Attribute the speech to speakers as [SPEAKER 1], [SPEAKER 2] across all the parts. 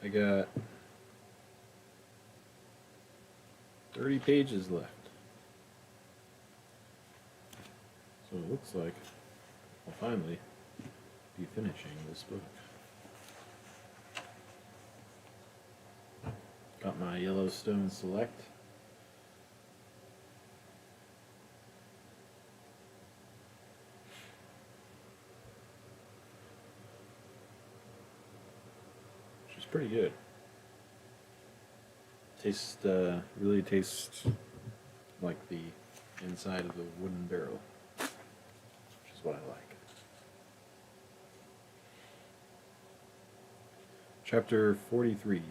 [SPEAKER 1] I got 30 pages left. So it looks like I'll finally be finishing this book. Got my Yellowstone Select. Which is pretty good. Really tastes like the inside of the wooden barrel, which is what I like. Chapter 43.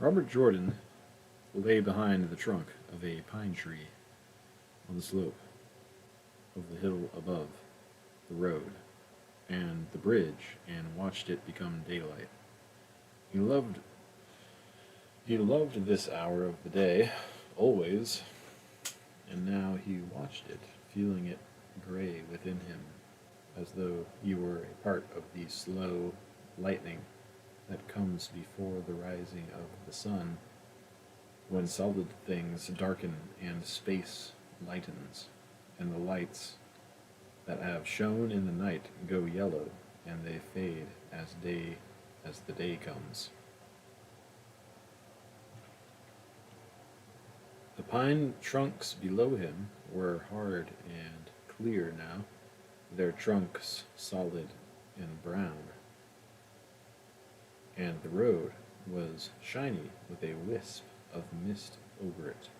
[SPEAKER 1] Robert Jordan lay behind the trunk of a pine tree on the slope of the hill above the road and the bridge and watched it become daylight. He loved this hour of the day, always, and now he watched it, feeling it gray within him, as though he were a part of the slow lightning that comes before the rising of the sun, when solid things darken and space lightens, and the lights that have shone in the night go yellow, and they fade as the day comes. The pine trunks below him were hard and clear now, their trunks solid and brown, and the road was shiny with a wisp of mist over it.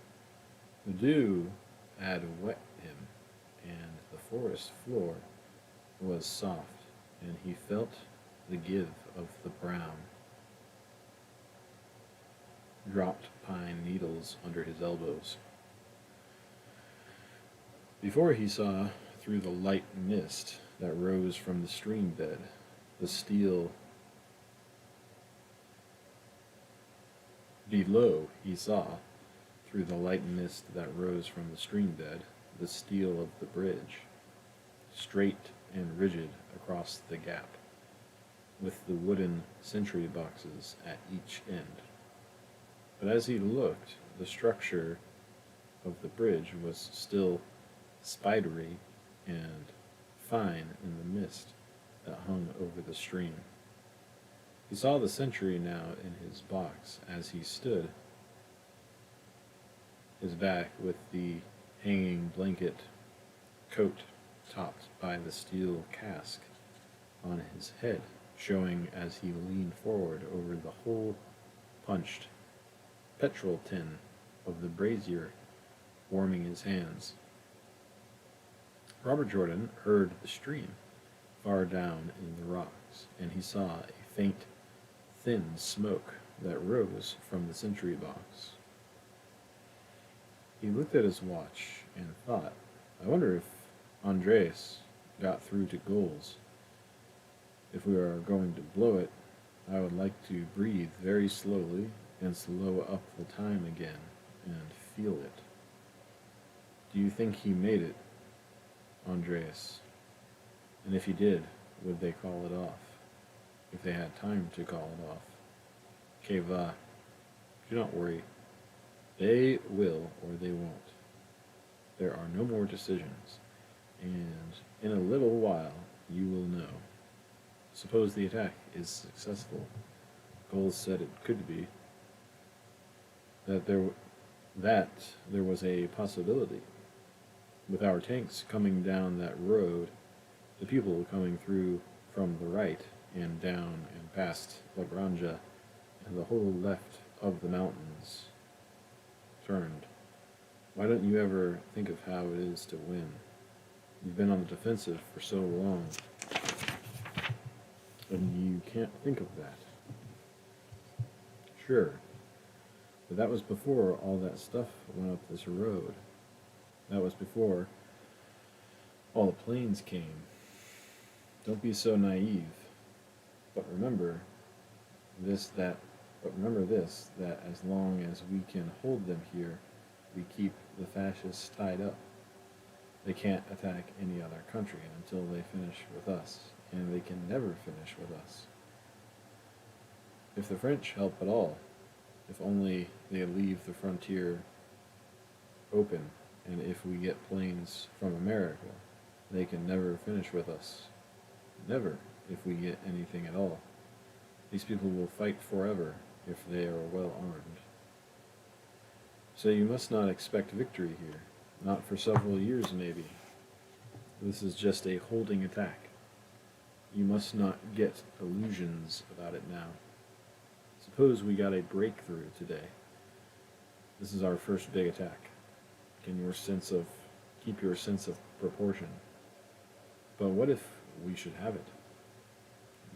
[SPEAKER 1] The dew had wet him, and the forest floor was soft, and he felt the give of the brown dropped pine needles under his elbows. Before he saw, through the light mist that rose from the stream bed, the steel. Below he saw, through the light mist that rose from the stream bed, the steel of the bridge, straight and rigid across the gap, with the wooden sentry boxes at each end. But as he looked, the structure of the bridge was still spidery and fine in the mist that hung over the stream. He saw the sentry now in his box as he stood, his back with the hanging blanket coat topped by the steel cask on his head, showing as he leaned forward over the whole punched petrol tin of the brazier warming his hands. Robert Jordan heard the stream far down in the rocks, and he saw a faint, thin smoke that rose from the sentry box. He looked at his watch and thought, I wonder if Andres got through to Goals. If we are going to blow it, I would like to breathe very slowly and slow up the time again and feel it. Do you think he made it, Andreas? And if he did, would they call it off? If they had time to call it off? Que va. Do not worry. They will or they won't. There are no more decisions, and in a little while you will know. Suppose the attack is successful. Goals said it could be. That there was a possibility. With our tanks coming down that road, the people coming through from the right and down and past La Granja, and the whole left of the mountains turned. Why don't you ever think of how it is to win? You've been on the defensive for so long, and you can't think of that. Sure, but that was before all that stuff went up this road. That was before all the planes came. Don't be so naive. But remember this, that as long as we can hold them here, we keep the fascists tied up. They can't attack any other country until they finish with us, and they can never finish with us. If the French help at all, if only they leave the frontier open, and if we get planes from America, they can never finish with us. Never, if we get anything at all. These people will fight forever if they are well armed. So you must not expect victory here, not for several years maybe. This is just a holding attack. You must not get illusions about it now. Suppose we got a breakthrough today. This is our first big attack. Keep your sense of proportion. But what if we should have it?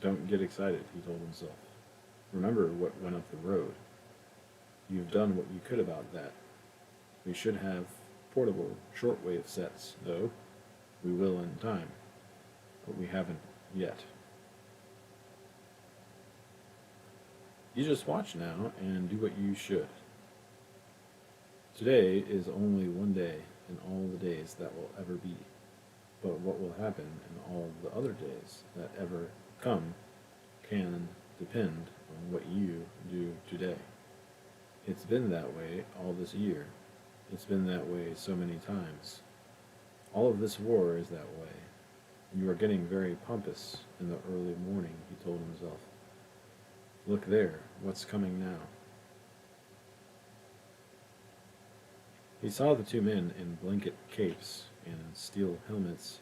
[SPEAKER 1] Don't get excited, he told himself. Remember what went up the road. You've done what you could about that. We should have portable shortwave sets, though. We will in time. But we haven't yet. You just watch now and do what you should. Today is only one day in all the days that will ever be. But what will happen in all the other days that ever come can depend on what you do today. It's been that way all this year. It's been that way so many times. All of this war is that way. And you are getting very pompous in the early morning, he told himself. Look there, what's coming now? He saw the two men in blanket capes and steel helmets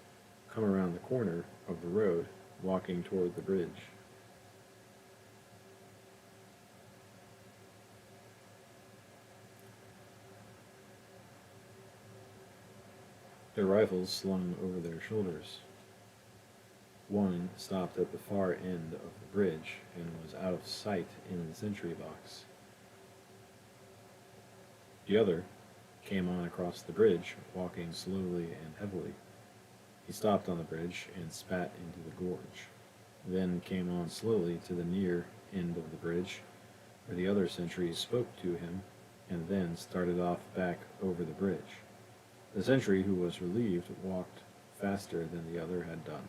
[SPEAKER 1] come around the corner of the road, walking toward the bridge. Their rifles slung over their shoulders. One stopped at the far end of the bridge and was out of sight in the sentry box. The other came on across the bridge, walking slowly and heavily. He stopped on the bridge and spat into the gorge, then came on slowly to the near end of the bridge, where the other sentries spoke to him, and then started off back over the bridge. The sentry who was relieved walked faster than the other had done,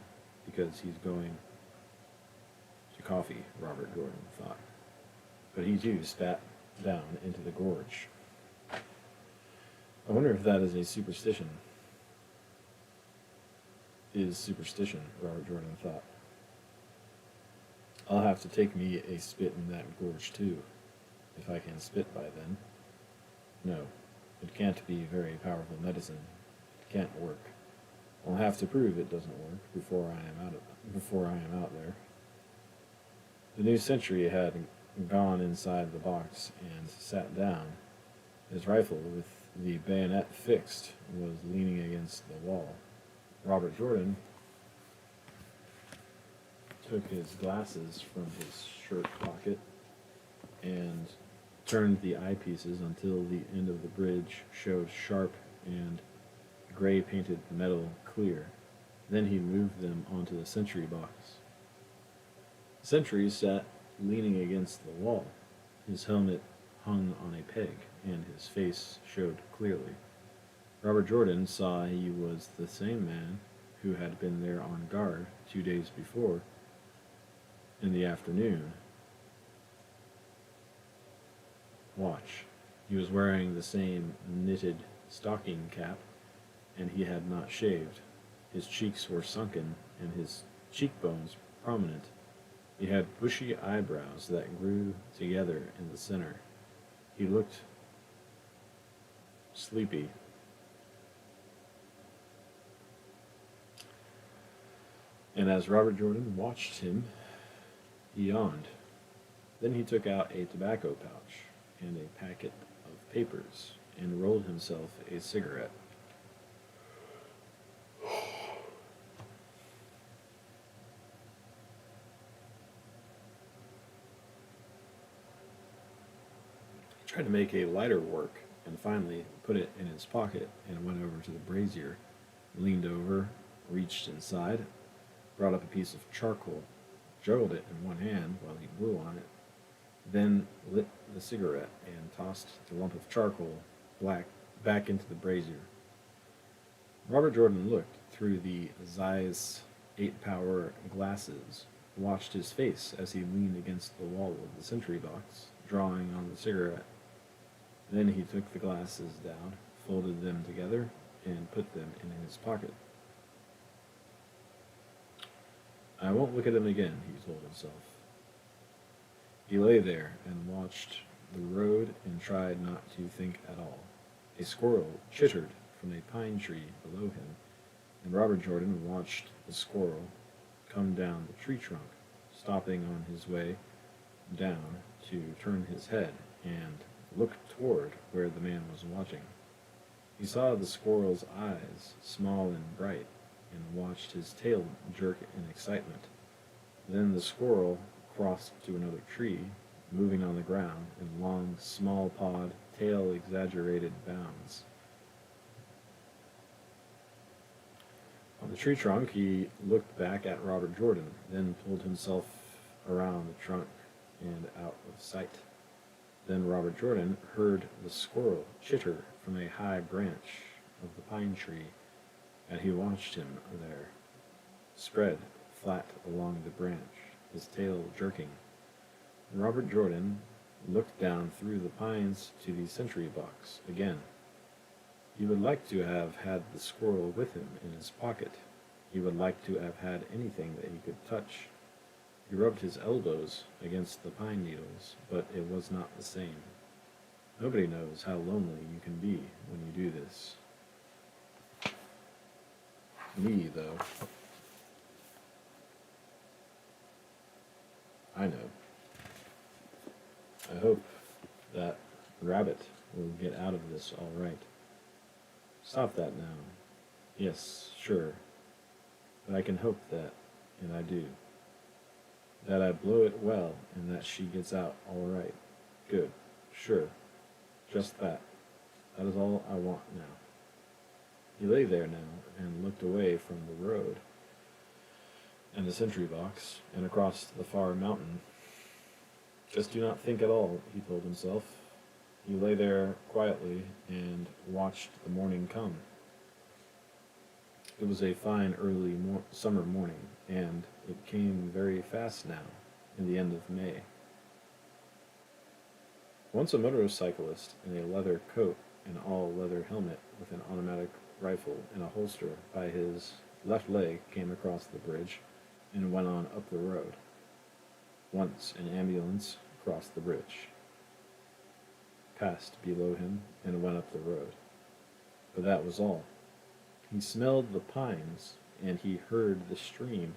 [SPEAKER 1] because he's going to coffee, Robert Jordan thought. But he too spat down into the gorge. I wonder if that is a superstition. Is superstition, Robert Jordan thought. I'll have to take me a spit in that gorge too, if I can spit by then. No, it can't be very powerful medicine. It can't work. I'll have to prove it doesn't work before I am out there. The new sentry had gone inside the box and sat down. His rifle, with the bayonet fixed, was leaning against the wall. Robert Jordan took his glasses from his shirt pocket and turned the eyepieces until the end of the bridge showed sharp and gray-painted metal clear. Then he moved them onto the sentry box. The sentry sat leaning against the wall. His helmet hung on a peg, and his face showed clearly. Robert Jordan saw he was the same man who had been there on guard 2 days before in the afternoon. Watch. He was wearing the same knitted stocking cap, and he had not shaved. His cheeks were sunken, and his cheekbones prominent. He had bushy eyebrows that grew together in the center. He looked sleepy. And as Robert Jordan watched him, he yawned. Then he took out a tobacco pouch and a packet of papers and rolled himself a cigarette. He tried to make a lighter work and finally put it in his pocket and went over to the brazier, leaned over, reached inside, brought up a piece of charcoal, juggled it in one hand while he blew on it, then lit the cigarette and tossed the lump of charcoal back into the brazier. Robert Jordan looked through the Zeiss 8-power glasses watched his face as he leaned against the wall of the sentry box, drawing on the cigarette. Then he took the glasses down, folded them together, and put them in his pocket. I won't look at him again, he told himself. He lay there and watched the road and tried not to think at all. A squirrel chittered from a pine tree below him, and Robert Jordan watched the squirrel come down the tree trunk, stopping on his way down to turn his head and look toward where the man was watching. He saw the squirrel's eyes, small and bright, and watched his tail jerk in excitement. Then the squirrel crossed to another tree, moving on the ground in long, small-pawed, tail-exaggerated bounds. On the tree trunk, he looked back at Robert Jordan, then pulled himself around the trunk and out of sight. Then Robert Jordan heard the squirrel chitter from a high branch of the pine tree, and he watched him there, spread flat along the branch, his tail jerking. And Robert Jordan looked down through the pines to the sentry box again. He would like to have had the squirrel with him in his pocket. He would like to have had anything that he could touch. He rubbed his elbows against the pine needles, but it was not the same. Nobody knows how lonely you can be when you do this. Me, though. I know. I hope that rabbit will get out of this all right. Stop that now. Yes, sure. But I can hope that, and I do. That I blow it well and that she gets out all right. Good. Sure. Just that. That is all I want now. He lay there now and looked away from the road and the sentry box and across the far mountain. Just do not think at all, he told himself. He lay there quietly and watched the morning come. It was a fine early summer morning, and it came very fast now, in the end of May. Once a motorcyclist in a leather coat and all-leather helmet with an automatic rifle in a holster by his left leg came across the bridge and went on up the road. Once an ambulance crossed the bridge, passed below him, and went up the road. But that was all. He smelled the pines, and he heard the stream,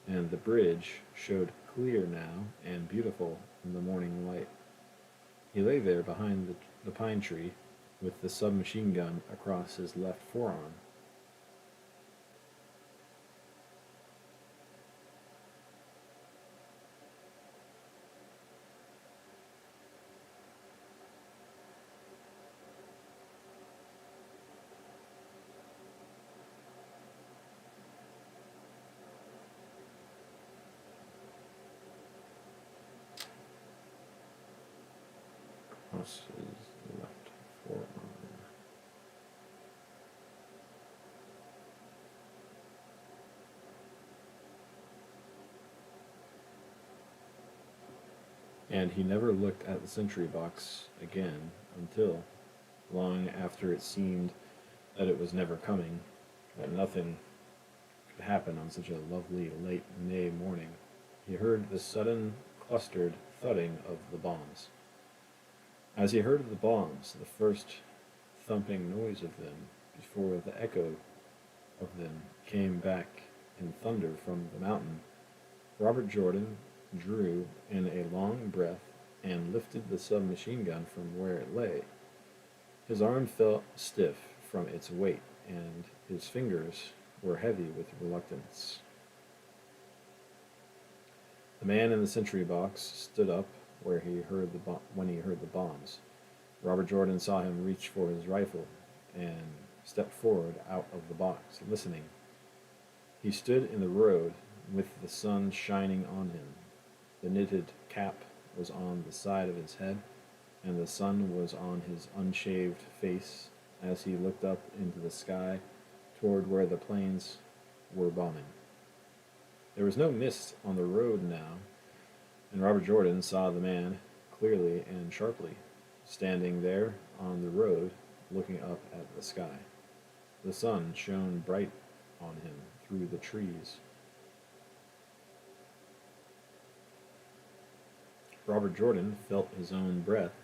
[SPEAKER 1] and the bridge showed clear now and beautiful in the morning light. He lay there behind the pine tree with the submachine gun across his left forearm. Across his left forearm. And he never looked at the sentry box again until, long after it seemed that it was never coming, that nothing could happen on such a lovely late May morning, he heard the sudden clustered thudding of the bombs. As he heard the bombs, the first thumping noise of them, before the echo of them came back in thunder from the mountain, Robert Jordan drew in a long breath and lifted the submachine gun from where it lay. His arm felt stiff from its weight, and his fingers were heavy with reluctance. The man in the sentry box stood up when he heard the bombs. Robert Jordan saw him reach for his rifle and stepped forward out of the box, listening. He stood in the road with the sun shining on him. The knitted cap was on the side of his head, and the sun was on his unshaved face as he looked up into the sky toward where the planes were bombing. There was no mist on the road now, and Robert Jordan saw the man clearly and sharply, standing there on the road, looking up at the sky. The sun shone bright on him through the trees. Robert Jordan felt his own breath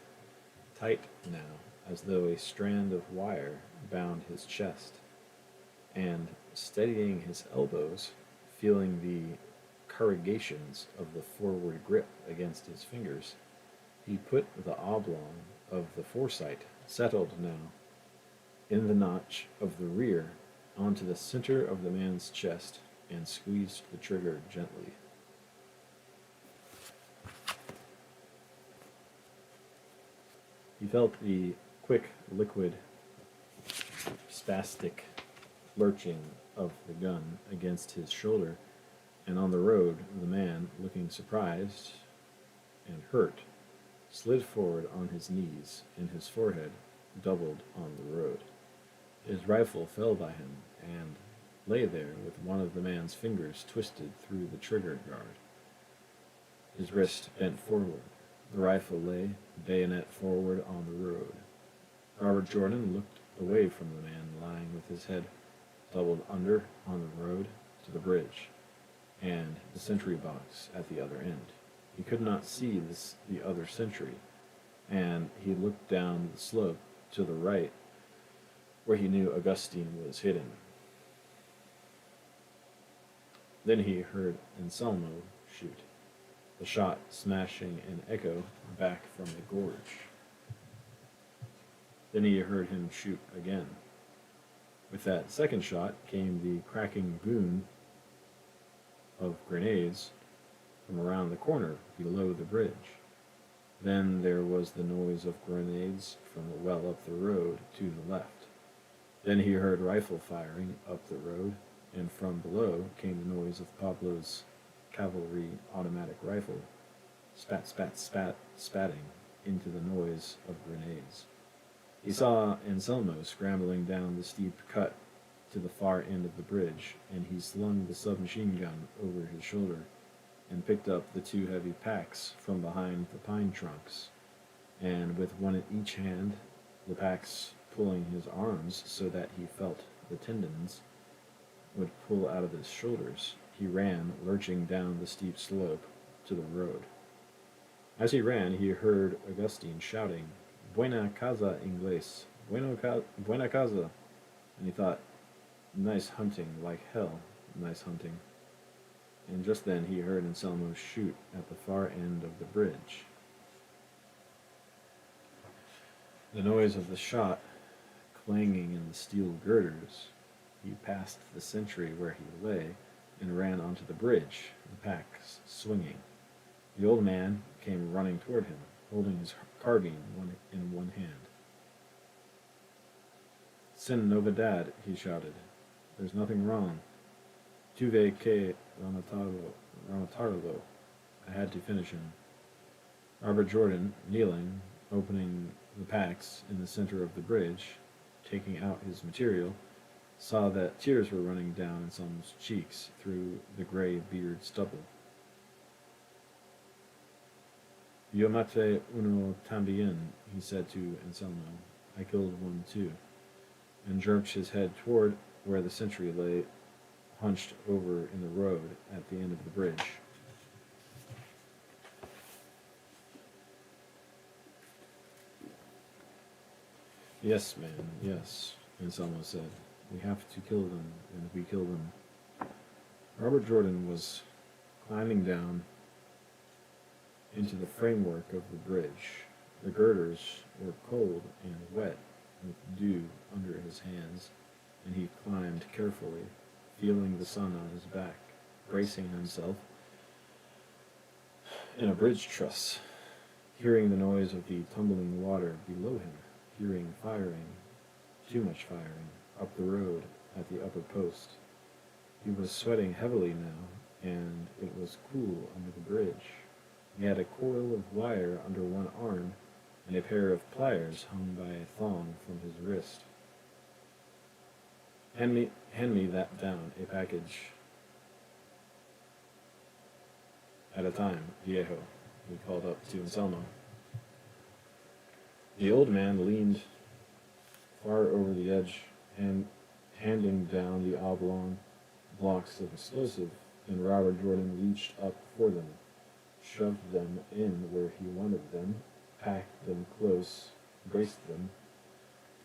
[SPEAKER 1] tight now, as though a strand of wire bound his chest, and steadying his elbows, feeling the corrugations of the forward grip against his fingers, he put the oblong of the foresight, settled now in the notch of the rear, onto the center of the man's chest and squeezed the trigger gently. He felt the quick, liquid, spastic lurching of the gun against his shoulder, and on the road the man, looking surprised and hurt, slid forward on his knees, and his forehead doubled on the road. His rifle fell by him, and lay there with one of the man's fingers twisted through the trigger guard. His wrist bent forward. The rifle lay, bayonet forward on the road. Robert Jordan looked away from the man lying with his head doubled under on the road to the bridge, and the sentry box at the other end. He could not see the other sentry, and he looked down the slope to the right, where he knew Augustine was hidden. Then he heard Anselmo shoot, the shot smashing an echo back from the gorge. Then he heard him shoot again. With that second shot came the cracking boom of grenades from around the corner below the bridge. Then there was the noise of grenades from the well up the road to the left. Then he heard rifle firing up the road, and from below came the noise of Pablo's cavalry automatic rifle, spat, spat, spat, spatting into the noise of grenades. He saw Anselmo scrambling down the steep cut to the far end of the bridge, and he slung the submachine gun over his shoulder and picked up the two heavy packs from behind the pine trunks, and with one in each hand, the packs pulling his arms so that he felt the tendons would pull out of his shoulders, he ran, lurching down the steep slope to the road. As he ran, he heard Augustine shouting, "Buena casa, Ingles! Buena casa!" And he thought, "Nice hunting, like hell, nice hunting." And just then he heard Anselmo shoot at the far end of the bridge. The noise of the shot clanging in the steel girders, he passed the sentry where he lay and ran onto the bridge, the packs swinging. The old man came running toward him, holding his carbine in one hand. "Sin novedad," he shouted. "There's nothing wrong. Tuve que rematarlo. I had to finish him." Robert Jordan, kneeling, opening the packs in the center of the bridge, taking out his material, saw that tears were running down Anselmo's cheeks through the gray beard stubble. "Yo mate uno tambien," he said to Anselmo. "I killed one too," and jerked his head toward where the sentry lay hunched over in the road at the end of the bridge. "Yes, man, yes," Anselmo said. "We have to kill them, and we kill them." Robert Jordan was climbing down into the framework of the bridge. The girders were cold and wet with dew under his hands, and he climbed carefully, feeling the sun on his back, bracing himself in a bridge truss, hearing the noise of the tumbling water below him, hearing firing, too much firing, up the road at the upper post. He was sweating heavily now, and it was cool under the bridge. He had a coil of wire under one arm, and a pair of pliers hung by a thong from his wrist. Hand me that down, a package." at a time, viejo, he called up to Anselmo. The old man leaned far over the edge and handing down the oblong blocks of explosive, and Robert Jordan reached up for them, shoved them in where he wanted them, packed them close, braced them.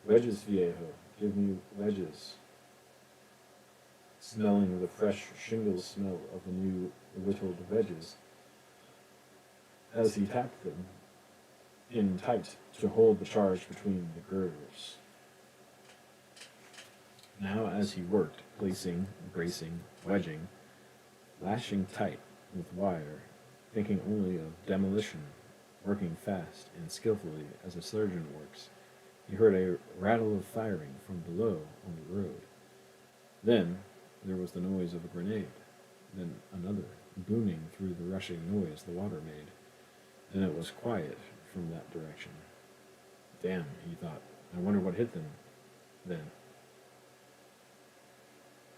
[SPEAKER 1] Wedges, viejo, give me wedges. Smelling the fresh shingle smell of the new whittled wedges, as he tapped them in tight to hold the charge between the girders. Now as he worked, placing, bracing, wedging, lashing tight with wire, thinking only of demolition, working fast and skillfully as a surgeon works, he heard a rattle of firing from below on the road. Then there was the noise of a grenade, then another, booming through the rushing noise the water made. Then it was quiet from that direction. Damn, he thought, I wonder what hit them then.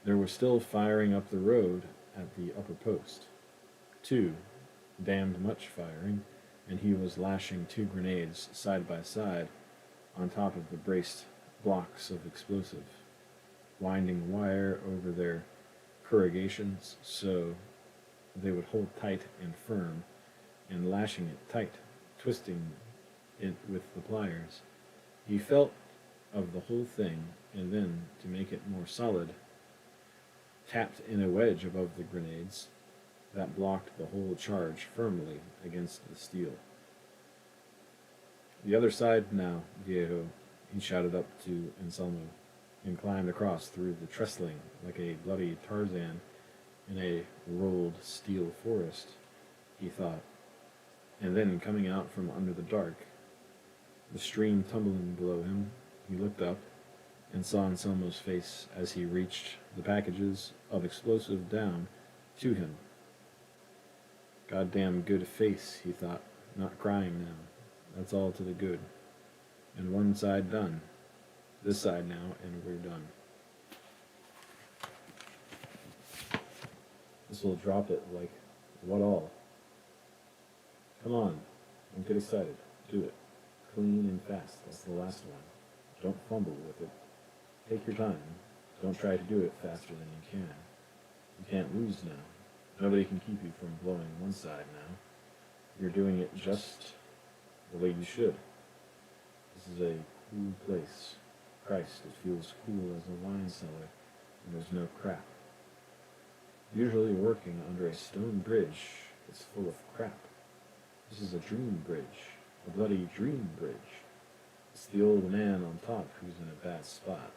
[SPEAKER 1] There was still firing up the road at the upper post. Two, damned much firing, and he was lashing two grenades side by side on top of the braced blocks of explosive, winding wire over their corrugations so they would hold tight and firm, and lashing it tight, twisting it with the pliers. He felt of the whole thing, and then, to make it more solid, tapped in a wedge above the grenades that blocked the whole charge firmly against the steel. The other side now, viejo, he shouted up to Anselmo, and climbed across through the trestling like a bloody Tarzan in a rolled steel forest, he thought. And then, coming out from under the dark, the stream tumbling below him, he looked up and saw Anselmo's face as he reached the packages of explosive down to him. Goddamn good face, he thought, not crying now. That's all to the good. And one side done. This side now, and we're done. This will drop it like, what all? Come on, don't get excited. Do it. Clean and fast, that's the last one. Don't fumble with it. Take your time. Don't try to do it faster than you can. You can't lose now. Nobody can keep you from blowing one side now. You're doing it just the way you should. This is a cool place. Christ, it feels cool as a wine cellar, and there's no crap. Usually working under a stone bridge, it's full of crap. This is a dream bridge, a bloody dream bridge. It's the old man on top who's in a bad spot.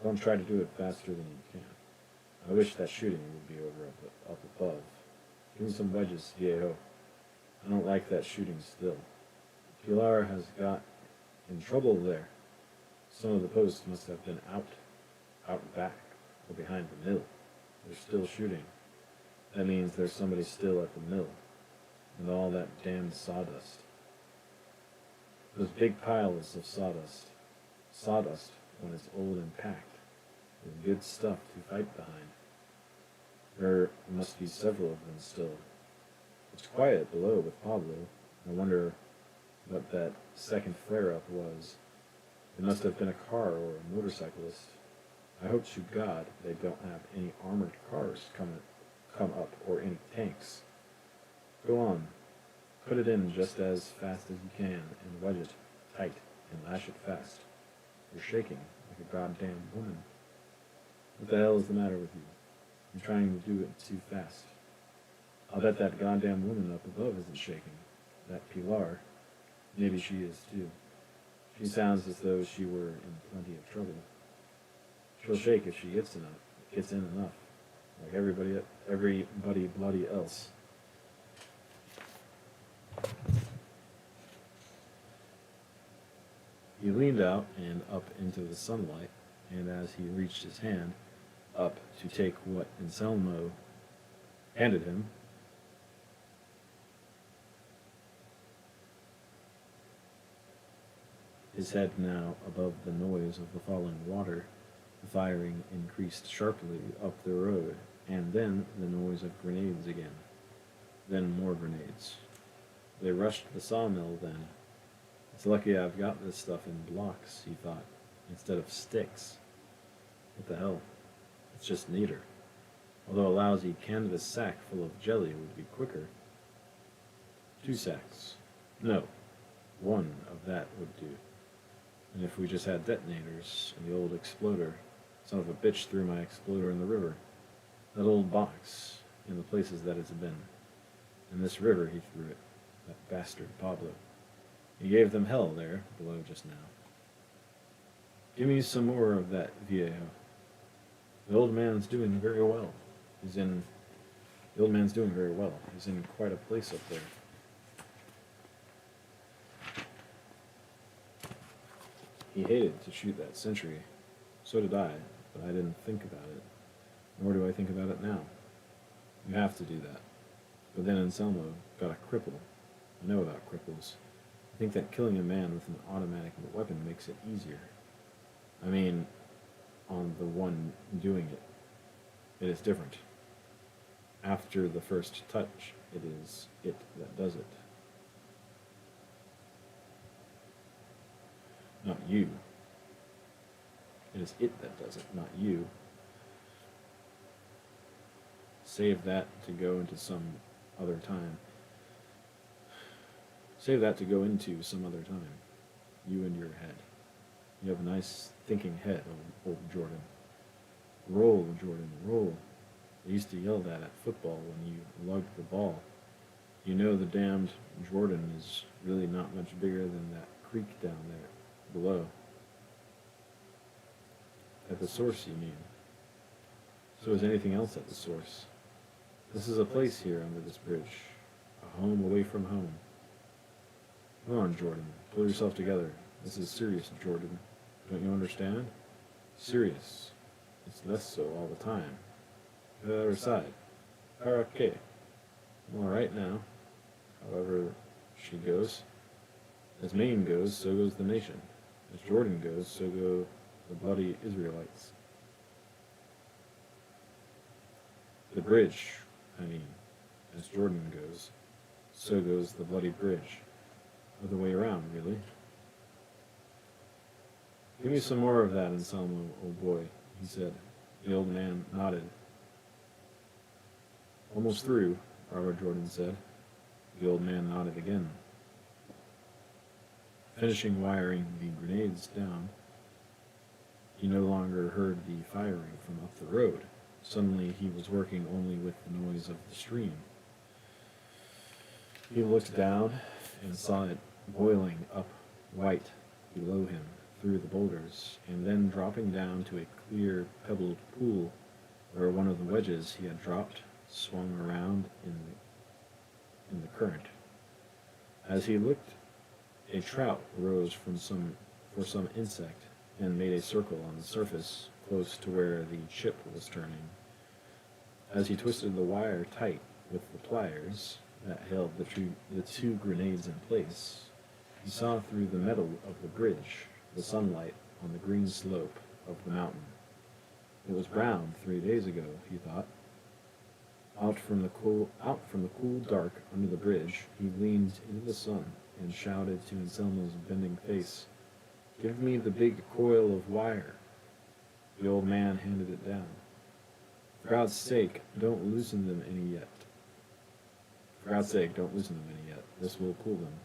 [SPEAKER 1] Don't try to do it faster than you can. I wish that shooting would be over up above. Give me some wedges, viejo. I don't like that shooting still. Pilar has got in trouble there. Some of the posts must have been out back, or behind the mill. They're still shooting. That means there's somebody still at the mill. And all that damned sawdust. Those big piles of sawdust. Sawdust, when it's old and packed, is good stuff to fight behind. There must be several of them still. It's quiet below with Pablo. I wonder what that second flare-up was. It must have been a car or a motorcyclist. I hope to God they don't have any armored cars come up or any tanks. Go on. Put it in just as fast as you can and wedge it tight and lash it fast. You're shaking like a goddamn woman. What the hell is the matter with you? You're trying to do it too fast. I'll bet that goddamn woman up above isn't shaking. That Pilar. Maybe she is too. She sounds as though she were in plenty of trouble. She'll shake if she gets in enough, like everybody bloody else. He leaned out and up into the sunlight, and as he reached his hand up to take what Anselmo handed him, his head now above the noise of the falling water, the firing increased sharply up the road, and then the noise of grenades again. then more grenades. They rushed the sawmill then. It's lucky I've got this stuff in blocks, he thought, instead of sticks. What the hell? It's just neater. Although a lousy canvas sack full of jelly would be quicker. 2 sacks. No, 1 of that would do. And if we just had detonators and the old exploder, son of a bitch threw my exploder in the river. That old box, in the places that it's been. In this river he threw it, that bastard Pablo. He gave them hell there, below just now. Give me some more of that, viejo. The old man's doing very well. The old man's doing very well. He's in quite a place up there. He hated to shoot that sentry. So did I, but I didn't think about it. Nor do I think about it now. You have to do that. But then Anselmo got a cripple. I know about cripples. I think that killing a man with an automatic weapon makes it easier. I mean, on the one doing it. It is different. After the first touch, it is it that does it. Not you. It is it that does it, not you. Save that to go into some other time. Save that to go into some other time. You and your head. You have a nice thinking head, old Jordan. Roll, Jordan, roll. They used to yell that at football when you lugged the ball. You know the damned Jordan is really not much bigger than that creek down there, below. At the source, you mean? So is anything else at the source. This is a place here under this bridge. A home away from home. Come on, Jordan. Pull yourself together. This is serious, Jordan. Don't you understand? Serious. It's less so all the time. To the other side. Okay. I'm all right now. However she goes. As Maine goes, so goes the nation. As Jordan goes, so go the bloody Israelites. The bridge, I mean. As Jordan goes, so goes the bloody bridge. Other way around, really. Give me some more of that, Anselmo, old boy, he said. The old man nodded. Almost through, Robert Jordan said. The old man nodded again. Finishing wiring the grenades down, he no longer heard the firing from up the road. Suddenly he was working only with the noise of the stream. He looked down and saw it boiling up white below him through the boulders, and then dropping down to a clear pebbled pool where one of the wedges he had dropped swung around in the current. As he looked, a trout rose for some insect and made a circle on the surface close to where the chip was turning. As he twisted the wire tight with the pliers that held the two grenades in place, he saw through the metal of the bridge the sunlight on the green slope of the mountain. It was brown 3 days ago, he thought. Out from the cool dark under the bridge, he leaned into the sun and shouted to Anselmo's bending face, "Give me the big coil of wire." The old man handed it down. "For God's sake, don't loosen them any yet. For God's sake, don't loosen them any yet. This will pull them.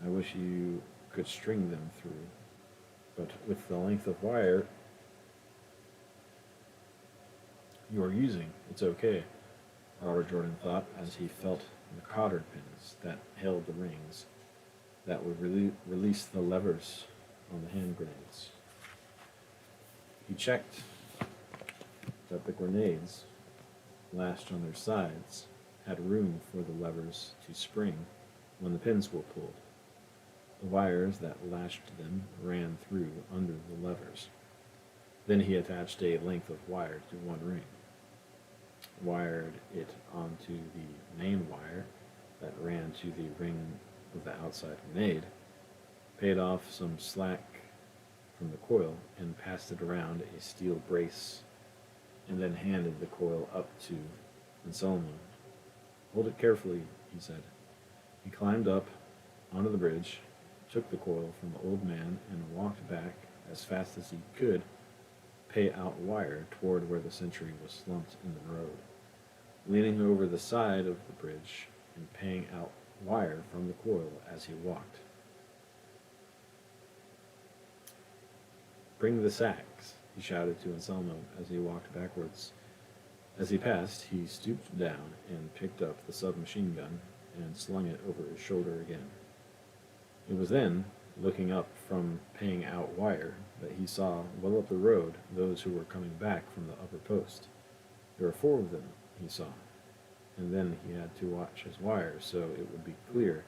[SPEAKER 1] I wish you could string them through, but with the length of wire you are using, it's okay," Robert Jordan thought as he felt the cotter pins that held the rings that would release the levers on the hand grenades. He checked that the grenades, lashed on their sides, had room for the levers to spring when the pins were pulled. The wires that lashed them ran through under the levers. Then he attached a length of wire to one ring, wired it onto the main wire that ran to the ring of the outside grenade, paid off some slack from the coil, and passed it around a steel brace, and then handed the coil up to Anselmo. Hold it carefully, he said. He climbed up onto the bridge, took the coil from the old man, and walked back as fast as he could, pay out wire toward where the sentry was slumped in the road. Leaning over the side of the bridge and paying out wire from the coil as he walked. Bring the sacks, he shouted to Anselmo as he walked backwards. As he passed, he stooped down and picked up the submachine gun and slung it over his shoulder again. It was then, looking up from paying out wire, that he saw, well up the road, those who were coming back from the upper post. There were 4 of them, he saw, and then he had to watch his wire so it would be clear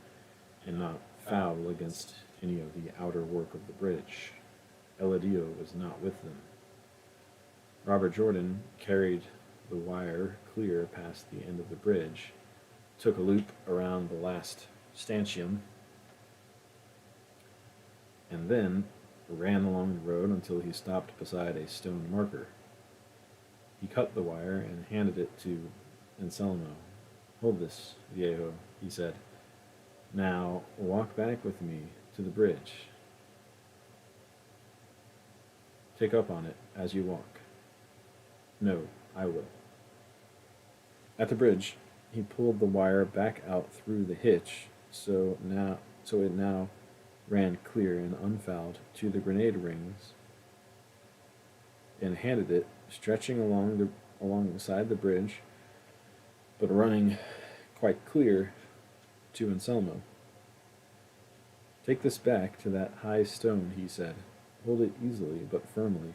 [SPEAKER 1] and not foul against any of the outer work of the bridge. Eladio was not with them. Robert Jordan carried the wire clear past the end of the bridge, took a loop around the last stanchion, and then ran along the road until he stopped beside a stone marker. He cut the wire and handed it to Anselmo. Hold this, viejo, he said. Now walk back with me to the bridge. Take up on it as you walk. No, I will. At the bridge, he pulled the wire back out through the hitch, so it now ran clear and unfouled to the grenade rings, and handed it, stretching alongside the bridge, but running quite clear, to Anselmo. Take this back to that high stone, he said. Hold it easily but firmly.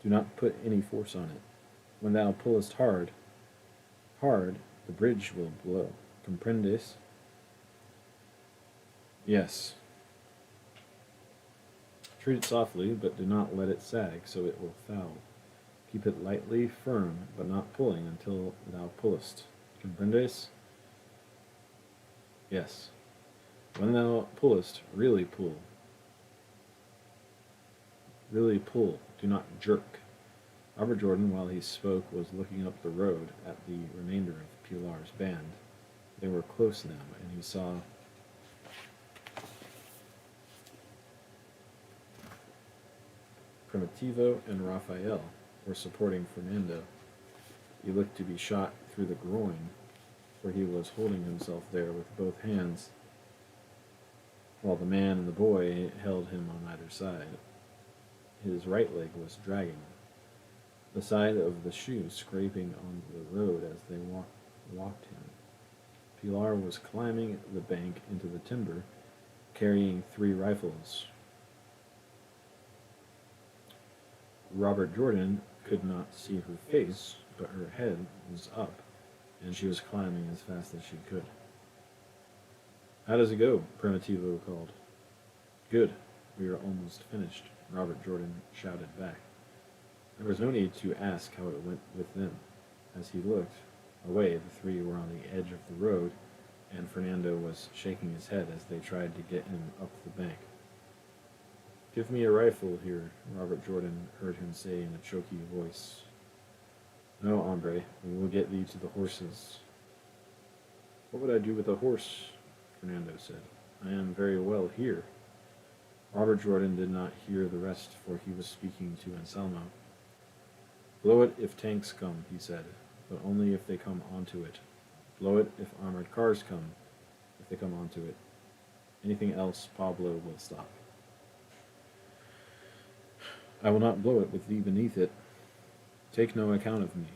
[SPEAKER 1] Do not put any force on it. When thou pullest hard, the bridge will blow. Comprendes? Yes. Treat it softly, but do not let it sag, so it will foul. Keep it lightly firm, but not pulling until thou pullest. Comprendes? Yes. When thou pullest, really pull. Really pull. Do not jerk. Robert Jordan, while he spoke, was looking up the road at the remainder of Pilar's band. They were close now, and he saw Primitivo and Raphael were supporting Fernando. He looked to be shot through the groin, for he was holding himself there with both hands, while the man and the boy held him on either side. His right leg was dragging, the side of the shoe scraping on the road as they walked him. Pilar was climbing the bank into the timber, carrying 3 rifles. Robert Jordan could not see her face, but her head was up, and she was climbing as fast as she could. How does it go? Primitivo called. Good. We are almost finished, Robert Jordan shouted back. There was no need to ask how it went with them. As he looked away, the 3 were on the edge of the road, and Fernando was shaking his head as they tried to get him up the bank. Give me a rifle here, Robert Jordan heard him say in a choky voice. No, hombre, we will get thee to the horses. What would I do with a horse? Fernando said. I am very well here. Robert Jordan did not hear the rest, for he was speaking to Anselmo. Blow it if tanks come, he said, but only if they come onto it. Blow it if armored cars come, if they come onto it. Anything else, Pablo will stop. I will not blow it with thee beneath it. Take no account of me.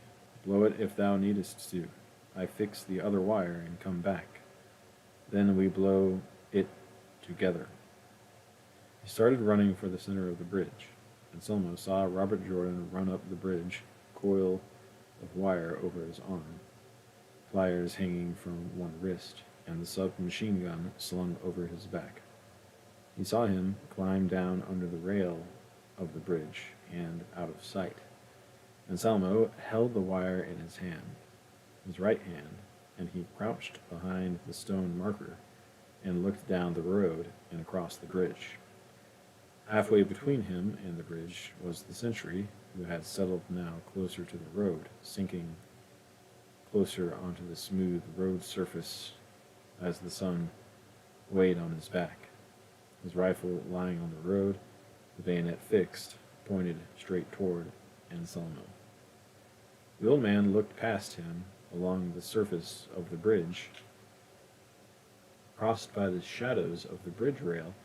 [SPEAKER 1] Blow it if thou needest to. I fix the other wire and come back. Then we blow it together. He started running for the center of the bridge. Anselmo saw Robert Jordan run up the bridge, coil of wire over his arm, pliers hanging from one wrist, and the submachine gun slung over his back. He saw him climb down under the rail of the bridge and out of sight. Anselmo held the wire in his right hand, and he crouched behind the stone marker and looked down the road and across the bridge. Halfway between him and the bridge was the sentry, who had settled now closer to the road, sinking closer onto the smooth road surface as the sun weighed on his back. His rifle lying on the road, the bayonet fixed, pointed straight toward Anselmo. The old man looked past him along the surface of the bridge, crossed by the shadows of the bridge rail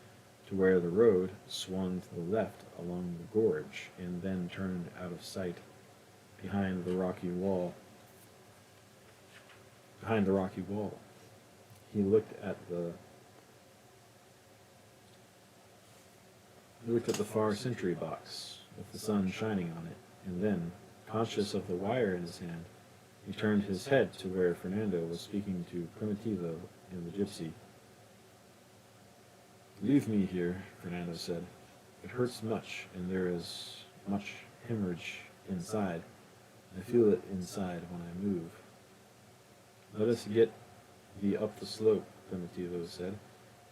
[SPEAKER 1] to where the road swung to the left along the gorge and then turned out of sight behind the rocky wall. He looked at the far sentry box with the sun shining on it, and then, conscious of the wire in his hand, he turned his head to where Fernando was speaking to Primitivo and the gypsy. "Leave me here," Fernando said. "It hurts much, and there is much hemorrhage inside. I feel it inside when I move." "Let us get thee up the slope," Primitivo said.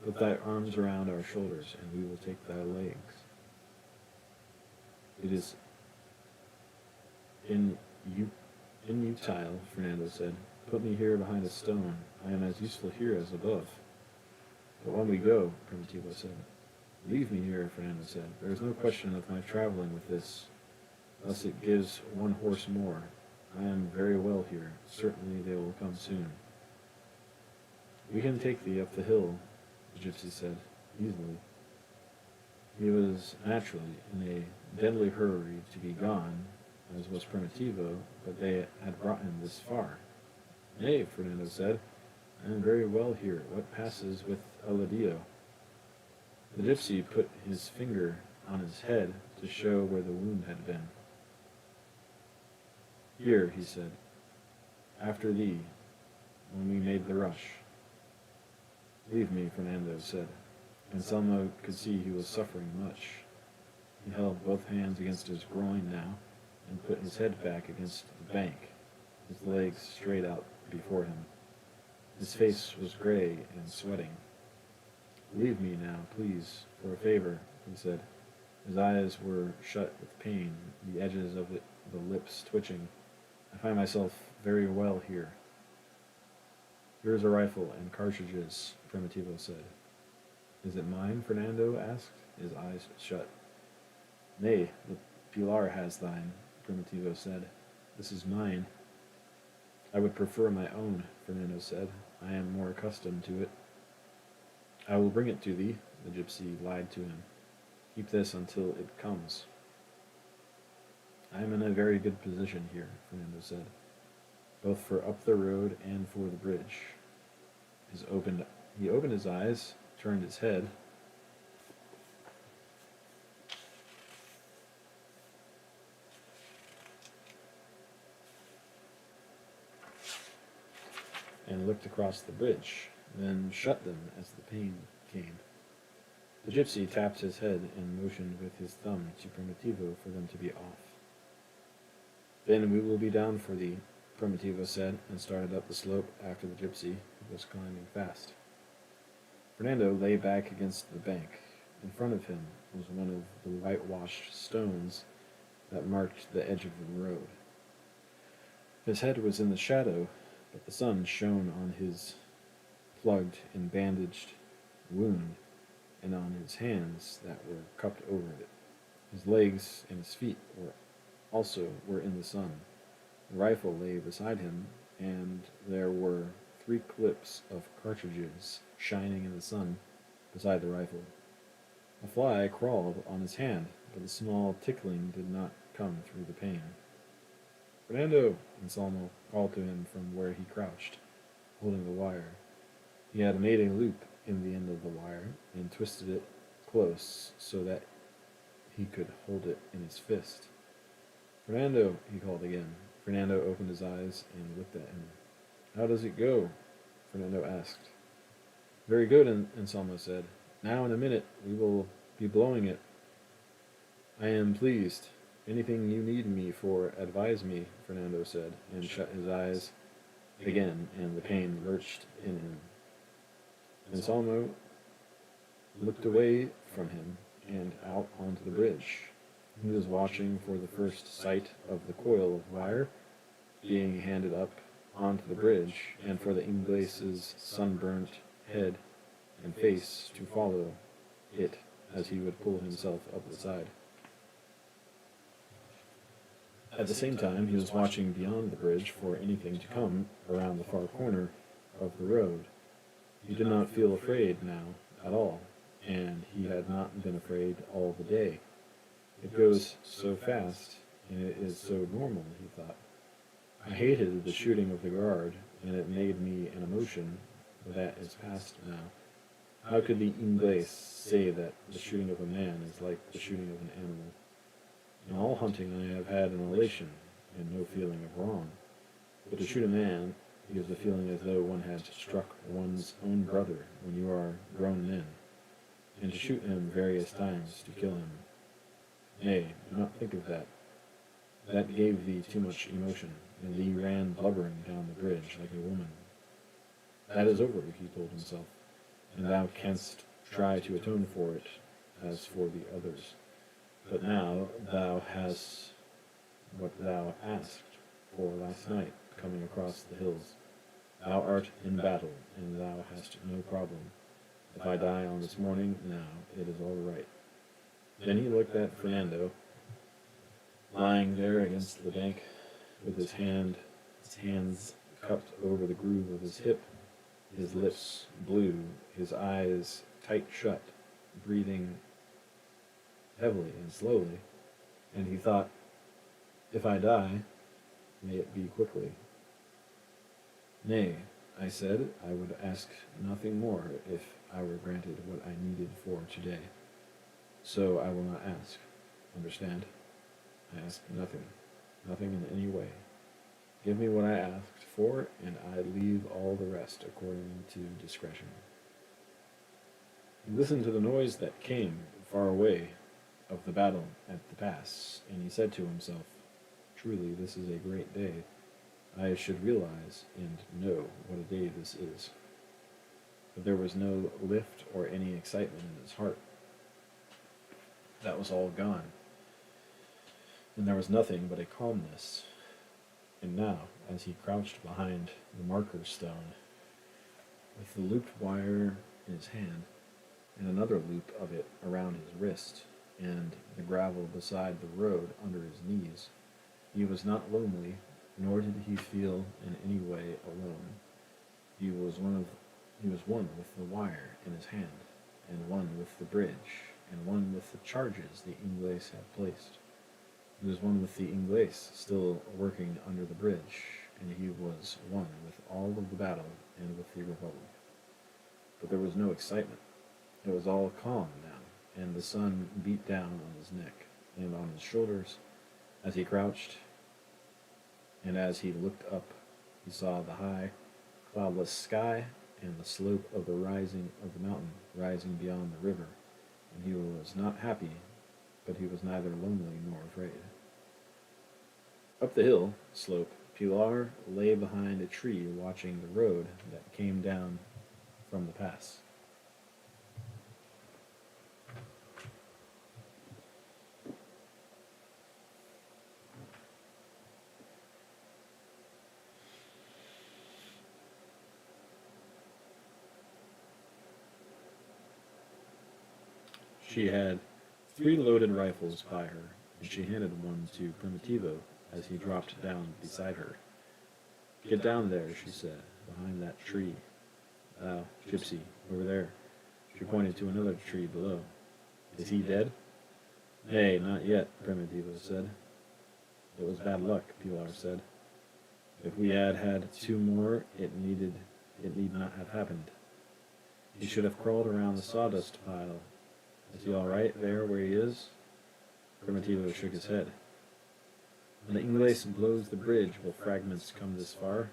[SPEAKER 1] "Put thy arms around our shoulders, and we will take thy legs." "It is inutile," Fernando said. "Put me here behind a stone. I am as useful here as above." "But when we go," Primitivo said. "Leave me here," Fernando said. "There is no question of my traveling with this. Thus it gives one horse more. I am very well here. Certainly they will come soon." "We can take thee up the hill," the gypsy said, easily. He was naturally in a deadly hurry to be gone, as was Primitivo, but they had brought him this far. "Nay," Fernando said, "I am very well here. What passes with Eladio?" The gypsy put his finger on his head to show where the wound had been. "Here," he said, "after thee, when we made the rush." "Leave me," Fernando said. Anselmo could see he was suffering much. He held both hands against his groin now, and put his head back against the bank, his legs straight out before him. His face was gray and sweating. "Leave me now, please, for a favor," he said. His eyes were shut with pain, the edges of the lips twitching. "I find myself very well here." "Here is a rifle and cartridges," Primitivo said. "Is it mine?" Fernando asked, his eyes shut. "Nay, the Pilar has thine," Primitivo said. "This is mine." "I would prefer my own," Fernando said. "I am more accustomed to it." "I will bring it to thee," the gypsy lied to him. "Keep this until it comes." "I am in a very good position here," Fernando said, "both for up the road and for the bridge." He opened his eyes, turned his head, and looked across the bridge, then shut them as the pain came. The gypsy tapped his head and motioned with his thumb to Primitivo for them to be off. "Then we will be down for thee," Primitivo said, and started up the slope after the gypsy, who was climbing fast. Fernando lay back against the bank. In front of him was one of the whitewashed stones that marked the edge of the road. His head was in the shadow, but the sun shone on his plugged and bandaged wound and on his hands that were cupped over it. His legs and his feet were in the sun. The rifle lay beside him, and there were 3 clips of cartridges shining in the sun beside the rifle. A fly crawled on his hand, but the small tickling did not come through the pain. "Fernando!" Anselmo called to him from where he crouched, holding the wire. He had made a loop in the end of the wire and twisted it close so that he could hold it in his fist. "Fernando!" he called again. Fernando opened his eyes and looked at him. "How does it go?" Fernando asked. "Very good," Anselmo said. "Now in a minute we will be blowing it." "I am pleased. Anything you need me for, advise me," Fernando said, and shut his eyes again, and the pain lurched in him. Anselmo looked away from him and out onto the bridge. He was watching for the first sight of the coil of wire being handed up onto the bridge, and for the Inglese's sunburnt head and face to follow it as he would pull himself up the side. At the same time, he was watching beyond the bridge for anything to come around the far corner of the road. He did not feel afraid now at all, and he had not been afraid all the day. It goes so fast, and it is so normal, he thought. I hated the shooting of the guard, and it made me an emotion that is past now. How could the Inglés say that the shooting of a man is like the shooting of an animal? In all hunting I have had an elation, and no feeling of wrong. But to shoot a man gives a feeling as though one had struck one's own brother when you are grown men, and to shoot him various times to kill him. Nay, do not think of that. That gave thee too much emotion, and thee ran blubbering down the bridge like a woman. That is over, he told himself, and thou canst try to atone for it as for the others. But now thou hast what thou asked for last night, coming across the hills. Thou art in battle, and thou hast no problem. If I die on this morning, now, it is all right. Then he looked at Fernando, lying there against the bank, with his hands cupped over the groove of his hip, his lips blue, his eyes tight shut, breathing heavily and slowly, and he thought, if I die, may it be quickly. Nay, I said, I would ask nothing more if I were granted what I needed for today. So I will not ask. Understand? I ask nothing in any way. Give me what I asked for, and I leave all the rest according to discretion. He listened to the noise that came far away of the battle at the pass, and he said to himself, truly this is a great day. I should realize and know what a day this is. But there was no lift or any excitement in his heart. That was all gone, and there was nothing but a calmness. And now, as he crouched behind the marker stone, with the looped wire in his hand, and another loop of it around his wrist, and the gravel beside the road under his knees, he was not lonely, nor did he feel in any way alone. He was one with the wire in his hand, and one with the bridge, and one with the charges the Ingles had placed. He was one with the Ingles still working under the bridge, and he was one with all of the battle and with the Republic. But there was no excitement. It was all calm now, and the sun beat down on his neck and on his shoulders as he crouched, and as he looked up, he saw the high, cloudless sky and the slope of the mountain rising beyond the river, and he was not happy, but he was neither lonely nor afraid. Up the hill slope, Pilar lay behind a tree watching the road that came down from the pass. She had 3 loaded rifles by her, and she handed one to Primitivo as he dropped down beside her. Get down there, she said, behind that tree. Gypsy, over there. She pointed to another tree below. Is he dead? Nay, not yet, Primitivo said. It was bad luck, Pilar said. If we had had 2 more, it need not have happened. He should have crawled around the sawdust pile. Is he all right there where he is? Primitivo shook his head. When the Ingles blows the bridge, will fragments come this far?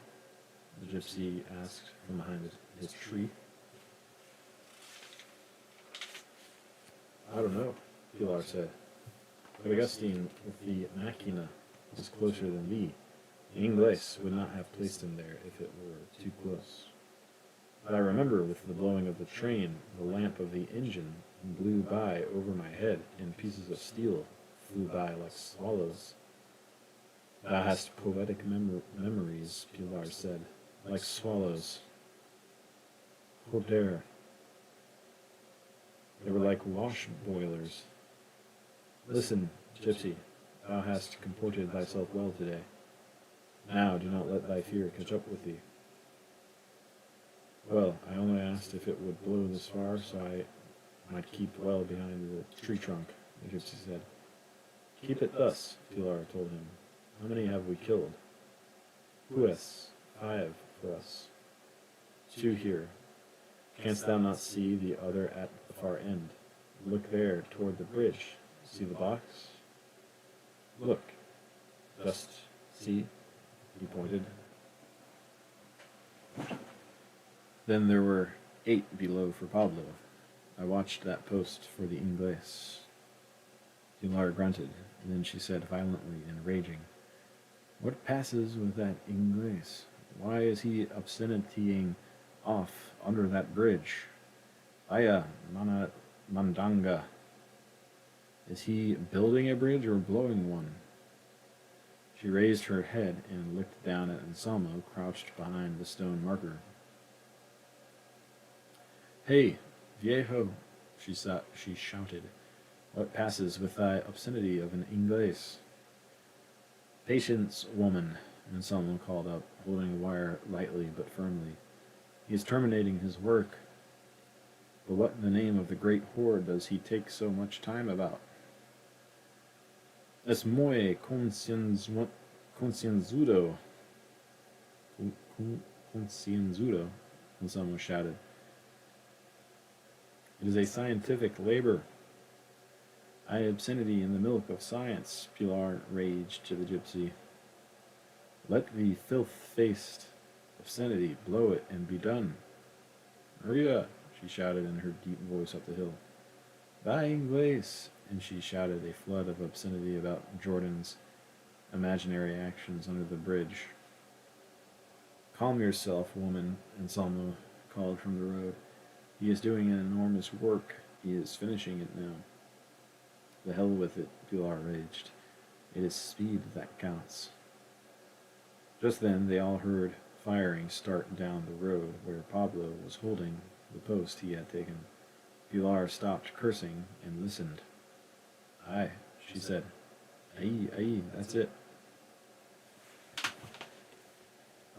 [SPEAKER 1] The gypsy asked from behind his tree. I don't know, Pilar said. But Augustine with the Machina is closer than thee. The Ingles would not have placed him there if it were too close. But I remember with the blowing of the train, the lamp of the engine blew by over my head, and pieces of steel flew by like swallows. Thou hast poetic memories, Pilar said, like swallows. Joder. They were like wash boilers. Listen, gypsy, thou hast comported thyself well today. Now do not let thy fear catch up with thee. Well, I only asked if it would blow this far so I might keep well behind the tree trunk, the gypsy said. Keep it thus, Pilar told him. How many have we killed? Pues, 5 for us. 2 here. Canst thou not see the other at the far end? Look there, toward the bridge. See the box? Look. Just see? He pointed. Then there were 8 below for Pablo. I watched that post for the Inglés. Pilar grunted, and then she said violently and raging, What passes with that Inglés? Why is he obscenitying off under that bridge? Aya, mana mandanga. Is he building a bridge or blowing one? She raised her head and looked down at Anselmo, crouched behind the stone marker. Hey, viejo, she shouted. What passes with thy obscenity of an Inglés? Patience, woman, Anselmo called up, holding the wire lightly but firmly. He is terminating his work. But what in the name of the great horde does he take so much time about? Es muy concienzudo. Concienzudo, Anselmo shouted. It is a scientific labor. I obscenity in the milk of science, Pilar raged to the gypsy. Let the filth-faced obscenity blow it and be done. Maria, she shouted in her deep voice up the hill. Thy Inglés, and she shouted a flood of obscenity about Jordan's imaginary actions under the bridge. Calm yourself, woman, Anselmo called from the road. He is doing an enormous work. He is finishing it now. The hell with it, Pilar raged. It is speed that counts. Just then they all heard firing start down the road where Pablo was holding the post he had taken. Pilar stopped cursing and listened. Aye, she said. Aye, that's it.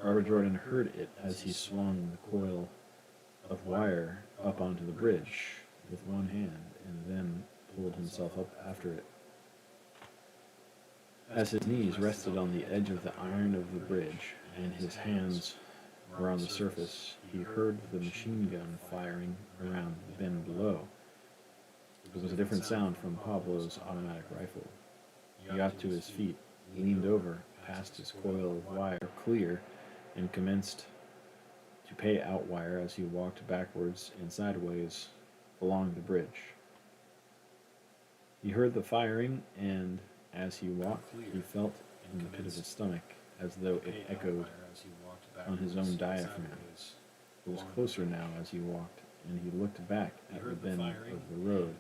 [SPEAKER 1] Robert Jordan heard it as he swung the coil of wire up onto the bridge with one hand and then pulled himself up after it. As his knees rested on the edge of the iron of the bridge and his hands were on the surface, he heard the machine gun firing around the bend below. It was a different sound from Pablo's automatic rifle. He got to his feet, leaned over, passed his coil of wire clear, and commenced to pay out wire as he walked backwards and sideways along the bridge. He heard the firing, and as he walked, he felt in the pit of his stomach as though it echoed on his own diaphragm. It was closer now as he walked, and he looked back at the bend of the road,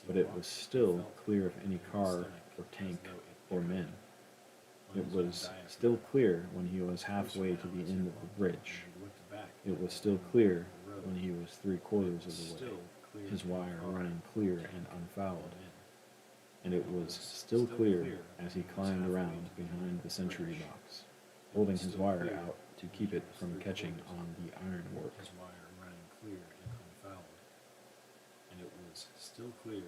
[SPEAKER 1] but it was still clear of any car or tank or men. It was still clear when he was halfway to the end of the bridge. It was still clear when he was 3/4 of the way, his wire running clear and unfouled. And it was still clear as he climbed around behind the sentry box, holding his wire out to keep it from catching on the ironwork. His wire running clear and unfouled. And it was still clear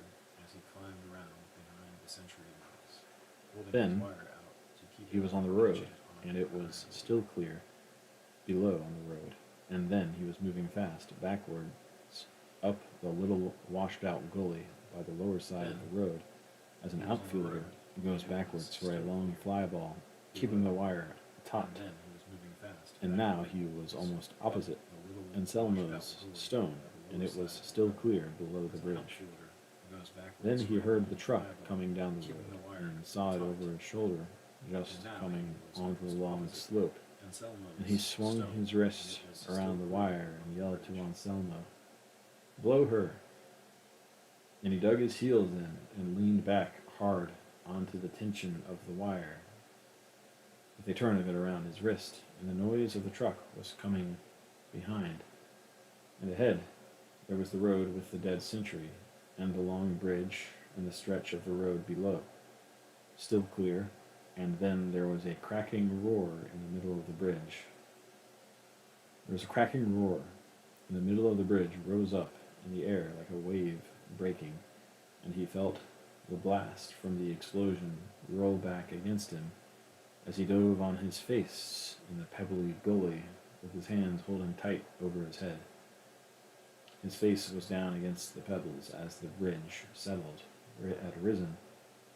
[SPEAKER 1] as he climbed around behind the sentry box, holding his wire out to keep he was on the road, and it was still clear below on the road. And then he was moving fast backwards up the little washed-out gully by the lower side of the road, as an outfielder goes backwards for a long fly ball, keeping the wire taut. And now he was almost opposite Anselmo's stone, and it was still clear below the bridge. Then he heard the truck coming down the road, and saw it over his shoulder, just coming onto the long slope. And he swung his wrists around the wire and yelled to Anselmo, "Blow her!" And he dug his heels in and leaned back hard onto the tension of the wire. with a tourniquet around his wrist, and the noise of the truck was coming behind. And ahead, there was the road with the dead sentry, and the long bridge, and the stretch of the road below, still clear, and then there was a cracking roar in the middle of the bridge. There was a cracking roar, and the middle of the bridge rose up in the air like a wave breaking, and he felt the blast from the explosion roll back against him as he dove on his face in the pebbly gully with his hands holding tight over his head. His face was down against the pebbles as the bridge settled, had risen,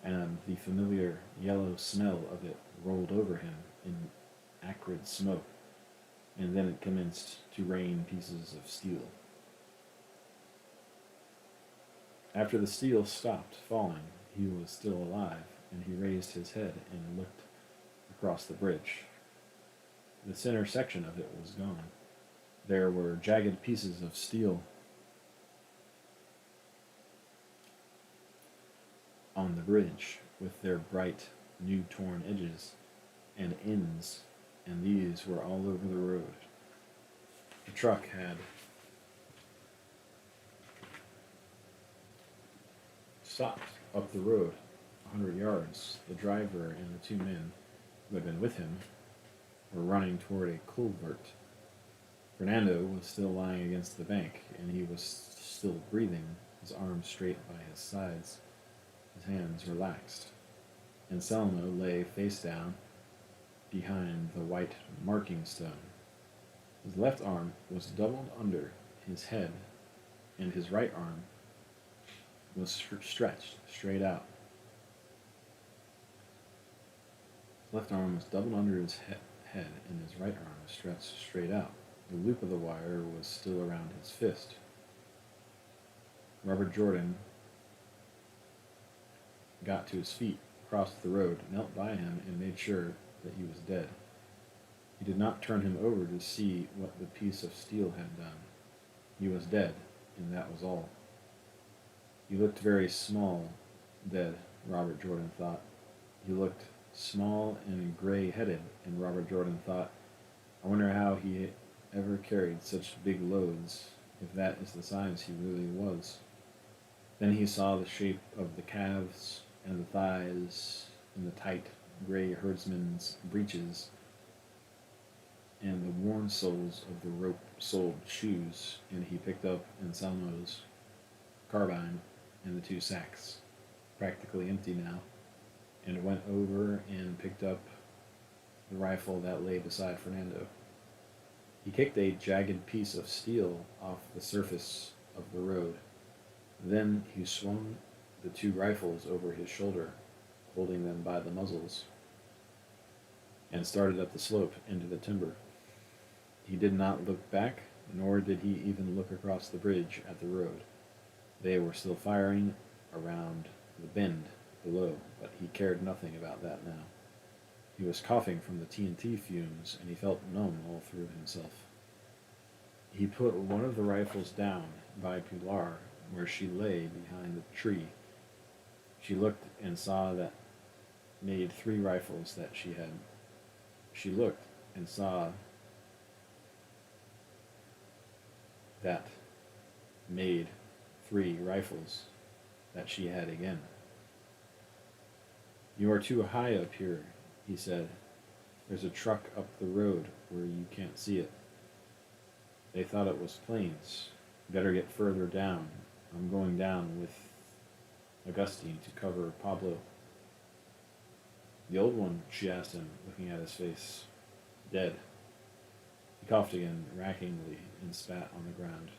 [SPEAKER 1] and the familiar yellow smell of it rolled over him in acrid smoke, and then it commenced to rain pieces of steel. After the steel stopped falling, he was still alive, and he raised his head and looked across the bridge. The center section of it was gone. There were jagged pieces of steel on the bridge with their bright, new torn edges and ends, and these were all over the road. The truck had stopped up the road 100 yards. The driver and the two men who had been with him were running toward a culvert. Fernando was still lying against the bank, and he was still breathing, his arms straight by his sides, his hands relaxed. Anselmo lay face down behind the white marking stone. His left arm was doubled under his head, and his right arm was stretched straight out. His left arm was doubled under his head, and his right arm was stretched straight out. The loop of the wire was still around his fist. Robert Jordan got to his feet, crossed the road, knelt by him, and made sure that he was dead. He did not turn him over to see what the piece of steel had done. He was dead, and that was all. He looked very small, dead, Robert Jordan thought. He looked small and gray-headed, and Robert Jordan thought, I wonder how he ever carried such big loads, if that is the size he really was. Then he saw the shape of the calves and the thighs and the tight gray herdsman's breeches and the worn soles of the rope-soled shoes, and he picked up Anselmo's carbine and the two sacks, practically empty now, and went over and picked up the rifle that lay beside Fernando. He kicked a jagged piece of steel off the surface of the road. Then he swung the two rifles over his shoulder, holding them by the muzzles, and started up the slope into the timber. He did not look back, nor did he even look across the bridge at the road. They were still firing around the bend below, but he cared nothing about that now. He was coughing from the TNT fumes, and he felt numb all through himself. He put one of the rifles down by Pilar, where she lay behind the tree. She looked and saw that made three rifles that she had. She looked and saw that made three rifles that she had again. You are too high up here, he said. There's a truck up the road where you can't see it. They thought it was planes. Better get further down. I'm going down with Augustine to cover Pablo. The old one, she asked him, looking at his face. Dead. He coughed again, rackingly, and spat on the ground.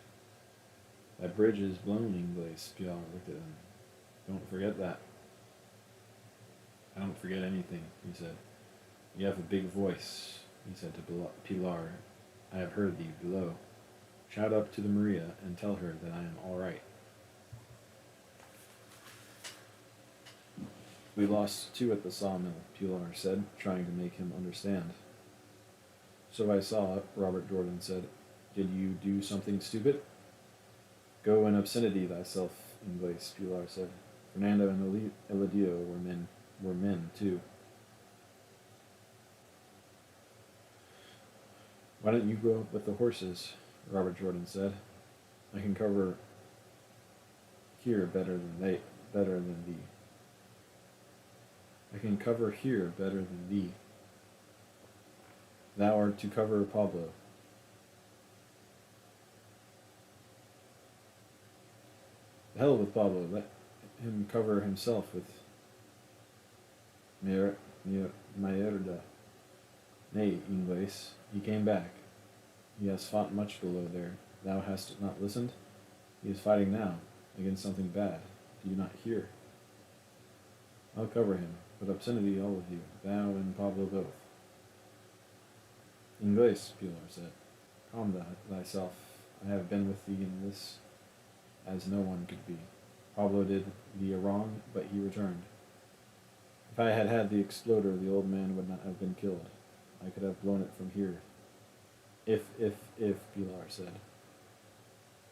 [SPEAKER 1] That bridge is blown, Ingles. Pilar looked at him. Don't forget that. I don't forget anything, he said. You have a big voice, he said to Pilar. I have heard thee below. Shout up to the Maria and tell her that I am all right. We lost two at the sawmill, Pilar said, trying to make him understand. So I saw, Robert Jordan said. Did you do something stupid? Go and obscenity thyself, Ingles, Pilar said. Fernando and Eladio were men too. Why don't you go up with the horses? Robert Jordan said. I can cover here better than thee. I can cover here better than thee. Thou art to cover Pablo. The hell with Pablo. Let him cover himself with Maerda. Nay, Ingles, he came back. He has fought much below there. Thou hast not listened? He is fighting now, against something bad. Do you not hear? I'll cover him, but obscenity all of you, thou and Pablo both. Ingles, Pilar said, calm thyself. I have been with thee in this as no one could be. Pablo did thee a wrong, but he returned. If I had had the exploder, the old man would not have been killed. I could have blown it from here. If, Pilar said.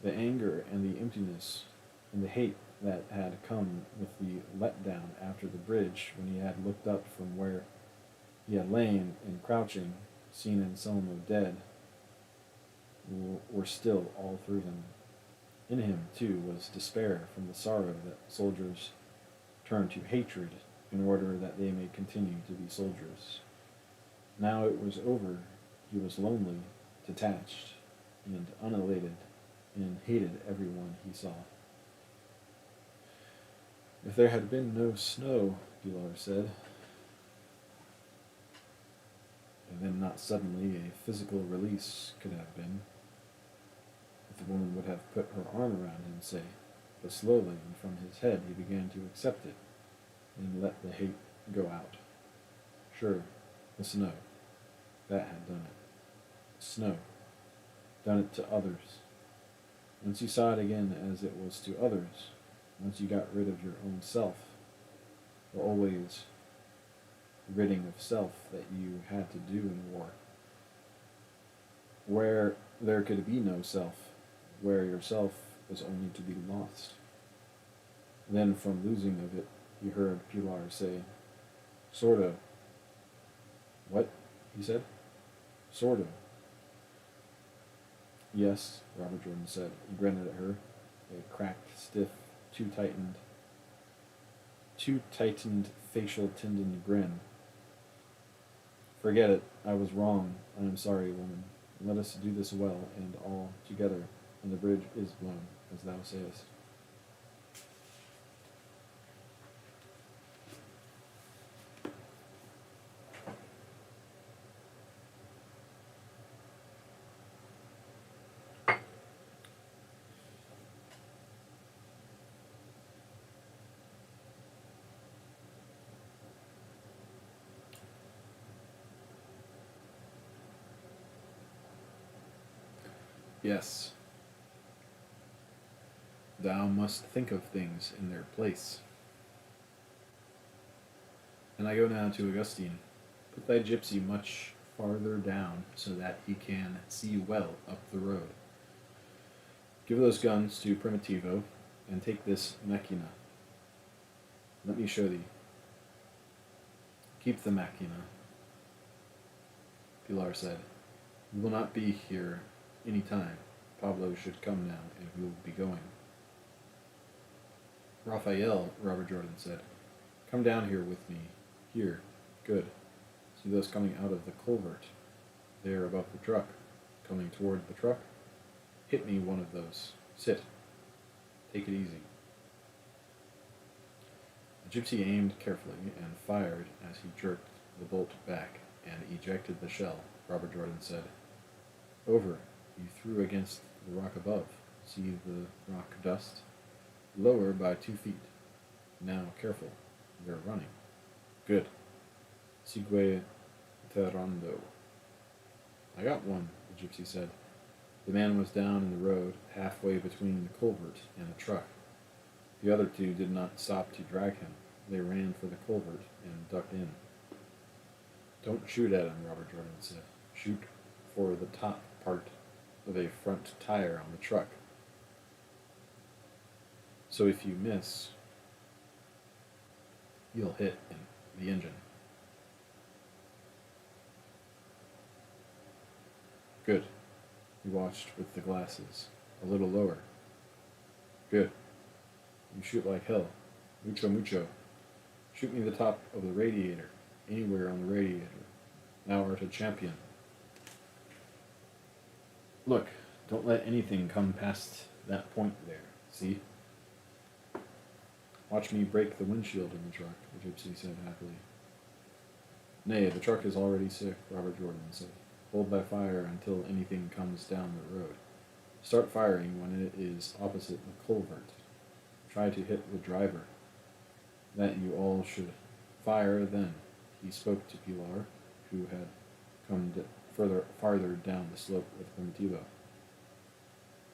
[SPEAKER 1] The anger and the emptiness and the hate that had come with the letdown after the bridge when he had looked up from where he had lain and crouching, seen Anselmo dead, were still all through him. In him, too, was despair from the sorrow that soldiers turn to hatred in order that they may continue to be soldiers. Now it was over. He was lonely, detached, and unelated, and hated everyone he saw. If there had been no snow, Pilar said, and then not suddenly a physical release could have been, if the woman would have put her arm around him, say, but slowly, and from his head he began to accept it, and let the hate go out. Sure, the snow, that had done it. The snow, done it to others. Once you saw it again as it was to others, once you got rid of your own self, the always ridding of self that you had to do in war, where there could be no self, where yourself was only to be lost. Then from losing of it, he heard Pilar say, Sordo. What? He said. Sordo. Yes, Robert Jordan said. He grinned at her, a cracked, stiff, too tightened facial tendon grin. Forget it. I was wrong. I am sorry, woman. Let us do this well, and all together, and the bridge is blown, as thou sayest. Yes. Thou must think of things in their place. And I go now to Augustine. Put thy gypsy much farther down so that he can see well up the road. Give those guns to Primitivo, and take this machina. Let me show thee. Keep the machina, Pilar said. We will not be here any time. Pablo should come now, and we will be going. Raphael, Robert Jordan said, come down here with me. Here. Good. See those coming out of the culvert. There above the truck. Coming toward the truck. Hit me one of those. Sit. Take it easy. The gypsy aimed carefully and fired as he jerked the bolt back and ejected the shell. Robert Jordan said, Over. You threw against the rock above. See the rock dust? Lower by 2 feet. Now, careful. They're running. Good. Sigue terrando. I got one, the gypsy said. The man was down in the road, halfway between the culvert and the truck. The other two did not stop to drag him. They ran for the culvert and ducked in. Don't shoot at him, Robert Jordan said. Shoot for the top part of a front tire on the truck. So if you miss, you'll hit the engine. Good. He watched with the glasses. A little lower. Good. You shoot like hell. Mucho, mucho. Shoot me the top of the radiator. Anywhere on the radiator. Now art a champion. Look, don't let anything come past that point there. See? Watch me break the windshield in the truck, the gypsy said happily. Nay, the truck is already sick, Robert Jordan said. Hold thy fire until anything comes down the road. Start firing when it is opposite the culvert. Try to hit the driver. That you all should fire then. He spoke to Pilar, who had come farther down the slope with Primitivo.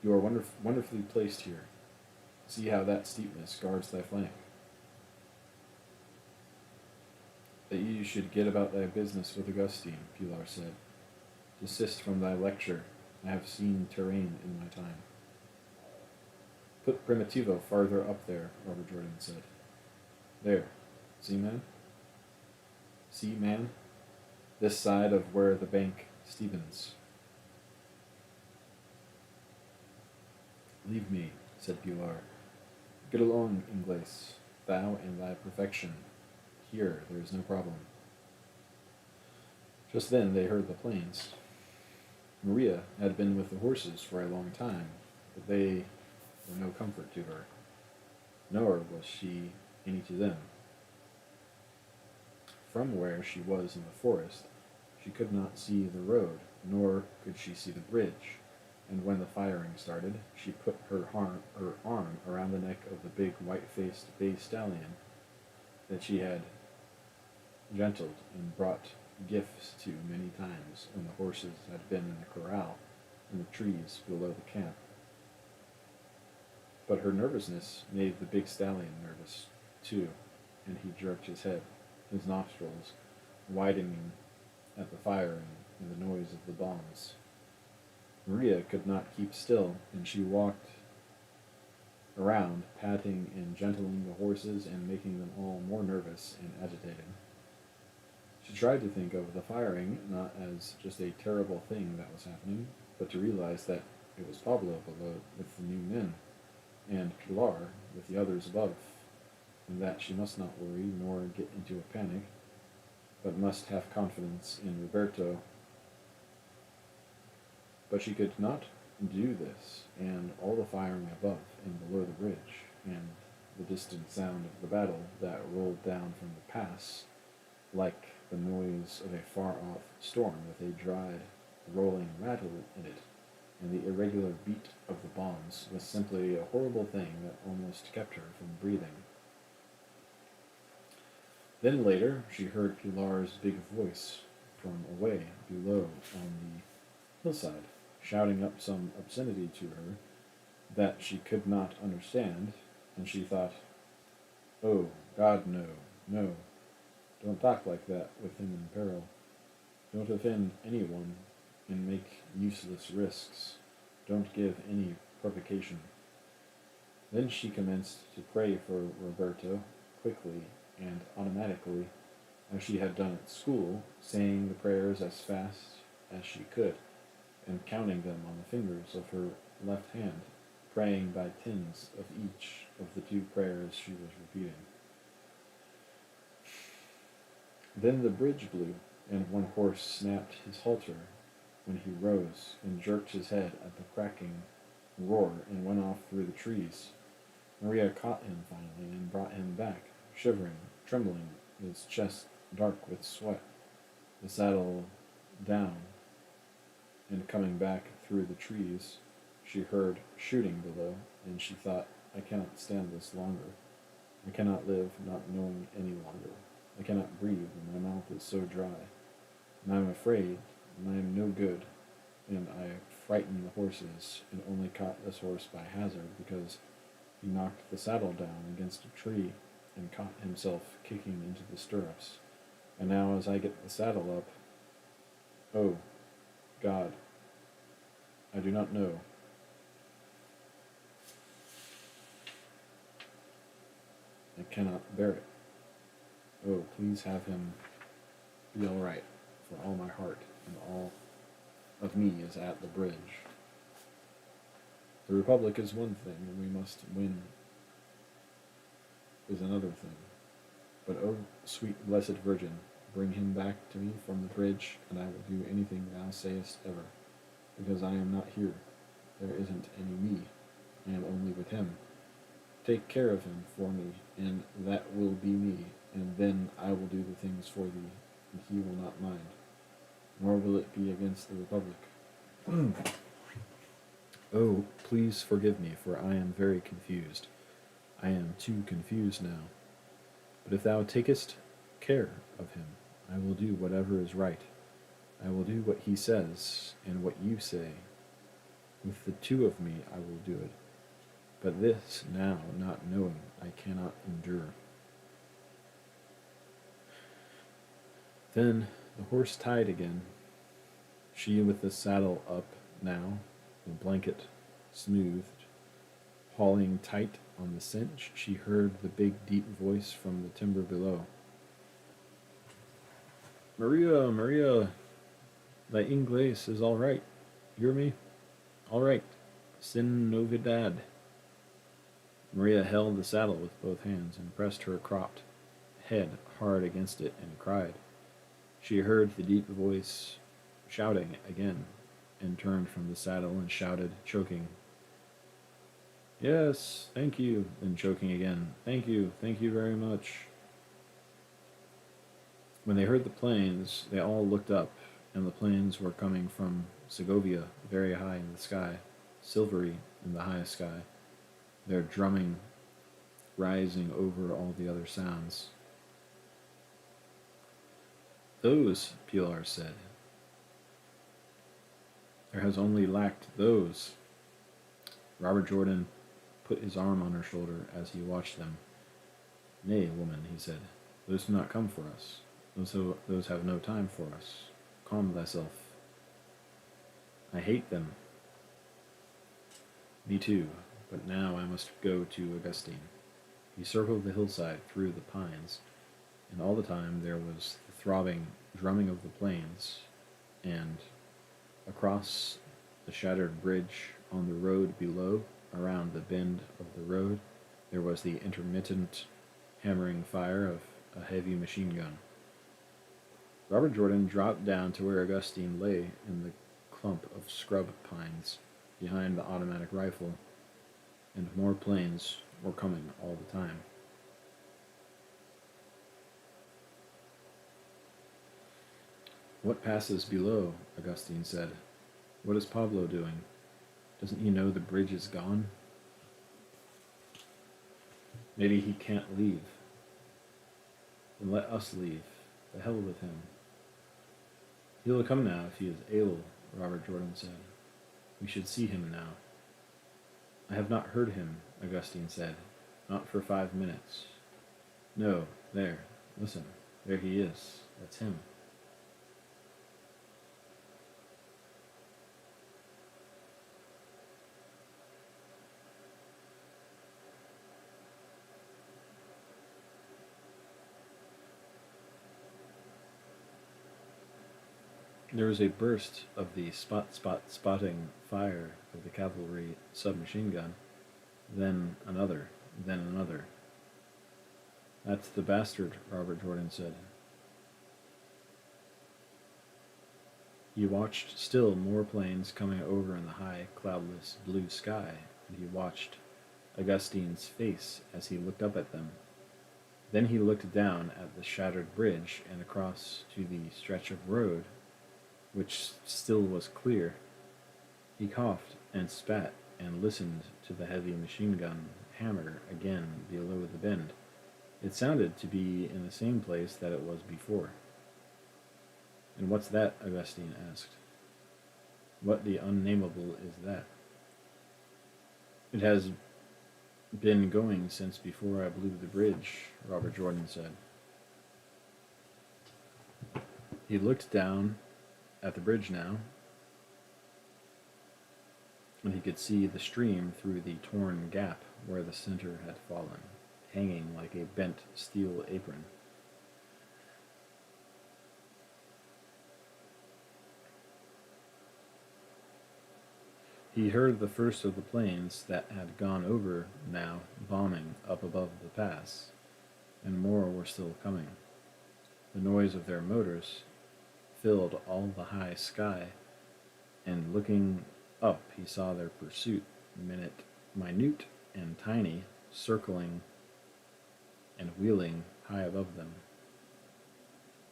[SPEAKER 1] You are wonderfully placed here. See how that steepness guards thy flank. That you should get about thy business with Augustine, Pilar said. Desist from thy lecture. I have seen terrain in my time. Put Primitivo farther up there, Robert Jordan said. There. See, man? See, man? This side of where the bank steepens. Leave me, said Pilar. Get along, Ingles, thou and thy perfection. Here, there is no problem. Just then they heard the planes. Maria had been with the horses for a long time, but they were no comfort to her, nor was she any to them. From where she was in the forest, she could not see the road, nor could she see the bridge, and when the firing started, she put her arm around the neck of the big white-faced bay stallion that she had gentled and brought gifts to many times when the horses had been in the corral in the trees below the camp. But her nervousness made the big stallion nervous, too, and he jerked his head, his nostrils widening at the firing and the noise of the bombs. Maria could not keep still, and she walked around, patting and gentling the horses and making them all more nervous and agitated. She tried to think of the firing not as just a terrible thing that was happening, but to realize that it was Pablo below with the new men, and Pilar with the others above, and that she must not worry nor get into a panic, but must have confidence in Roberto. But she could not do this, and all the firing above and below the bridge, and the distant sound of the battle that rolled down from the pass, like the noise of a far-off storm with a dry, rolling rattle in it, and the irregular beat of the bombs was simply a horrible thing that almost kept her from breathing. Then later she heard Pilar's big voice from away below on the hillside, shouting up some obscenity to her that she could not understand, and she thought, "Oh, God, no, no. Don't talk like that with him in peril. Don't offend anyone and make useless risks. Don't give any provocation." Then she commenced to pray for Roberto, quickly and automatically, as she had done at school, saying the prayers as fast as she could, and counting them on the fingers of her left hand, praying by tens of each of the two prayers she was repeating. Then the bridge blew, and one horse snapped his halter when he rose, and jerked his head at the cracking roar, and went off through the trees. Maria caught him finally, and brought him back, shivering, trembling, his chest dark with sweat, the saddle down, and coming back through the trees, she heard shooting below, and she thought, "I cannot stand this longer. I cannot live not knowing any longer. I cannot breathe, and my mouth is so dry. And I am afraid, and I am no good, and I frightened the horses, and only caught this horse by hazard, because he knocked the saddle down against a tree, and caught himself kicking into the stirrups. And now as I get the saddle up, oh, God, I do not know. I cannot bear it. Oh, please have him be all right, for all my heart and all of me is at the bridge. The Republic is one thing, and we must win is another thing. But oh, sweet blessed Virgin, bring him back to me from the bridge, and I will do anything thou sayest ever, because I am not here. There isn't any me. I am only with him. Take care of him for me, and that will be me, and then I will do the things for thee, and he will not mind, nor will it be against the Republic. Oh, please forgive me, for I am very confused. I am too confused now. But if thou takest care of him, I will do whatever is right. I will do what he says, and what you say. With the two of me I will do it. But this, now, not knowing, I cannot endure. Then the horse tied again, she with the saddle up now, the blanket smoothed, hauling tight on the cinch, she heard the big deep voice from the timber below. Maria, Maria, thy Inglés is all right. Hear me? All right. Sin novidad. Maria held the saddle with both hands and pressed her cropped head hard against it and cried. She heard the deep voice shouting again, and turned from the saddle and shouted, choking. Yes, thank you, then choking again. Thank you very much. When they heard the planes, they all looked up, and the planes were coming from Segovia, very high in the sky, silvery in the high sky, their drumming rising over all the other sounds. Those, Pilar said. There has only lacked those. Robert Jordan put his arm on her shoulder as he watched them. Nay, woman, he said, those do not come for us. Those have no time for us. Calm thyself. I hate them. Me too, but now I must go to Augustine. He circled the hillside through the pines, and all the time there was the throbbing drumming of the planes, and across the shattered bridge on the road below, around the bend of the road, there was the intermittent hammering fire of a heavy machine gun. Robert Jordan dropped down to where Augustine lay in the clump of scrub pines behind the automatic rifle, and more planes were coming all the time. What passes below? Augustine said. What is Pablo doing? Doesn't he know the bridge is gone? Maybe he can't leave. Then let us leave. The hell with him. He will come now if he is able, Robert Jordan said. We should see him now. I have not heard him, Augustine said. Not for 5 minutes. No, there, listen. There he is. That's him. There was a burst of the spotting fire of the cavalry submachine gun, then another, then another. That's the bastard, Robert Jordan said. He watched still more planes coming over in the high, cloudless blue sky, and he watched Augustine's face as he looked up at them. Then he looked down at the shattered bridge and across to the stretch of road, which still was clear. He coughed and spat and listened to the heavy machine gun hammer again below the bend. It sounded to be in the same place that it was before. And what's that? Augustine asked. What the unnameable is that? It has been going since before I blew the bridge, Robert Jordan said. He looked down at the bridge now, and he could see the stream through the torn gap where the center had fallen, hanging like a bent steel apron. He heard the first of the planes that had gone over now bombing up above the pass, and more were still coming. The noise of their motors filled all the high sky, and looking up he saw their pursuit, minute and tiny, circling and wheeling high above them.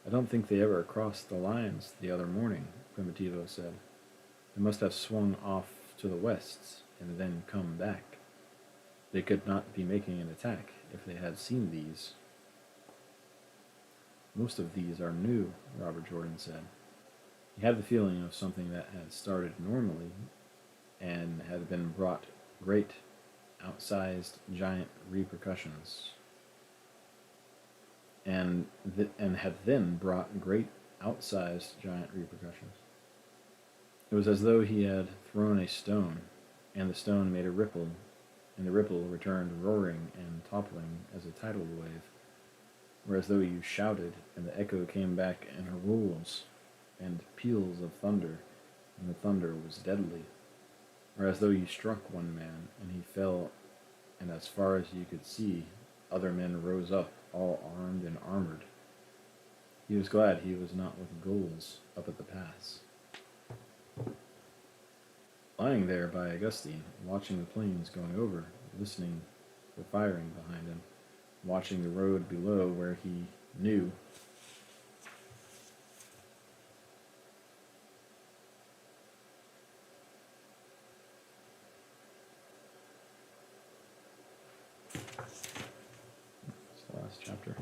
[SPEAKER 1] I don't think they ever crossed the lines the other morning, Primitivo said. They must have swung off to the west and then come back. They could not be making an attack if they had seen these. Most of these are new, Robert Jordan said. He had the feeling of something that had started normally and had been brought great, outsized, giant repercussions, and had then brought great, outsized, giant repercussions. It was as though he had thrown a stone, and the stone made a ripple, and the ripple returned roaring and toppling as a tidal wave, or as though you shouted, and the echo came back in rolls and peals of thunder, and the thunder was deadly, or as though you struck one man, and he fell, and as far as you could see, other men rose up, all armed and armored. He was glad he was not with Goals up at the pass. Lying there by Augustine, watching the planes going over, listening for firing behind him, watching the road below where he knew it's the last chapter.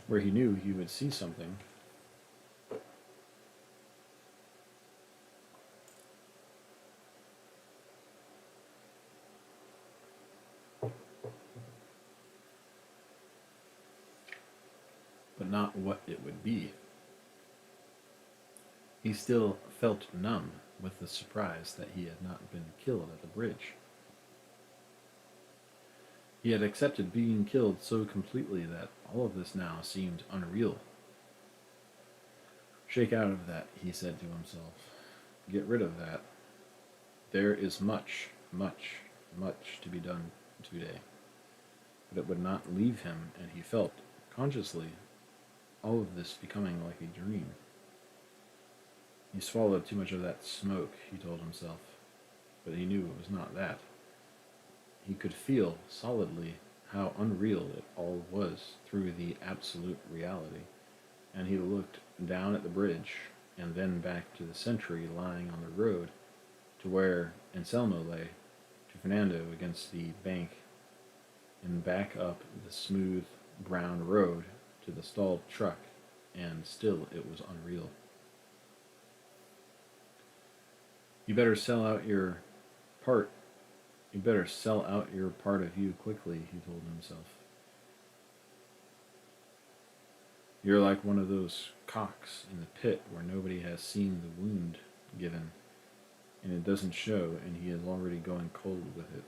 [SPEAKER 1] Where he knew he would see something. But not what it would be. He still felt numb with the surprise that he had not been killed at the bridge. He had accepted being killed so completely that all of this now seemed unreal. Shake out of that, he said to himself. Get rid of that. There is much, much, much to be done today. But it would not leave him, and he felt, consciously, all of this becoming like a dream. He swallowed too much of that smoke, he told himself, but he knew it was not that. He could feel solidly how unreal it all was through the absolute reality, and he looked down at the bridge and then back to the sentry lying on the road, to where Anselmo lay, to Fernando against the bank, and back up the smooth brown road to the stalled truck, and still it was unreal. You better sell out your part of you quickly, he told himself. You're like one of those cocks in the pit where nobody has seen the wound given, and it doesn't show, and he is already going cold with it.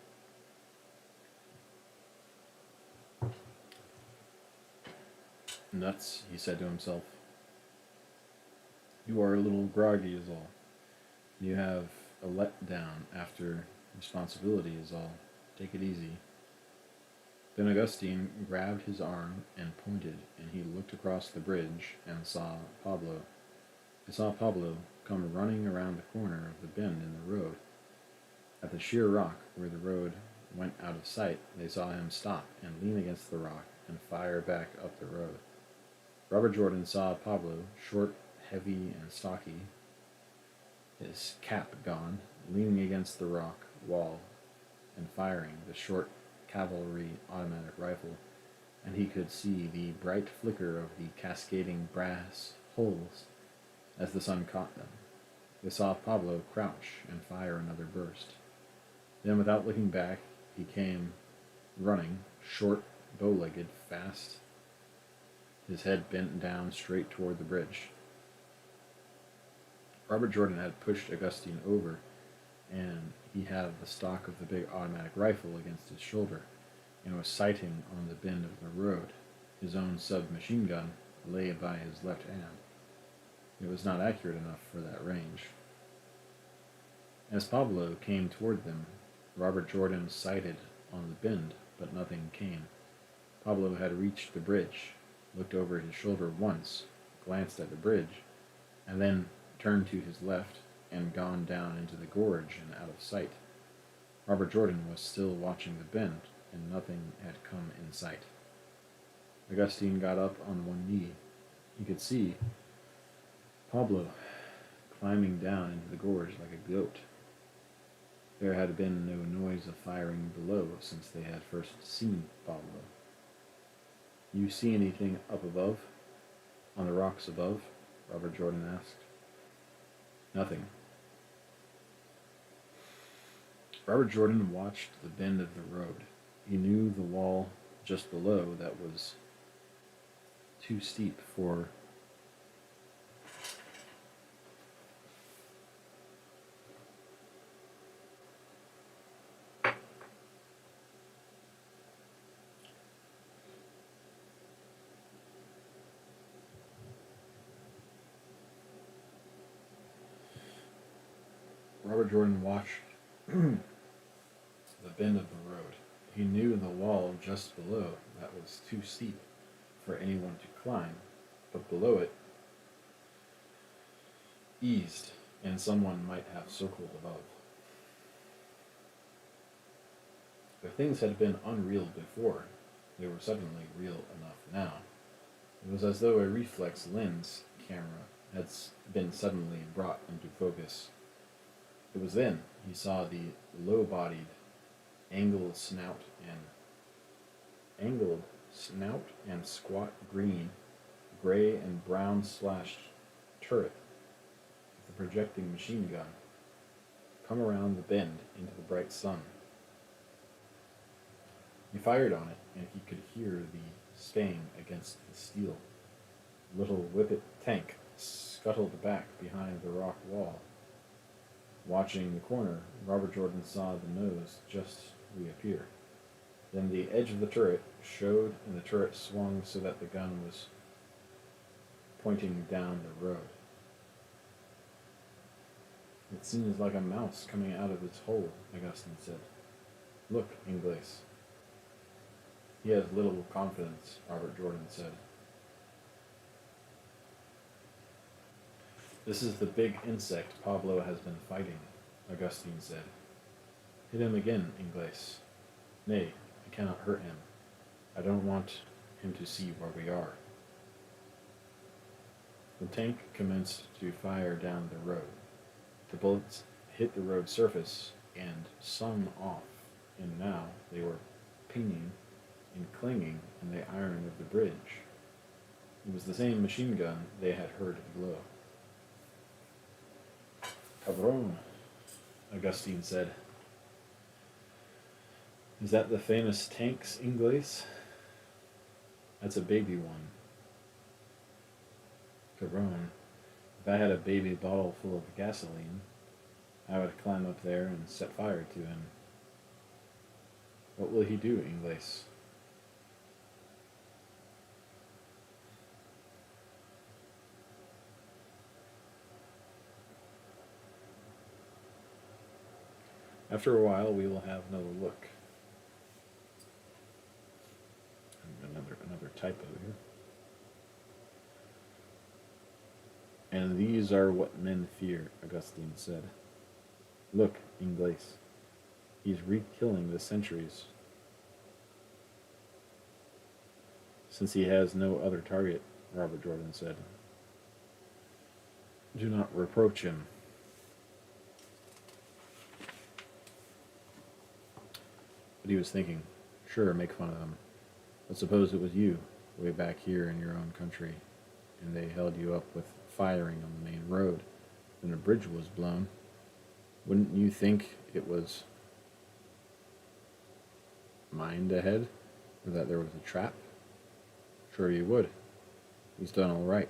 [SPEAKER 1] Nuts, he said to himself. You are a little groggy is all. You have a letdown after responsibility is all. Take it easy. Then Augustine grabbed his arm and pointed, and he looked across the bridge and saw Pablo. He saw Pablo come running around the corner of the bend in the road. At the sheer rock where the road went out of sight, they saw him stop and lean against the rock and fire back up the road. Robert Jordan saw Pablo, short, heavy, and stocky, his cap gone, leaning against the rock wall and firing the short cavalry automatic rifle, and he could see the bright flicker of the cascading brass holes as the sun caught them. They saw Pablo crouch and fire another burst. Then, without looking back, he came running, short, bow-legged, fast, his head bent down straight toward the bridge. Robert Jordan had pushed Augustine over, and he had the stock of the big automatic rifle against his shoulder, and was sighting on the bend of the road, his own submachine gun lay by his left hand. It was not accurate enough for that range. As Pablo came toward them, Robert Jordan sighted on the bend, but nothing came. Pablo had reached the bridge, looked over his shoulder once, glanced at the bridge, and then turned to his left and gone down into the gorge and out of sight. Robert Jordan was still watching the bend, and nothing had come in sight. Augustine got up on one knee. He could see Pablo climbing down into the gorge like a goat. There had been no noise of firing below since they had first seen Pablo. "You see anything up above? On the rocks above?" Robert Jordan asked. "Nothing." Robert Jordan watched the bend of the road. He knew the wall just below that was too steep for Robert Jordan watched the bend of the road. He knew the wall just below that was too steep for anyone to climb, but below it eased, and someone might have circled above. If things had been unreal before, they were suddenly real enough now. It was as though a reflex lens camera had been suddenly brought into focus. It was then he saw the low-bodied, angled snout and squat green, gray and brown slashed turret with the projecting machine gun come around the bend into the bright sun. He fired on it, and he could hear the sting against the steel. Little Whippet tank scuttled back behind the rock wall. Watching the corner, Robert Jordan saw the nose just reappear. Then the edge of the turret showed, and the turret swung so that the gun was pointing down the road. "It seems like a mouse coming out of its hole," Augustine said. "Look, Ingles." "He has little confidence," Robert Jordan said. "This is the big insect Pablo has been fighting," Augustine said. "Hit him again, Ingles." "Nay, I cannot hurt him. I don't want him to see where we are." The tank commenced to fire down the road. The bullets hit the road surface and sung off, and now they were pinging and clanging in the iron of the bridge. It was the same machine gun they had heard glow. "Cabron," Augustine said. "Is that the famous tanks, Ingles?" "That's a baby one." "Cabron, if I had a baby bottle full of gasoline, I would climb up there and set fire to him." "What will he do, Ingles?" "After a while, we will have another look." Another typo here. "And these are what men fear," Augustine said. "Look, Ingles. He's re-killing the sentries. Since he has no other target," Robert Jordan said. "Do not reproach him." But he was thinking, "Sure, make fun of him. But suppose it was you, way back here in your own country, and they held you up with firing on the main road, and a bridge was blown. Wouldn't you think it was mined ahead, or that there was a trap? Sure you would. He's done all right.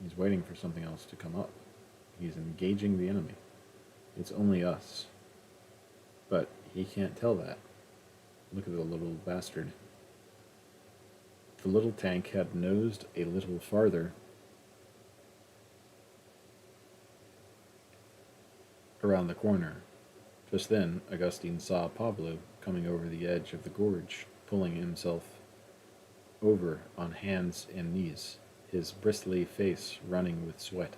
[SPEAKER 1] He's waiting for something else to come up. He's engaging the enemy. It's only us. But he can't tell that. Look at the little bastard." The little tank had nosed a little farther around the corner. Just then, Augustine saw Pablo coming over the edge of the gorge, pulling himself over on hands and knees, his bristly face running with sweat.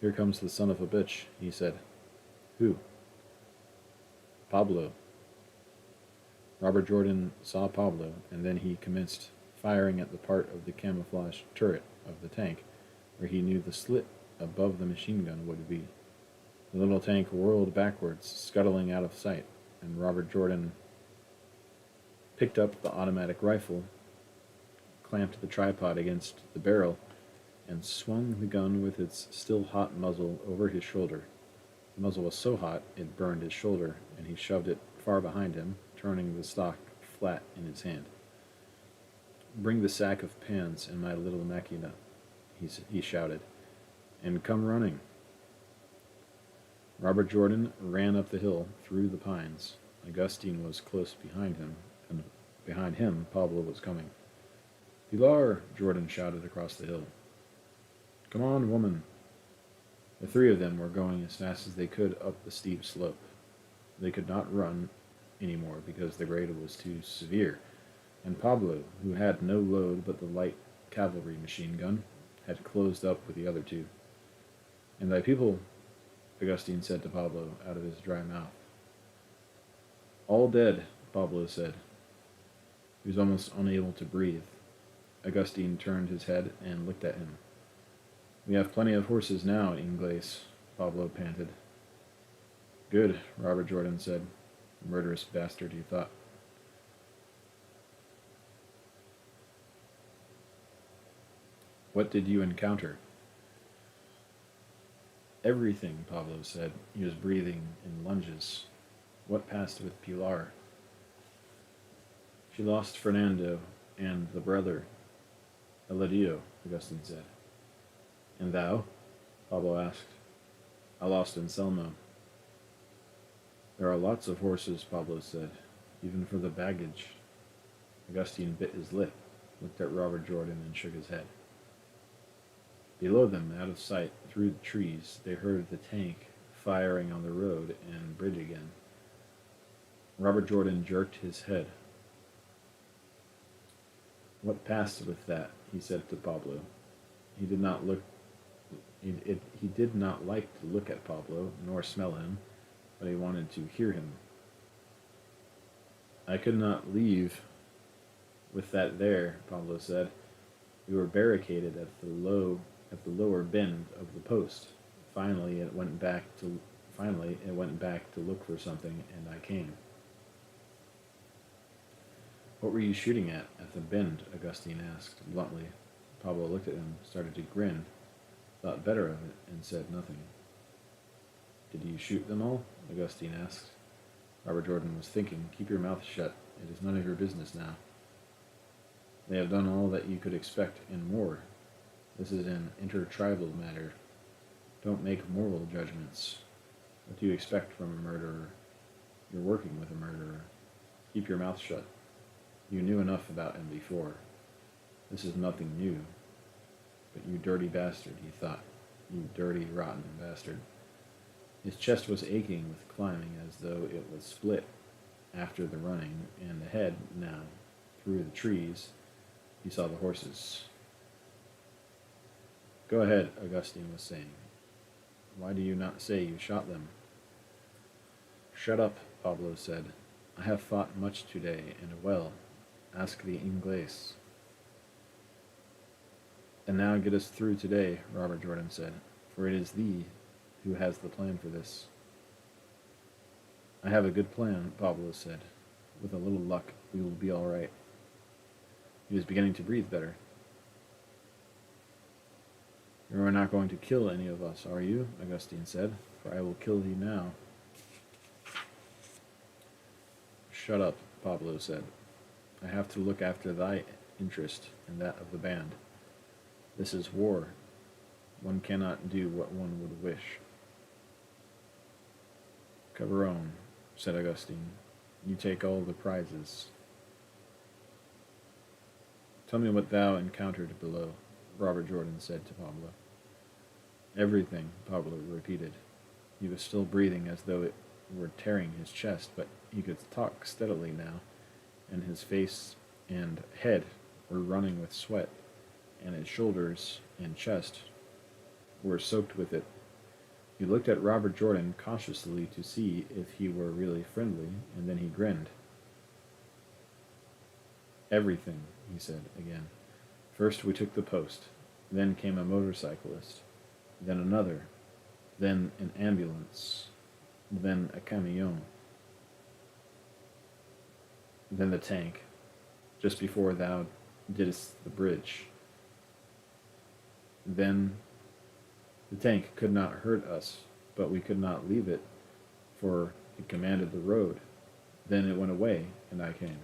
[SPEAKER 1] "Here comes the son of a bitch," he said. "Who?" "Pablo." Robert Jordan saw Pablo, and then he commenced firing at the part of the camouflage turret of the tank where he knew the slit above the machine gun would be. The little tank whirled backwards, scuttling out of sight, and Robert Jordan picked up the automatic rifle, clamped the tripod against the barrel, and swung the gun with its still hot muzzle over his shoulder. The muzzle was so hot it burned his shoulder, and he shoved it far behind him, turning the stock flat in his hand. "Bring the sack of pans and my little machina," he shouted, "and come running." Robert Jordan ran up the hill through the pines. Augustine was close behind him, and behind him Pablo was coming. "Pilar!" Jordan shouted across the hill. "Come on, woman!" The three of them were going as fast as they could up the steep slope. They could not run any more because the grade was too severe, and Pablo, who had no load but the light cavalry machine gun, had closed up with the other two. "And thy people," Augustine said to Pablo out of his dry mouth. "All dead," Pablo said. He was almost unable to breathe. Augustine turned his head and looked at him. "We have plenty of horses now, Ingles," Pablo panted. "Good," Robert Jordan said. "Murderous bastard," he thought. "What did you encounter?" "Everything," Pablo said. He was breathing in lunges. "What passed with Pilar?" "She lost Fernando and the brother, Eladio," Augustine said. "And thou?" Pablo asked. "I lost Anselmo." "There are lots of horses," Pablo said, "even for the baggage." Augustine bit his lip, looked at Robert Jordan, and shook his head. Below them, out of sight, through the trees, they heard the tank firing on the road and bridge again. Robert Jordan jerked his head. "What passed with that?" he said to Pablo. He did not look. He did not like to look at Pablo, nor smell him, but he wanted to hear him. "I could not leave with that there," Pablo said. "We were barricaded at the lower bend of the post. Finally, it went back to look for something, and I came." "What were you shooting at the bend?" Augustine asked bluntly. Pablo looked at him, started to grin, thought better of it, and said nothing. "Did you shoot them all?" Augustine asked. Robert Jordan was thinking. "Keep your mouth shut. It is none of your business now. They have done all that you could expect and more. This is an intertribal matter. Don't make moral judgments. What do you expect from a murderer? You're working with a murderer. Keep your mouth shut. You knew enough about him before. This is nothing new. But you dirty bastard," he thought. "You dirty, rotten bastard." His chest was aching with climbing as though it was split after the running, and ahead now, through the trees, he saw the horses. "Go ahead," Augustine was saying. "Why do you not say you shot them?" "Shut up," Pablo said. "I have fought much today, and well. Ask the Ingles." "And now get us through today," Robert Jordan said, "for it is thee who has the plan for this." "I have a good plan," Pablo said. "With a little luck, we will be all right." He was beginning to breathe better. "You are not going to kill any of us, are you?" Augustine said, "for I will kill thee now." "Shut up," Pablo said. "I have to look after thy interest and that of the band. This is war. One cannot do what one would wish." "Cabron," said Augustine, "you take all the prizes." Tell me what thou encountered below, Robert Jordan said to Pablo. Everything, Pablo repeated. He was still breathing as though it were tearing his chest, but he could talk steadily now, and his face and head were running with sweat, and his shoulders and chest were soaked with it. He looked at Robert Jordan cautiously to see if he were really friendly, and then he grinned. Everything, he said again. First we took the post, then came a motorcyclist, then another, then an ambulance, then a camion, then the tank, just before thou didst the bridge. Then the tank could not hurt us, but we could not leave it, for it commanded the road. Then it went away, and I came.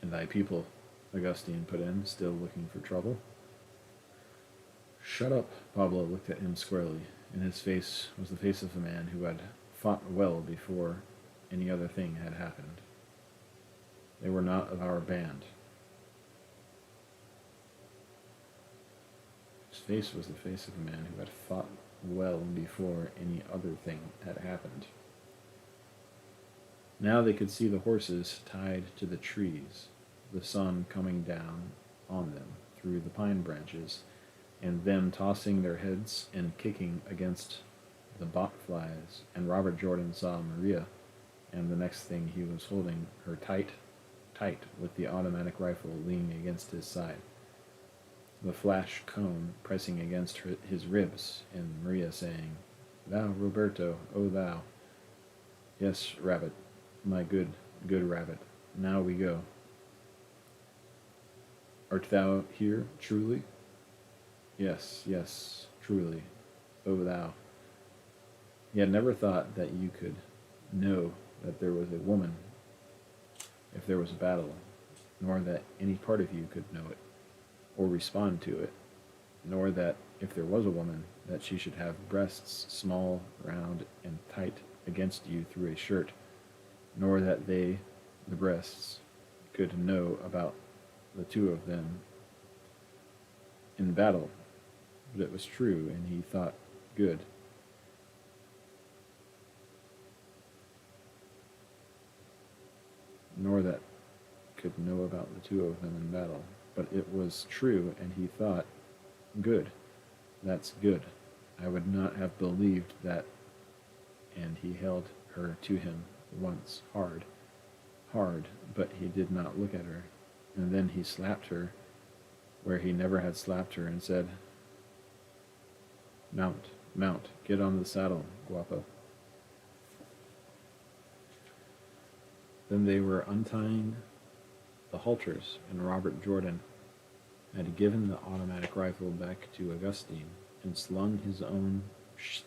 [SPEAKER 1] And thy people, Augustine put in, still looking for trouble. Shut up, Pablo looked at him squarely, and his face was the face of a man who had fought well before any other thing had happened. They were not of our band. His face was the face of a man who had fought well before any other thing had happened. Now they could see the horses tied to the trees, the sun coming down on them through the pine branches, and them tossing their heads and kicking against the botflies, and Robert Jordan saw Maria, and the next thing he was holding her tight, with the automatic rifle leaning against his side, the flash cone pressing against his ribs, and Maria saying, "Thou, Roberto, oh thou." "Yes, Rabbit, my good Rabbit, now we go." "Art thou here, truly?" Yes, truly, oh thou." He had never thought that you could know that there was a woman if there was a battle, nor that any part of you could know it, or respond to it, nor that if there was a woman, that she should have breasts small, round, and tight against you through a shirt, nor that they, the breasts, could know about the two of them in battle. But it was true, and he thought good. Nor that could know about the two of them in battle. But it was true, and he thought, good. That's good. I would not have believed that. And he held her to him once, hard, but he did not look at her. And then he slapped her where he never had slapped her, and said, Mount, get on the saddle, guapo." Then they were untying the halters, and Robert Jordan had given the automatic rifle back to Augustine, and slung his own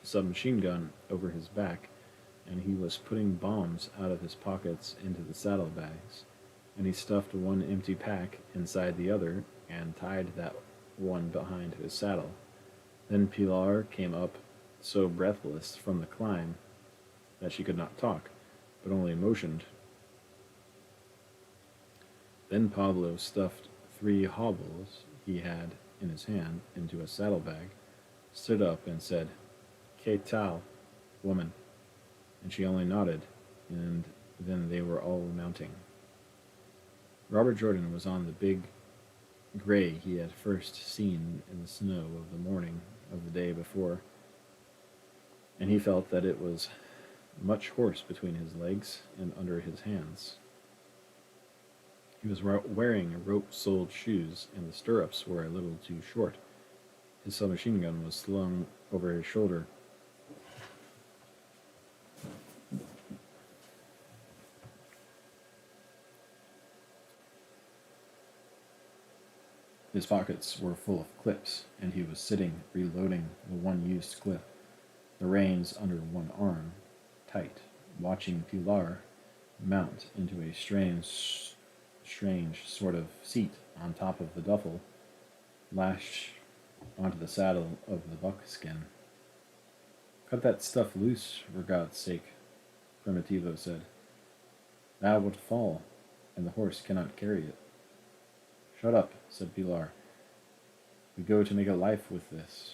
[SPEAKER 1] submachine gun over his back, and he was putting bombs out of his pockets into the saddlebags, and he stuffed one empty pack inside the other, and tied that one behind his saddle. Then Pilar came up so breathless from the climb that she could not talk, but only motioned. Then Pablo stuffed 3 hobbles he had in his hand into a saddlebag, stood up and said, "Que tal, woman?" And she only nodded, and then they were all mounting. Robert Jordan was on the big gray he had first seen in the snow of the morning of the day before, and he felt that it was much horse between his legs and under his hands. He was wearing rope-soled shoes, and the stirrups were a little too short. His submachine gun was slung over his shoulder. His pockets were full of clips, and he was sitting reloading the one-used clip, the reins under one arm, tight, watching Pilar mount into a strange sort of seat on top of the duffel, lashed onto the saddle of the buckskin. "Cut that stuff loose, for God's sake," Primitivo said. "Thou wilt fall, and the horse cannot carry it. Shut up, said Pilar. We go to make a life with this.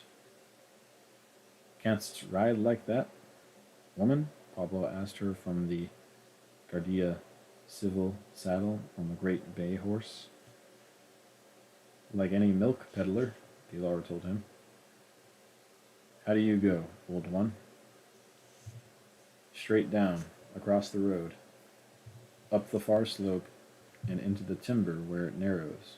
[SPEAKER 1] Canst ride like that, woman? Pablo asked her from the Guardia Civil saddle on the great bay horse. Like any milk peddler, Pilar told him. How do you go, old one? Straight down, across the road, up the far slope, and into the timber where it narrows.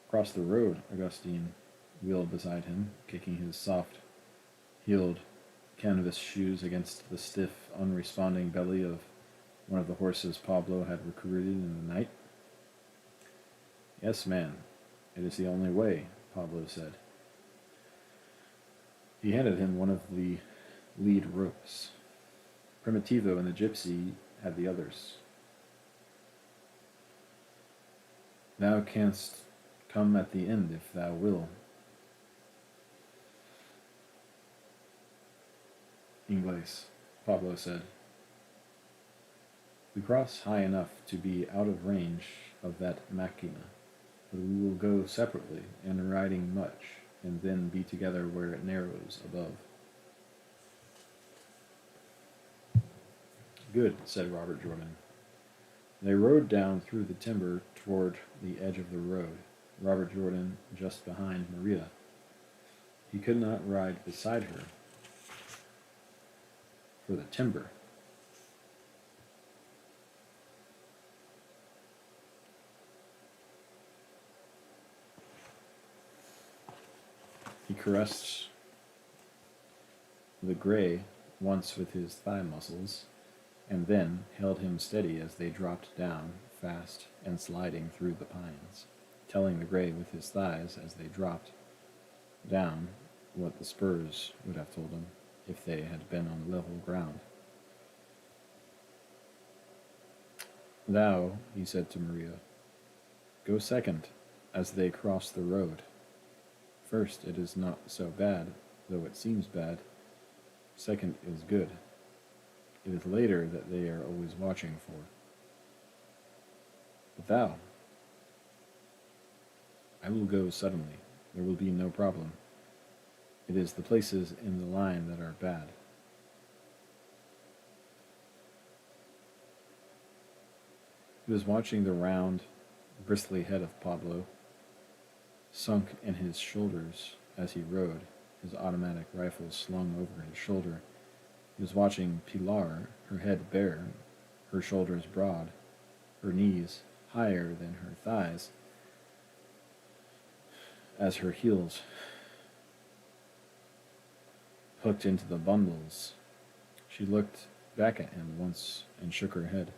[SPEAKER 1] Across the road, Augustine wheeled beside him, kicking his soft-heeled canvas shoes against the stiff, unresponding belly of one of the horses Pablo had recruited in the night. Yes, man, it is the only way, Pablo said. He handed him one of the lead ropes. Primitivo and the gypsy had the others. Thou canst come at the end if thou will. Inglés, Pablo said. We cross high enough to be out of range of that machina, but we will go separately and riding much, and then be together where it narrows above. Good, said Robert Jordan. They rode down through the timber toward the edge of the road, Robert Jordan just behind Maria. He could not ride beside her for the timber. He caressed the gray once with his thigh muscles, and then held him steady as they dropped down, fast and sliding through the pines, telling the gray with his thighs as they dropped down what the spurs would have told him if they had been on level ground. Thou, he said to Maria, go second as they cross the road. First, it is not so bad, though it seems bad. Second is good. It is later that they are always watching for. But thou, I will go suddenly. There will be no problem. It is the places in the line that are bad. He was watching the round, bristly head of Pablo, sunk in his shoulders as he rode, his automatic rifle slung over his shoulder. He was watching Pilar, her head bare, her shoulders broad, her knees higher than her thighs, as her heels hooked into the bundles. She looked back at him once and shook her head.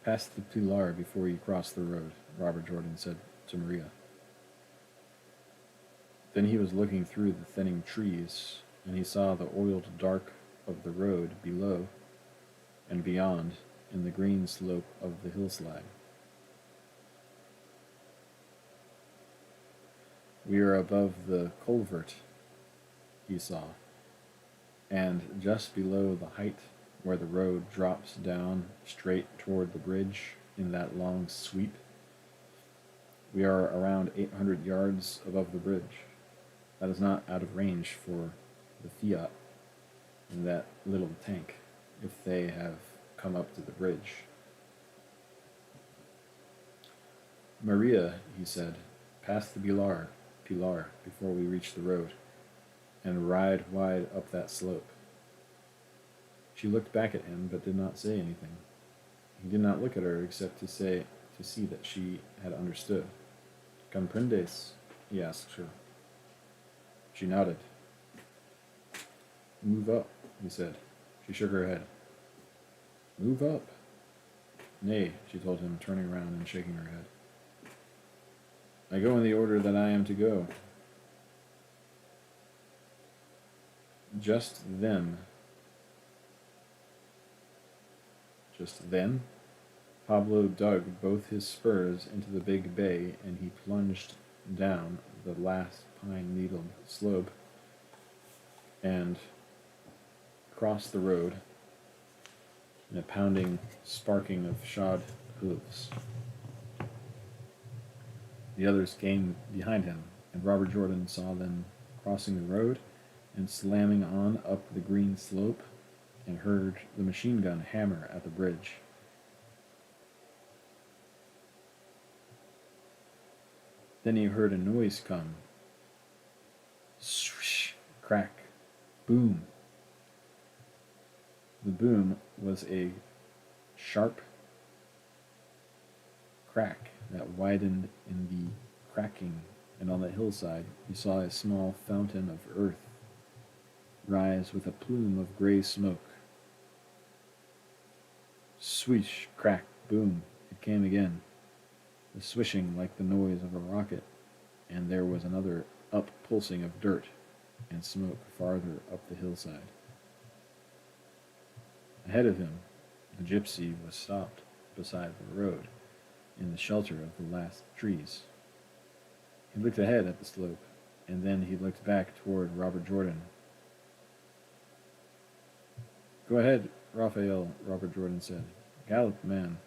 [SPEAKER 1] Pass the Pilar before you cross the road, Robert Jordan said to Maria. Then he was looking through the thinning trees, and he saw the oiled dark of the road below and beyond in the green slope of the hillside. We are above the culvert, he saw, and just below the height where the road drops down straight toward the bridge in that long sweep. We are around 800 yards above the bridge. That is not out of range for the Fiat and that little tank if they have come up to the bridge. Maria, he said, pass the Pilar before we reach the road, and ride wide up that slope. She looked back at him, but did not say anything. He did not look at her except to see that she had understood. Comprendes? He asked her. She nodded. Move up, he said. She shook her head. Move up. Nay, she told him, turning around and shaking her head. I go in the order that I am to go. Just then, Pablo dug both his spurs into the big bay, and he plunged down the last pine-needled slope and crossed the road and a pounding, sparking of shod hooves. The others came behind him, and Robert Jordan saw them crossing the road and slamming on up the green slope, and heard the machine gun hammer at the bridge. Then he heard a noise come. Swish, crack, boom. The boom was a sharp crack that widened in the cracking, and on the hillside he saw a small fountain of earth rise with a plume of gray smoke. Swish, crack, boom. It came again, the swishing like the noise of a rocket, and there was another up-pulsing of dirt and smoke farther up the hillside. Ahead of him, the gypsy was stopped beside the road, in the shelter of the last trees. He looked ahead at the slope, and then he looked back toward Robert Jordan. "Go ahead, Raphael," Robert Jordan said. "Gallop, man."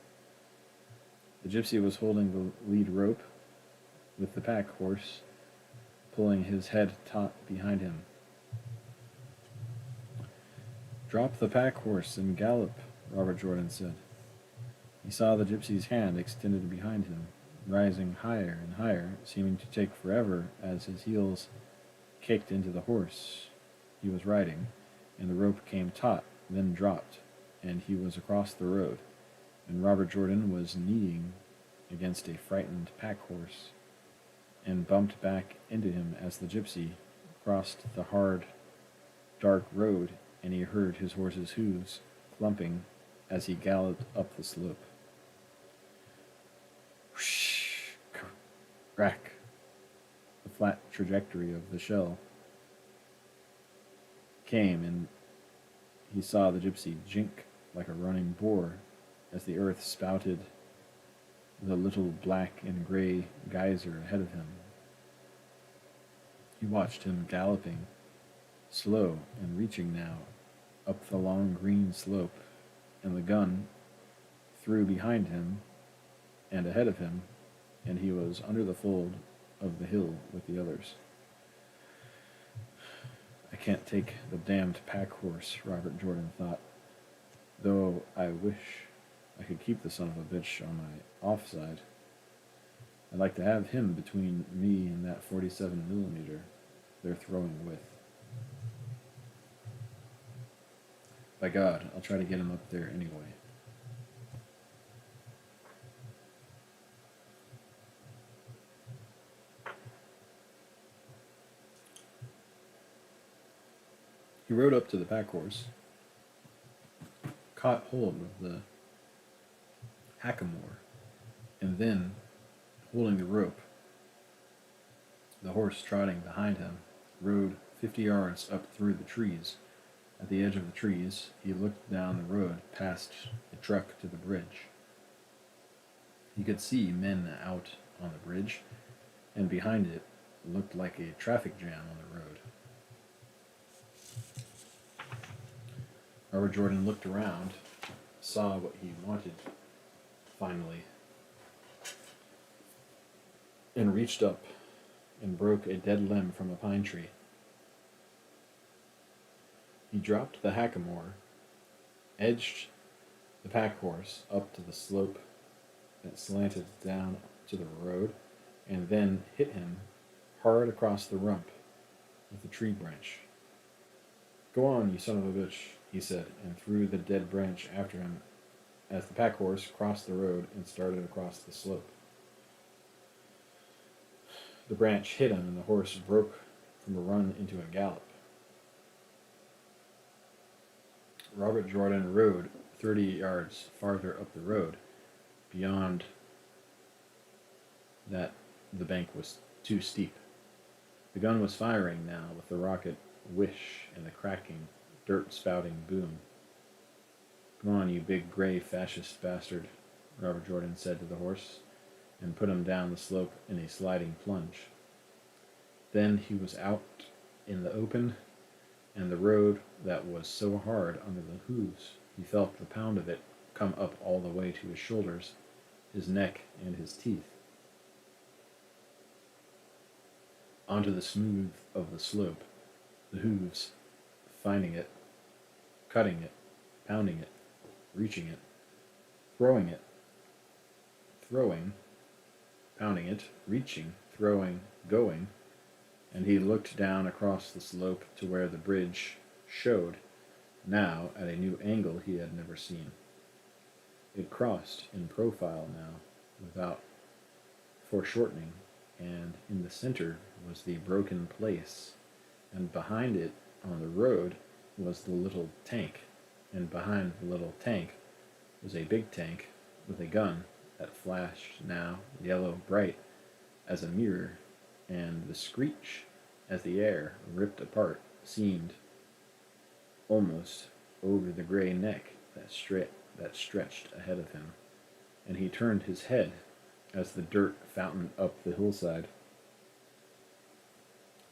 [SPEAKER 1] The gypsy was holding the lead rope, with the pack horse pulling his head taut behind him. "Drop the pack horse and gallop," Robert Jordan said. He saw the gypsy's hand extended behind him, rising higher and higher, seeming to take forever as his heels kicked into the horse he was riding, and the rope came taut, then dropped, and he was across the road, and Robert Jordan was kneeling against a frightened pack horse, and bumped back into him as the gypsy crossed the hard, dark road, and he heard his horse's hooves clumping as he galloped up the slope. Whoosh, crack. The flat trajectory of the shell came, and he saw the gypsy jink like a running boar as the earth spouted the little black and gray geyser ahead of him. He watched him galloping, slow and reaching now, up the long green slope, and the gun threw behind him and ahead of him, and he was under the fold of the hill with the others. "I can't take the damned pack horse," Robert Jordan thought, "though I wish I could keep the son of a bitch on my offside. I'd like to have him between me and that 47mm they're throwing with. By God, I'll try to get him up there anyway." He rode up to the pack horse, caught hold of the hackamore, and then, holding the rope, the horse trotting behind him, rode 50 yards up through the trees. At the edge of the trees, he looked down the road past a truck to the bridge. He could see men out on the bridge, and behind it looked like a traffic jam on the road. Robert Jordan looked around, saw what he wanted, finally, and reached up and broke a dead limb from a pine tree. He dropped the hackamore, edged the pack horse up to the slope that slanted down to the road, and then hit him hard across the rump with a tree branch. "Go on, you son of a bitch," he said, and threw the dead branch after him as the pack horse crossed the road and started across the slope. The branch hit him, and the horse broke from a run into a gallop. Robert Jordan rode 30 yards farther up the road. Beyond that, the bank was too steep. The gun was firing now, with the rocket whish and the cracking, dirt-spouting boom. "Come on, you big gray fascist bastard," Robert Jordan said to the horse, and put him down the slope in a sliding plunge. Then he was out in the open, and the road that was so hard under the hooves He felt the pound of it come up all the way to his shoulders, his neck, and his teeth, onto the smooth of the slope, the hooves, finding it, cutting it, pounding it, reaching it, throwing it, throwing, pounding it, reaching, throwing, going, and he looked down across the slope to where the bridge showed, now at a new angle he had never seen. It crossed in profile now, without foreshortening, and in the center was the broken place, and behind it, on the road, was the little tank, and behind the little tank was a big tank with a gun that flashed now yellow bright as a mirror, and the screech as the air ripped apart seemed almost over the gray neck that stretched ahead of him, and he turned his head as the dirt fountained up the hillside.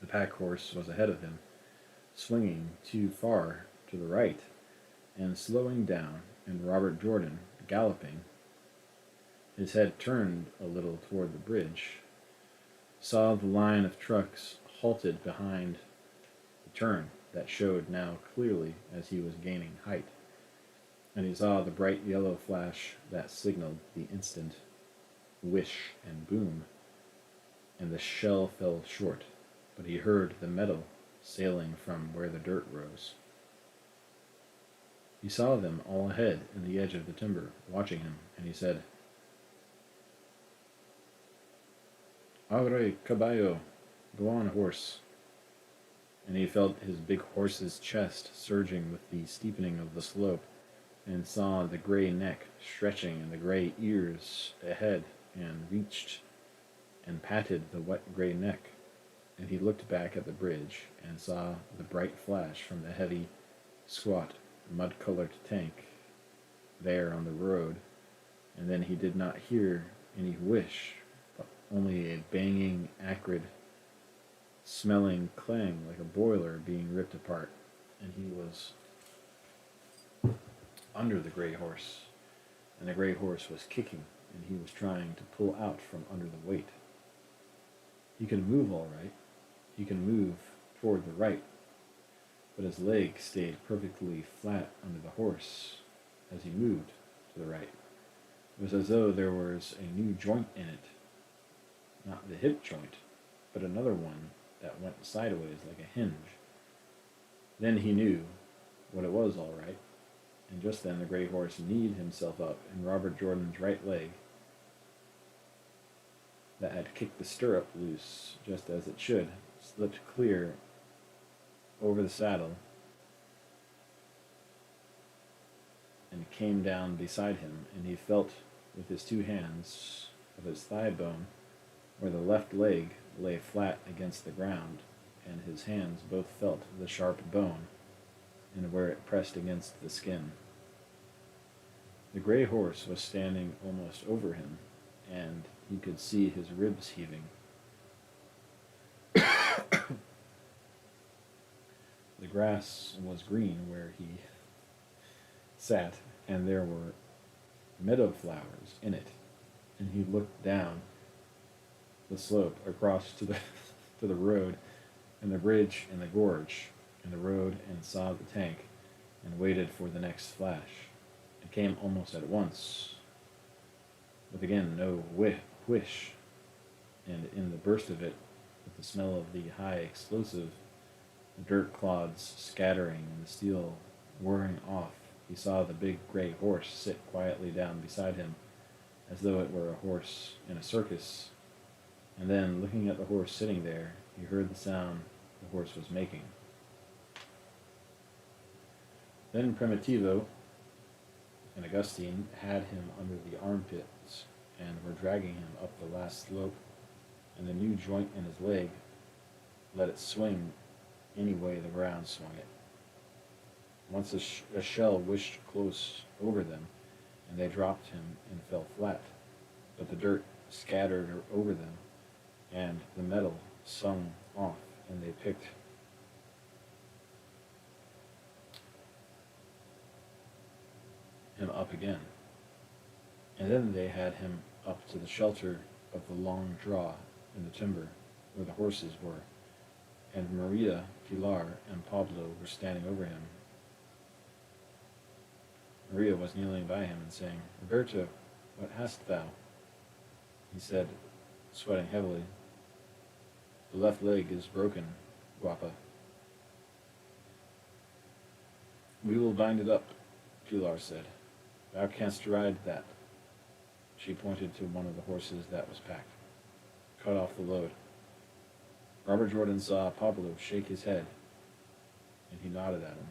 [SPEAKER 1] The pack horse was ahead of him, swinging too far to the right, and slowing down, and Robert Jordan, galloping, his head turned a little toward the bridge, saw the line of trucks halted behind the turn that showed now clearly as he was gaining height, and he saw the bright yellow flash that signaled the instant whish and boom, and the shell fell short, but he heard the metal sailing from where the dirt rose. He saw them all ahead in the edge of the timber, watching him, and he said, "Abre, caballo, go on, horse." And he felt his big horse's chest surging with the steepening of the slope, and saw the gray neck stretching and the gray ears ahead, and reached and patted the wet gray neck, and he looked back at the bridge and saw the bright flash from the heavy, squat, mud-colored tank there on the road, and then he did not hear any whish, but only a banging, acrid, smelling clang like a boiler being ripped apart, and he was under the gray horse, and the gray horse was kicking, and he was trying to pull out from under the weight. He can move all right. He can move toward the right, but his leg stayed perfectly flat under the horse as he moved to the right. It was as though there was a new joint in it, not the hip joint, but another one that went sideways like a hinge. Then he knew what it was all right, and just then the gray horse kneed himself up, and Robert Jordan's right leg, that had kicked the stirrup loose just as it should, slipped clear over the saddle and came down beside him, and he felt with his two hands of his thigh bone where the left leg lay flat against the ground, and his hands both felt the sharp bone and where it pressed against the skin. The gray horse was standing almost over him, and he could see his ribs heaving. The grass was green where he sat, and there were meadow flowers in it, and he looked down the slope across to the to the road and the bridge and the gorge and the road, and saw the tank and waited for the next flash. It came almost at once, with again no whish, and in the burst of it, with the smell of the high explosive, the dirt clods scattering and the steel whirring off, he saw the big gray horse sit quietly down beside him, as though it were a horse in a circus, and then, looking at the horse sitting there, he heard the sound the horse was making. Then Primitivo and Augustine had him under the armpits and were dragging him up the last slope, and the new joint in his leg let it swing any way the ground swung it. Once a shell whished close over them, and they dropped him and fell flat, but the dirt scattered over them, and the metal sung off, and they picked him up again. And then they had him up to the shelter of the long draw in the timber where the horses were, and Maria, Pilar, and Pablo were standing over him. Maria was kneeling by him and saying, "Roberto, what hast thou?" He said, sweating heavily, "The left leg is broken, Guapa." "We will bind it up," Pilar said. "Thou canst ride that." She pointed to one of the horses that was packed. "Cut off the load." Robert Jordan saw Pablo shake his head, and he nodded at him.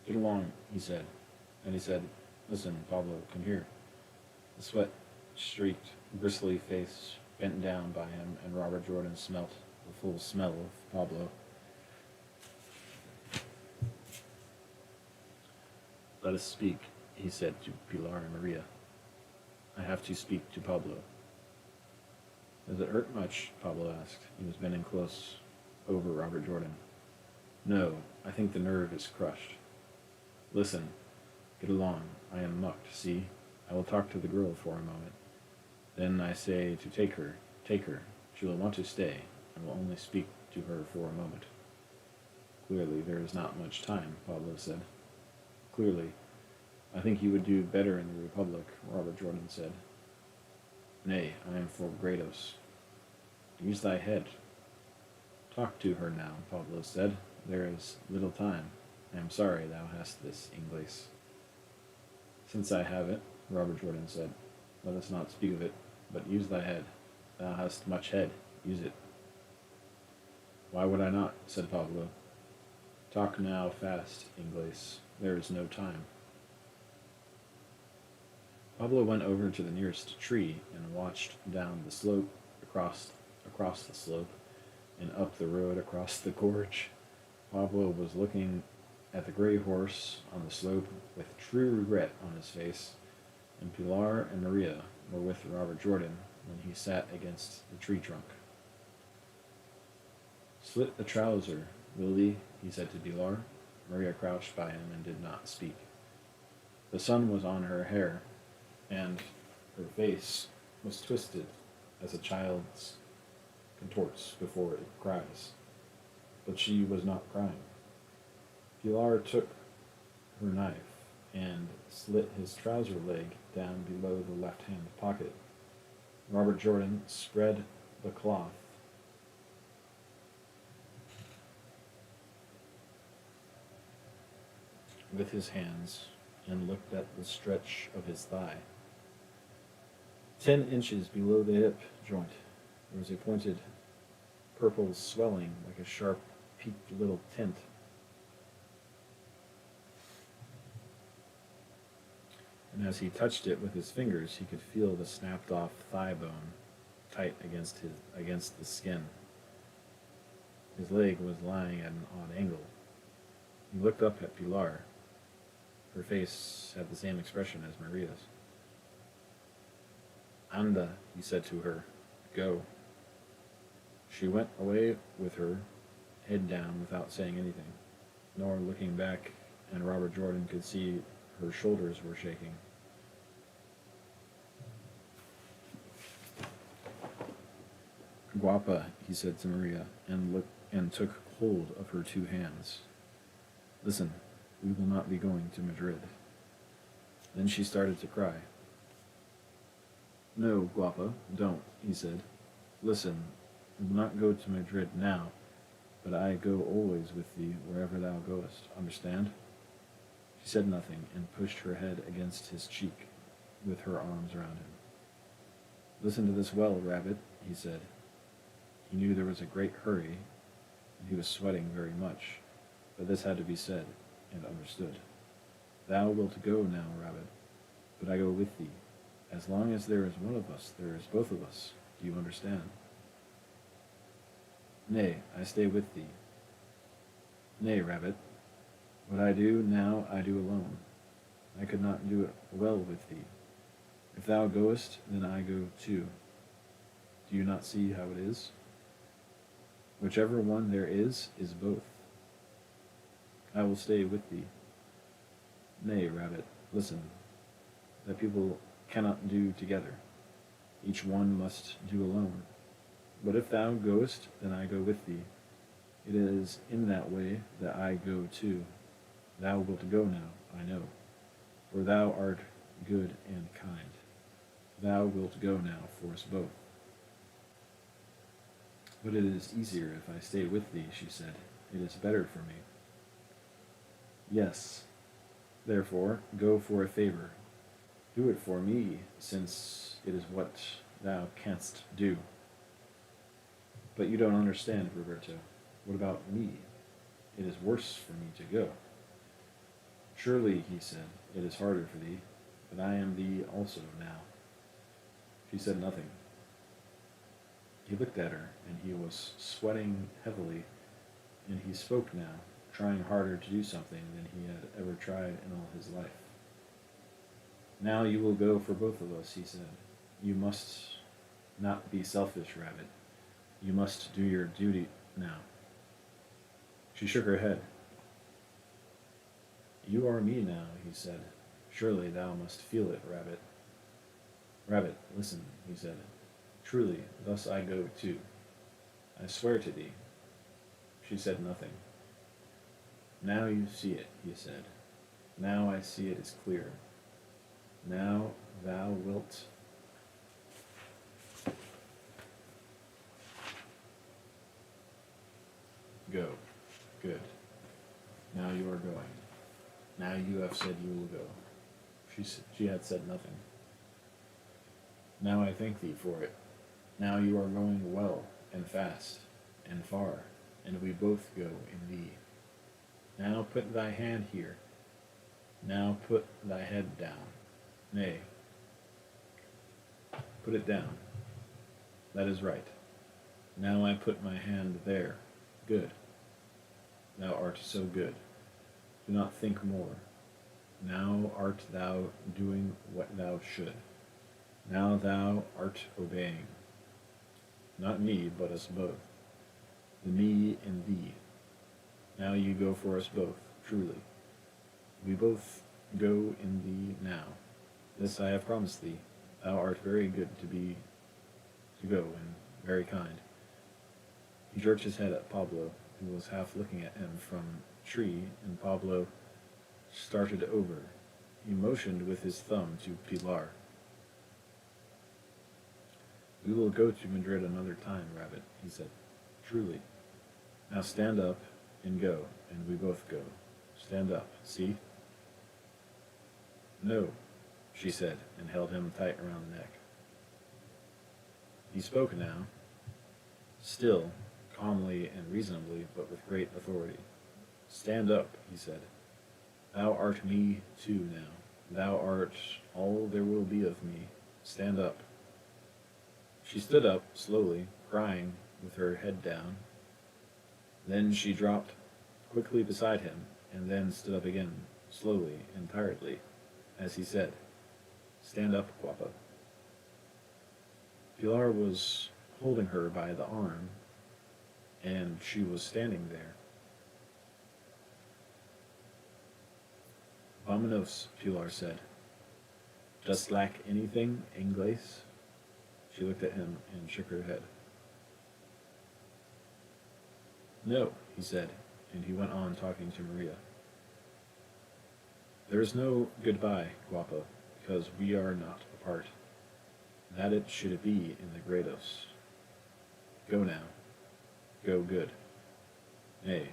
[SPEAKER 1] "Get along," he said. And he said, "Listen, Pablo, come here." The sweat-streaked, bristly face bent down by him, and Robert Jordan smelt the full smell of Pablo. "Let us speak," he said to Pilar and Maria. "I have to speak to Pablo." "Does it hurt much?" Pablo asked. He was bending close over Robert Jordan. "No, I think the nerve is crushed." "Listen, get along. I am mucked, see? I will talk to the girl for a moment. Then I say to take her. Take her. She will want to stay. I will only speak to her for a moment." "Clearly there is not much time," Pablo said. "Clearly. I think you would do better in the Republic," Robert Jordan said. "Nay, I am for Grados." "Use thy head." "Talk to her now," Pablo said. "There is little time. I am sorry thou hast this Inglés." "Since I have it," Robert Jordan said, "let us not speak of it, but use thy head. Thou hast much head. Use it." "Why would I not?" said Pablo. "Talk now fast, Inglés. There is no time." Pablo went over to the nearest tree and watched down the slope, across the slope, and up the road across the gorge. Pablo was looking at the gray horse on the slope with true regret on his face, and Pilar and Maria were with Robert Jordan when he sat against the tree trunk. "Slit the trouser, will thee?" he said to Pilar. Maria crouched by him and did not speak. The sun was on her hair, and her face was twisted as a child's contorts before it cries. But she was not crying. Pilar took her knife and slit his trouser leg down below the left-hand pocket. Robert Jordan spread the cloth with his hands and looked at the stretch of his thigh. 10 inches below the hip joint, there was a pointed purple swelling like a sharp, peaked little tint. And as he touched it with his fingers, he could feel the snapped-off thigh bone tight against the skin. His leg was lying at an odd angle. He looked up at Pilar. Her face had the same expression as Maria's. "Anda," he said to her. "Go." She went away with her head down without saying anything, nor looking back, and Robert Jordan could see her shoulders were shaking. "Guapa," he said to Maria, and took hold of her 2 hands. "Listen, we will not be going to Madrid." Then she started to cry. "No, Guapa, don't," he said. "Listen, we will not go to Madrid now, but I go always with thee wherever thou goest, understand?" She said nothing, and pushed her head against his cheek with her arms around him. "Listen to this well, Rabbit," he said. He knew there was a great hurry, and he was sweating very much, but this had to be said and understood. "Thou wilt go now, Rabbit, but I go with thee. As long as there is one of us, there is both of us. Do you understand?" "Nay, I stay with thee." "Nay, Rabbit. What I do now I do alone. I could not do it well with thee. If thou goest, then I go too. Do you not see how it is? Whichever one there is both. I will stay with thee." "Nay, Rabbit, Listen, that people cannot do together. Each one must do alone. But if thou goest, then I go with thee. It is in that way that I go too. Thou wilt go now, I know, for thou art good and kind. Thou wilt go now for us both. But it is easier if I stay with thee, she said. It is better for me. Yes, therefore, go for a favor. Do it for me, since it is what thou canst do. But you don't understand, Roberto. What about me? It is worse for me to go. Surely, he said, it is harder for thee, but I am thee also now. She said nothing. He looked at her, and he was sweating heavily, and he spoke now, trying harder to do something than he had ever tried in all his life. Now you will go for both of us, he said. You must not be selfish, Rabbit. You must do your duty now. She shook her head. You are me now, he said. Surely thou must feel it, Rabbit. Rabbit, listen, he said. Truly, thus I go too. I swear to thee. She said nothing. Now you see it, he said. Now I see it as clear. Now thou wilt go. Good. Now you are going. Now you have said you will go. She had said nothing. Now I thank thee for it. Now you are going well and fast and far, and we both go in thee. Now put thy hand here. Now put thy head down. Nay, put it down. That is right. Now I put my hand there. Good. Thou art so good. Do not think more. Now art thou doing what thou should. Now thou art obeying. Not me, but us both. The me and thee. Now you go for us both, truly. We both go in thee now. This I have promised thee. Thou art very good to go, and very kind. He jerked his head at Pablo, who was half looking at him from a tree, and Pablo started over. He motioned with his thumb to Pilar. We will go to Madrid another time, Rabbit, he said. Truly. Now stand up and go, and we both go. Stand up, see? No, she said, and held him tight around the neck. He spoke now, still, calmly and reasonably, but with great authority. Stand up, he said. Thou art me too now. Thou art all there will be of me. Stand up. She stood up, slowly, crying, with her head down. Then she dropped quickly beside him, and then stood up again, slowly and tiredly, as he said, Stand up, Guapa. Pilar was holding her by the arm, and she was standing there. Vamonos, Pilar said. Dost lack anything, Inglés? She looked at him and shook her head. No, he said, and he went on talking to Maria. There is no goodbye, Guapa, because we are not apart. That it should be in the Grados. Go now. Go good. Nay.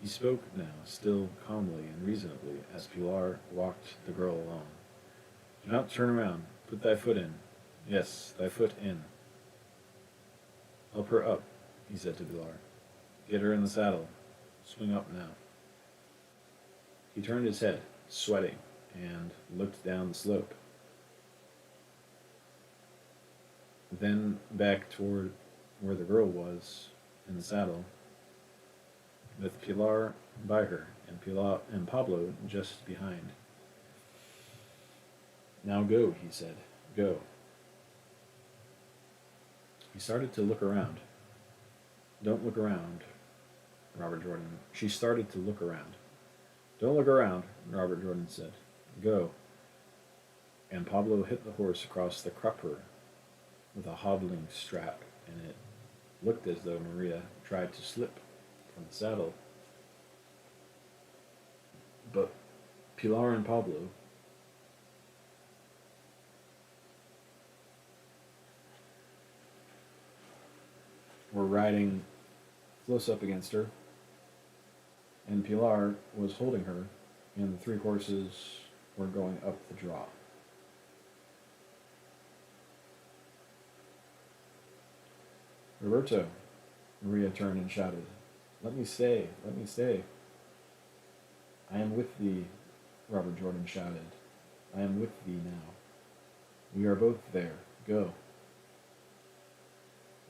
[SPEAKER 1] He spoke now, still calmly and reasonably, as Pilar walked the girl along. Do not turn around. Put thy foot in. Yes, thy foot in. Help her up, he said to Pilar. Get her in the saddle. Swing up now. He turned his head, sweating, and looked down the slope. Then back toward where the girl was in the saddle, with Pilar by her and Pablo just behind. Now go, he said. Go. He started to look around. Don't look around, Robert Jordan. She started to look around. Don't look around, Robert Jordan said. Go. And Pablo hit the horse across the crupper with a hobbling strap, and it looked as though Maria tried to slip from the saddle. But Pilar and Pablo were riding close up against her, and Pilar was holding her, and the three horses were going up the draw. Roberto, Maria turned and shouted, let me stay, let me stay. I am with thee, Robert Jordan shouted. I am with thee now. We are both there. Go.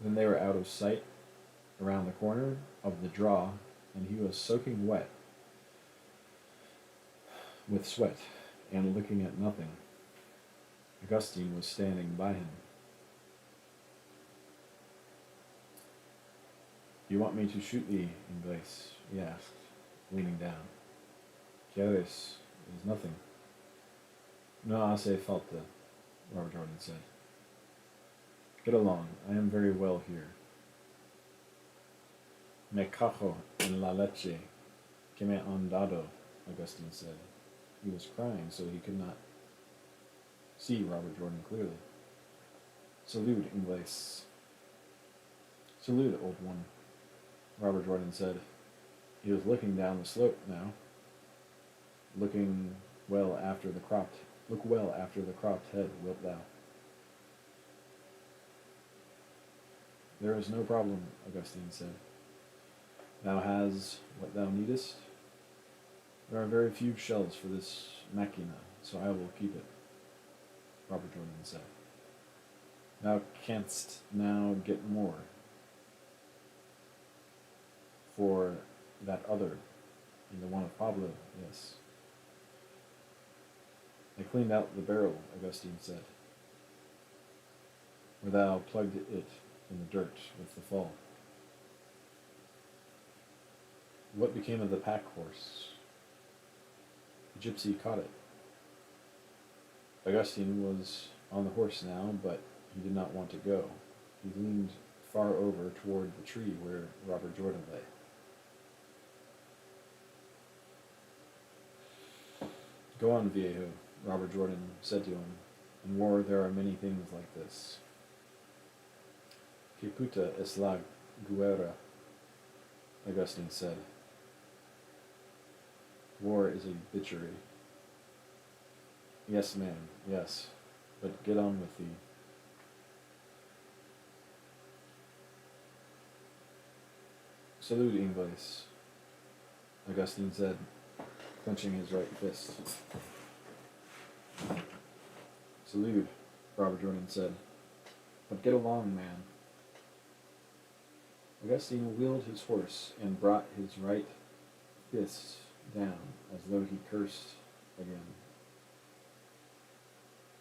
[SPEAKER 1] Then they were out of sight around the corner of the draw, and he was soaking wet with sweat and looking at nothing. Augustine was standing by him. You want me to shoot thee, Ingles? He asked, leaning down. Quieres? It is nothing. No hace falta, Robert Jordan said. Get along. I am very well here. Me cajo en la leche que me han dado, Augustine said. He was crying, so he could not see Robert Jordan clearly. Salute, Ingles. Salute, old one, Robert Jordan said. He was looking down the slope now. Look well after the cropped head, wilt thou? There is no problem, Augustine said. Thou hast what thou needest. There are very few shells for this machina, so I will keep it, Robert Jordan said. Thou canst now get more for that other, and the one of Pablo, yes. I cleaned out the barrel, Augustine said, where thou plugged it in the dirt with the fall. What became of the pack horse? The gypsy caught it. Augustine was on the horse now, but he did not want to go. He leaned far over toward the tree where Robert Jordan lay. Go on, viejo, Robert Jordan said to him. In war there are many things like this. Que puta es la guerra, Augustine said. War is a bitchery. Yes, ma'am, yes, but get on with thee. Salute, Ingles, Augustine said, clenching his right fist. Salute, Robert Jordan said, but get along, man. Augustine wheeled his horse and brought his right fist down as though he cursed again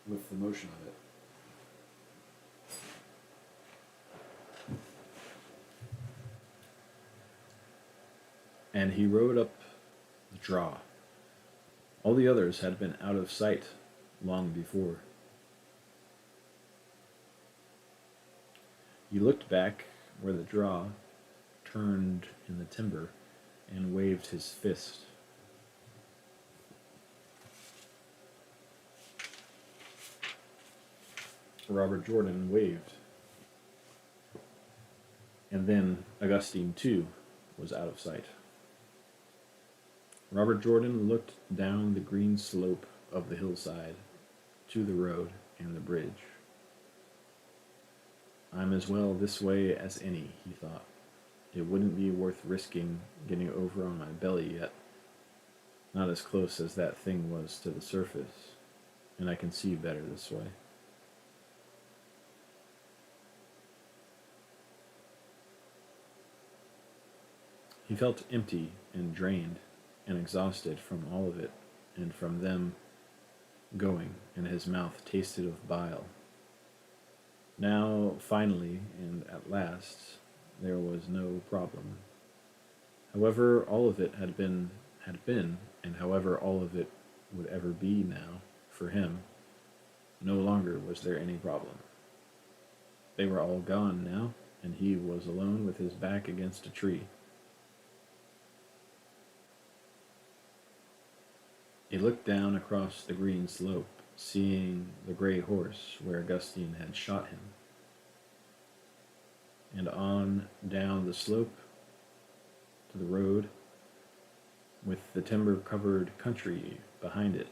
[SPEAKER 1] with the motion of it. And he rode up the draw. All the others had been out of sight long before. He looked back where the draw turned in the timber and waved his fist. Robert Jordan waved. And then Augustine, too, was out of sight. Robert Jordan looked down the green slope of the hillside to the road and the bridge. I'm as well this way as any, he thought. It wouldn't be worth risking getting over on my belly yet. Not as close as that thing was to the surface, and I can see better this way. He felt empty and drained and exhausted from all of it and from them going, and his mouth tasted of bile. Now, finally, and at last, there was no problem. However, all of it had had been, and however all of it would ever be now, for him, no longer was there any problem. They were all gone now, and he was alone with his back against a tree. He looked down across the green slope, seeing the gray horse where Augustine had shot him, and on down the slope to the road with the timber-covered country behind it.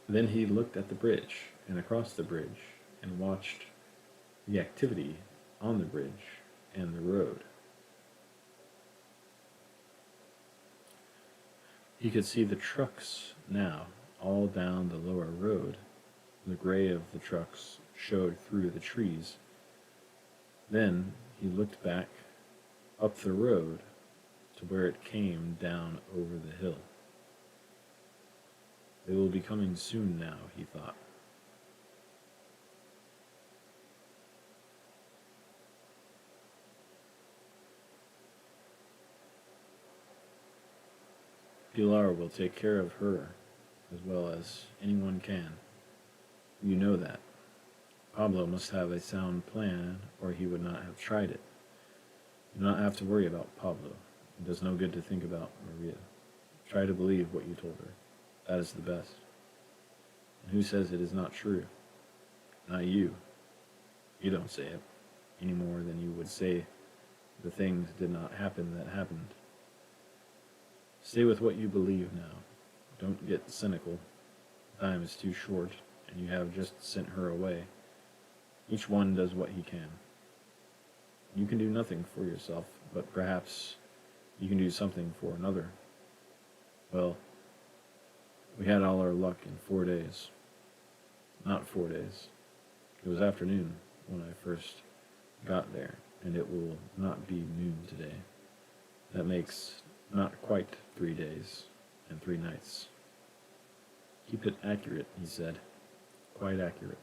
[SPEAKER 1] Then he looked at the bridge and across the bridge and watched the activity on the bridge and the road. He could see the trucks now all down the lower road. The gray of the trucks showed through the trees. Then he looked back up the road to where it came down over the hill. They will be coming soon now, he thought. Pilar will take care of her as well as anyone can. You know that. Pablo must have a sound plan, or he would not have tried it. You do not have to worry about Pablo. It does no good to think about Maria. Try to believe what you told her. That is the best. And who says it is not true? Not you. You don't say it, any more than you would say the things did not happen that happened. Stay with what you believe now. Don't get cynical. Time is too short, and you have just sent her away. Each one does what he can. You can do nothing for yourself, but perhaps you can do something for another. Well, we had all our luck in 4 days. Not 4 days. It was afternoon when I first got there, and it will not be noon today. That makes not quite 3 days and 3 nights. Keep it accurate, he said. Quite accurate.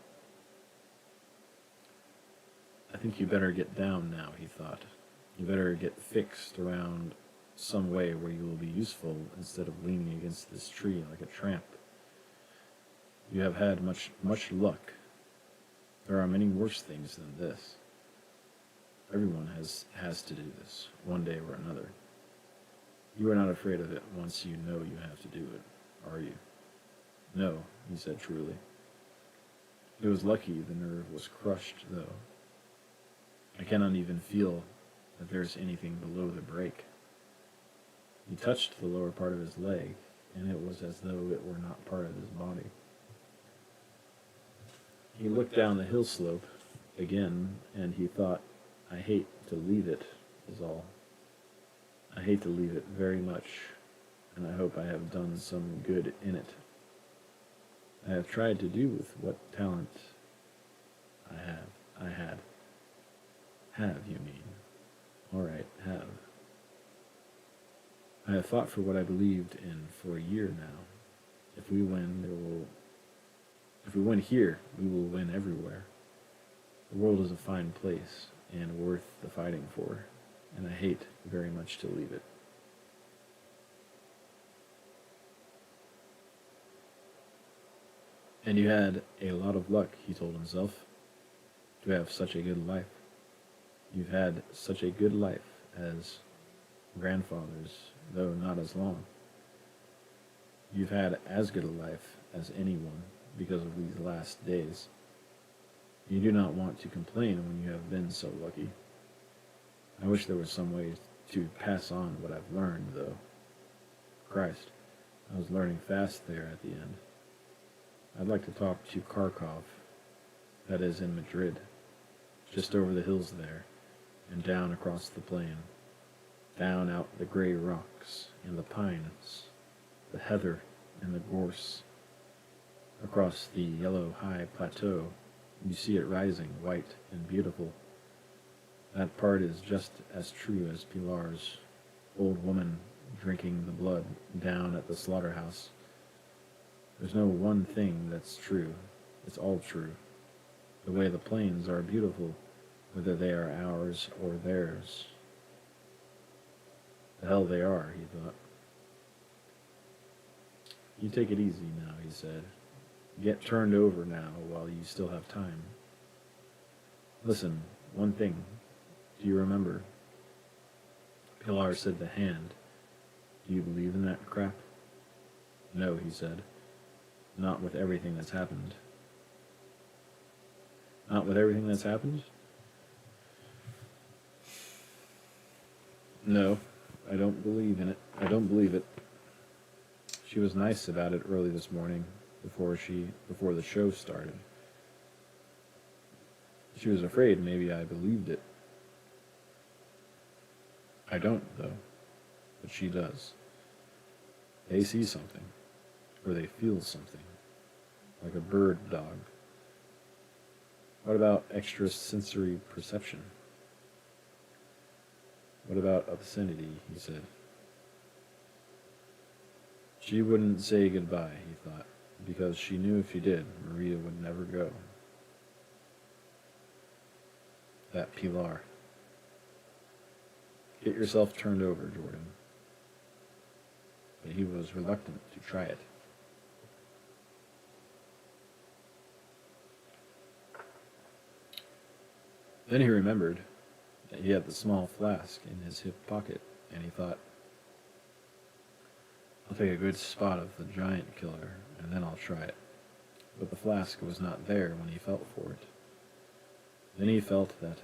[SPEAKER 1] I think you better get down now, he thought. You better get fixed around some way where you will be useful instead of leaning against this tree like a tramp. You have had much luck. There are many worse things than this. Everyone has to do this, one day or another. You are not afraid of it once you know you have to do it, are you? No, he said truly. It was lucky the nerve was crushed, though. I cannot even feel that there's anything below the break. He touched the lower part of his leg, and it was as though it were not part of his body. He looked down the hill slope again, and he thought, I hate to leave it, is all. I hate to leave it very much, and I hope I have done some good in it. I have tried to do with what talent I had. Have, you mean? All right, have. I have fought for what I believed in for a year now. If we win, If we win here, we will win everywhere. The world is a fine place and worth the fighting for, and I hate very much to leave it. And you had a lot of luck, he told himself, to have such a good life. You've had such a good life as grandfathers, though not as long. You've had as good a life as anyone because of these last days. You do not want to complain when you have been so lucky. I wish there was some way to pass on what I've learned, though. Christ, I was learning fast there at the end. I'd like to talk to Kharkov, that is in Madrid, just over the hills there, and down across the plain, down out the gray rocks and the pines, the heather and the gorse. Across the yellow high plateau, you see it rising, white and beautiful. That part is just as true as Pilar's old woman drinking the blood down at the slaughterhouse. There's no one thing that's true. It's all true. The way the plains are beautiful whether they are ours or theirs. The hell they are, he thought. You take it easy now, he said. Get turned over now while you still have time. Listen, one thing. Do you remember? Pilar said to Hand, do you believe in that crap? No, he said. Not with everything that's happened. Not with everything that's happened? No, I don't believe in it. I don't believe it. She was nice about it early this morning, before the show started. She was afraid maybe I believed it. I don't, though. But she does. They see something. Or they feel something. Like a bird dog. What about extrasensory perception? What about obscenity, he said. She wouldn't say goodbye, he thought, because she knew if she did, Maria would never go. That Pilar. Get yourself turned over, Jordan. But he was reluctant to try it. Then he remembered that he had the small flask in his hip pocket, and he thought, I'll take a good spot of the giant killer, and then I'll try it. But the flask was not there when he felt for it. Then he felt that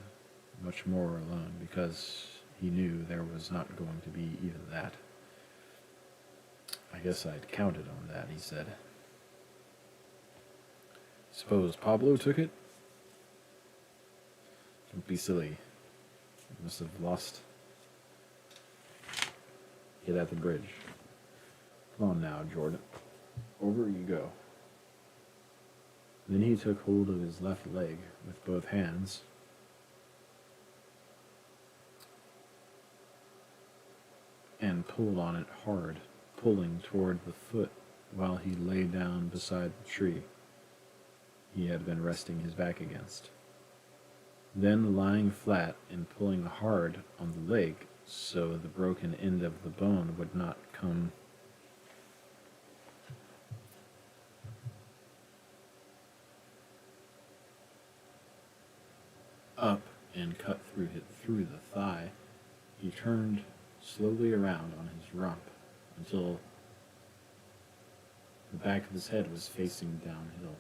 [SPEAKER 1] much more alone, because he knew there was not going to be even that. I guess I'd counted on that, he said. Suppose Pablo took it? Don't be silly. You must have lost. Get at the bridge. Come on now, Jordan. Over you go. Then he took hold of his left leg with both hands and pulled on it hard, pulling toward the foot while he lay down beside the tree he had been resting his back against. Then lying flat and pulling hard on the leg so the broken end of the bone would not come up and cut through the thigh, he turned slowly around on his rump until the back of his head was facing downhill.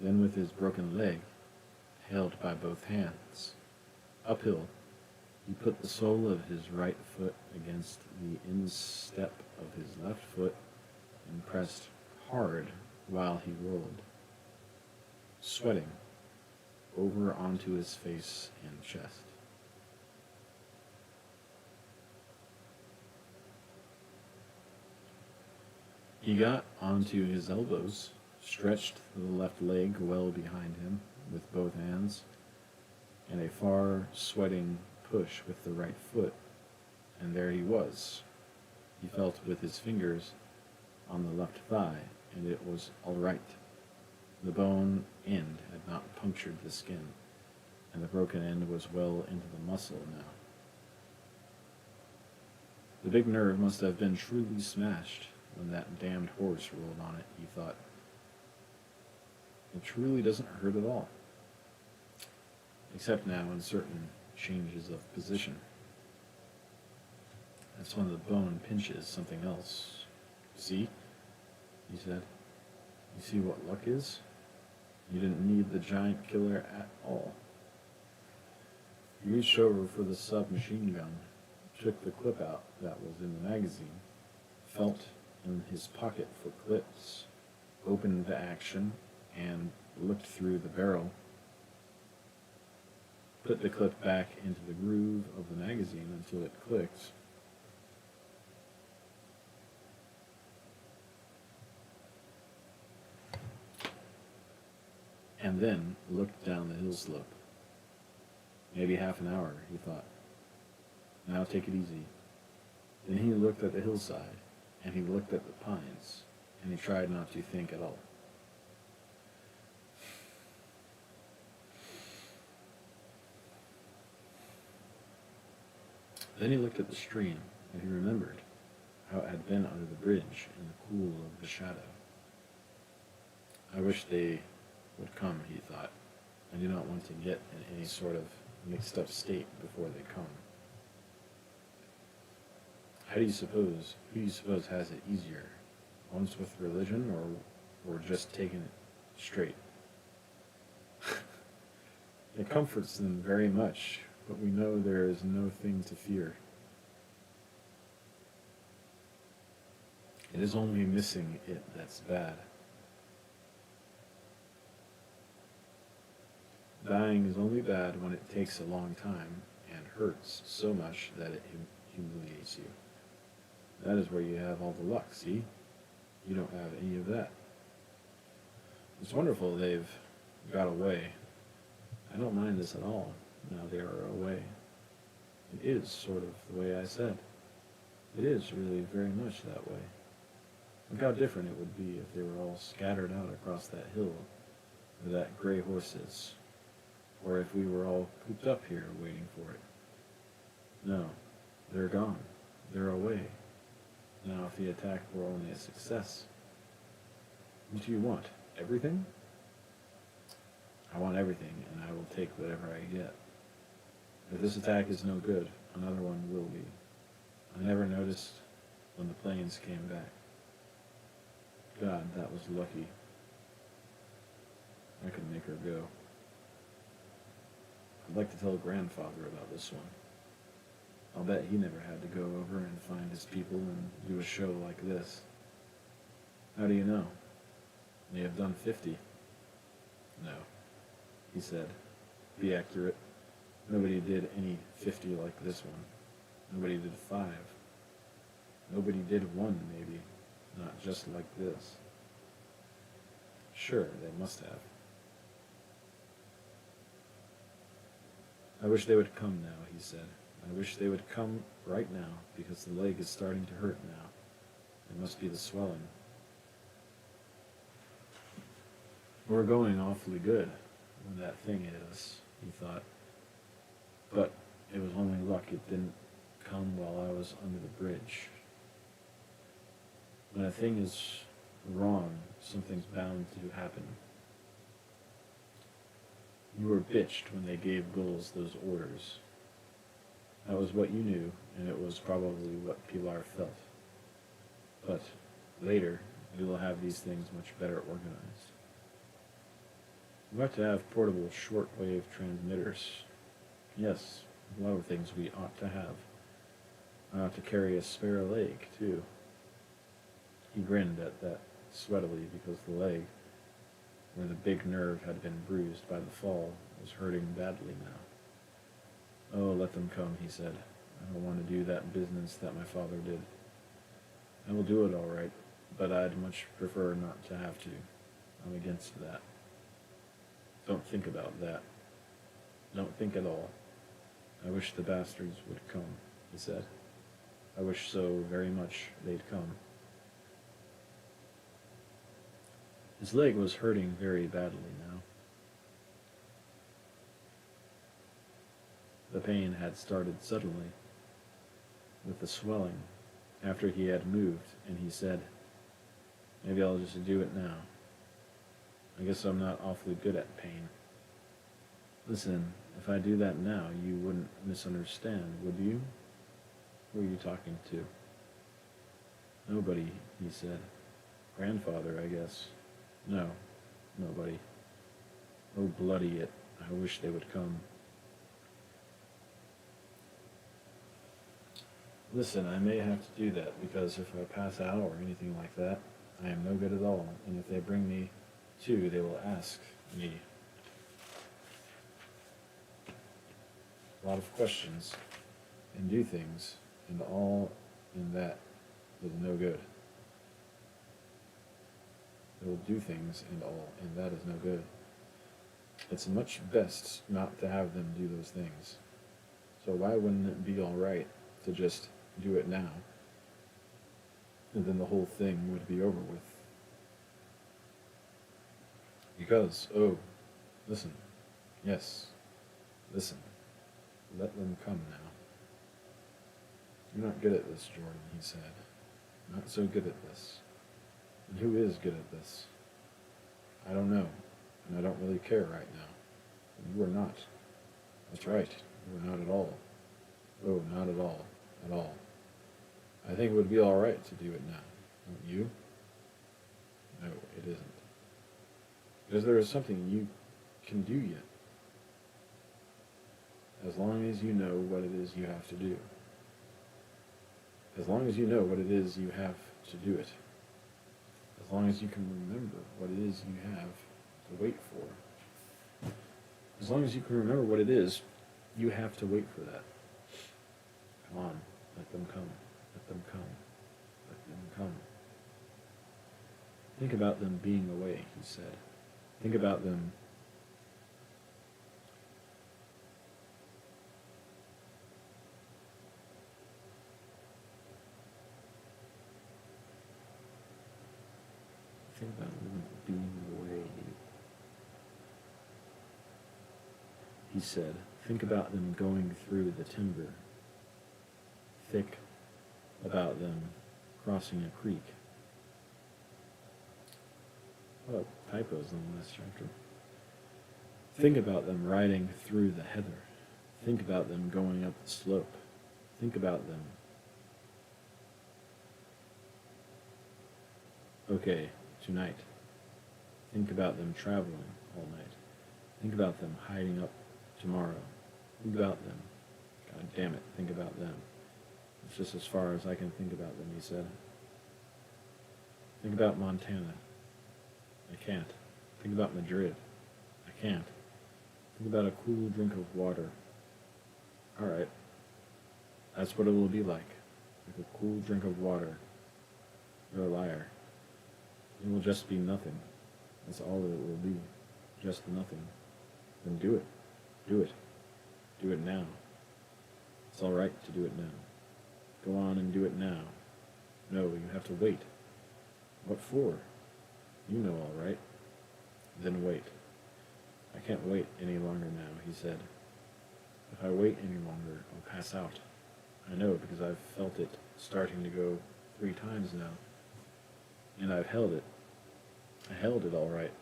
[SPEAKER 1] Then with his broken leg held by both hands, uphill, he put the sole of his right foot against the instep of his left foot and pressed hard while he rolled, sweating, over onto his face and chest. He got onto his elbows, stretched the left leg well behind him with both hands, and a far sweating push with the right foot, and there he was. He felt with his fingers on the left thigh, and it was all right. The bone end had not punctured the skin, and the broken end was well into the muscle now. The big nerve must have been truly smashed when that damned horse rolled on it, he thought. It truly doesn't hurt at all, except now in certain changes of position. That's when the bone pinches something else. See? He said. You see what luck is? You didn't need the giant killer at all. He reached over for the submachine gun, took the clip out that was in the magazine, felt in his pocket for clips, opened the action, and looked through the barrel, put the clip back into the groove of the magazine until it clicked, and then looked down the hill slope. Maybe half an hour, he thought. Now take it easy. Then he looked at the hillside, and he looked at the pines, and he tried not to think at all. Then he looked at the stream, and he remembered how it had been under the bridge in the cool of the shadow. I wish they would come, he thought. I do not want to get in any sort of mixed up state before they come. Who do you suppose has it easier? Ones with religion or just taking it straight? It comforts them very much, but we know there is no thing to fear. It is only missing it that's bad. Dying is only bad when it takes a long time and hurts so much that it humiliates you. That is where you have all the luck, see? You don't have any of that. It's wonderful they've got away. I don't mind this at all, now they are away. It is sort of the way I said. It is really very much that way. Look how different it would be if they were all scattered out across that hill where that gray horse is, or if we were all cooped up here waiting for it. No, they're gone. They're away. Now if the attack were only a success. What do you want? Everything? I want everything, and I will take whatever I get. If this attack is no good, another one will be. I never noticed when the planes came back. God, that was lucky. I could make her go. I'd like to tell grandfather about this one. I'll bet he never had to go over and find his people and do a show like this. How do you know? May have done 50. No, he said. Be accurate. Nobody did any 50 like this one. Nobody did 5. Nobody did 1, maybe. Not just like this. Sure, they must have. I wish they would come now, he said. I wish they would come right now, because the leg is starting to hurt now. It must be the swelling. We're going awfully good when that thing hit us, he thought. But it was only luck it didn't come while I was under the bridge. When a thing is wrong, something's bound to happen. You were bitched when they gave Gulls those orders. That was what you knew, and it was probably what Pilar felt. But later, we will have these things much better organized. We ought to have portable shortwave transmitters. Yes, a lot of things we ought to have. I ought to carry a spare leg, too. He grinned at that sweatily because the leg, where the big nerve had been bruised by the fall, was hurting badly now. Oh, let them come, he said. I don't want to do that business that my father did. I will do it all right, but I'd much prefer not to have to. I'm against that. Don't think about that. Don't think at all. I wish the bastards would come, he said. I wish so very much they'd come. His leg was hurting very badly now. The pain had started suddenly, with the swelling, after he had moved, and he said, maybe I'll just do it now. I guess I'm not awfully good at pain. Listen, if I do that now, you wouldn't misunderstand, would you? Who are you talking to? Nobody, he said. Grandfather, I guess. No, nobody. Oh, bloody it. I wish they would come. Listen, I may have to do that, because if I pass out or anything like that, I am no good at all, and if they bring me to, they will ask me a lot of questions, and do things, and all in that is no good. They will do things and all, and that is no good. It's much best not to have them do those things. So why wouldn't it be all right to just do it now, and then the whole thing would be over with? Because, oh, listen, yes, listen, let them come now. You're not good at this, Jordan, he said. Not so good at this. And who is good at this? I don't know, and I don't really care right now. And you are not. That's right, you are not at all. Oh, not at all. At all. I think it would be all right to do it now. Don't you? No, it isn't. Because there is something you can do yet. As long as you know what it is you have to do. As long as you know what it is you have to do it. As long as you can remember what it is you have to wait for. As long as you can remember what it is you have to wait for that. Come on, let them come. Let them come. Let them come. Think about them being away, he said. Think about them think about them being away. He said, think about them going through the timber. Think about them crossing a creek. Oh, typos in the last chapter. Think about them riding through the heather. Think about them going up the slope. Think about them. Okay, tonight. Think about them traveling all night. Think about them hiding up tomorrow. Think about them. God damn it, think about them. It's just as far as I can think about them, he said. Think about Montana. I can't. Think about Madrid. I can't. Think about a cool drink of water. Alright. That's what it will be like. Like a cool drink of water. You're a liar. It will just be nothing. That's all that it will be. Just nothing. Then do it. Do it. Do it now. It's alright to do it now. Go on and do it now. No, you have to wait. What for? You know all right. Then wait. I can't wait any longer now, he said. If I wait any longer, I'll pass out. I know, because I've felt it starting to go 3 times now. And I've held it. I held it all right.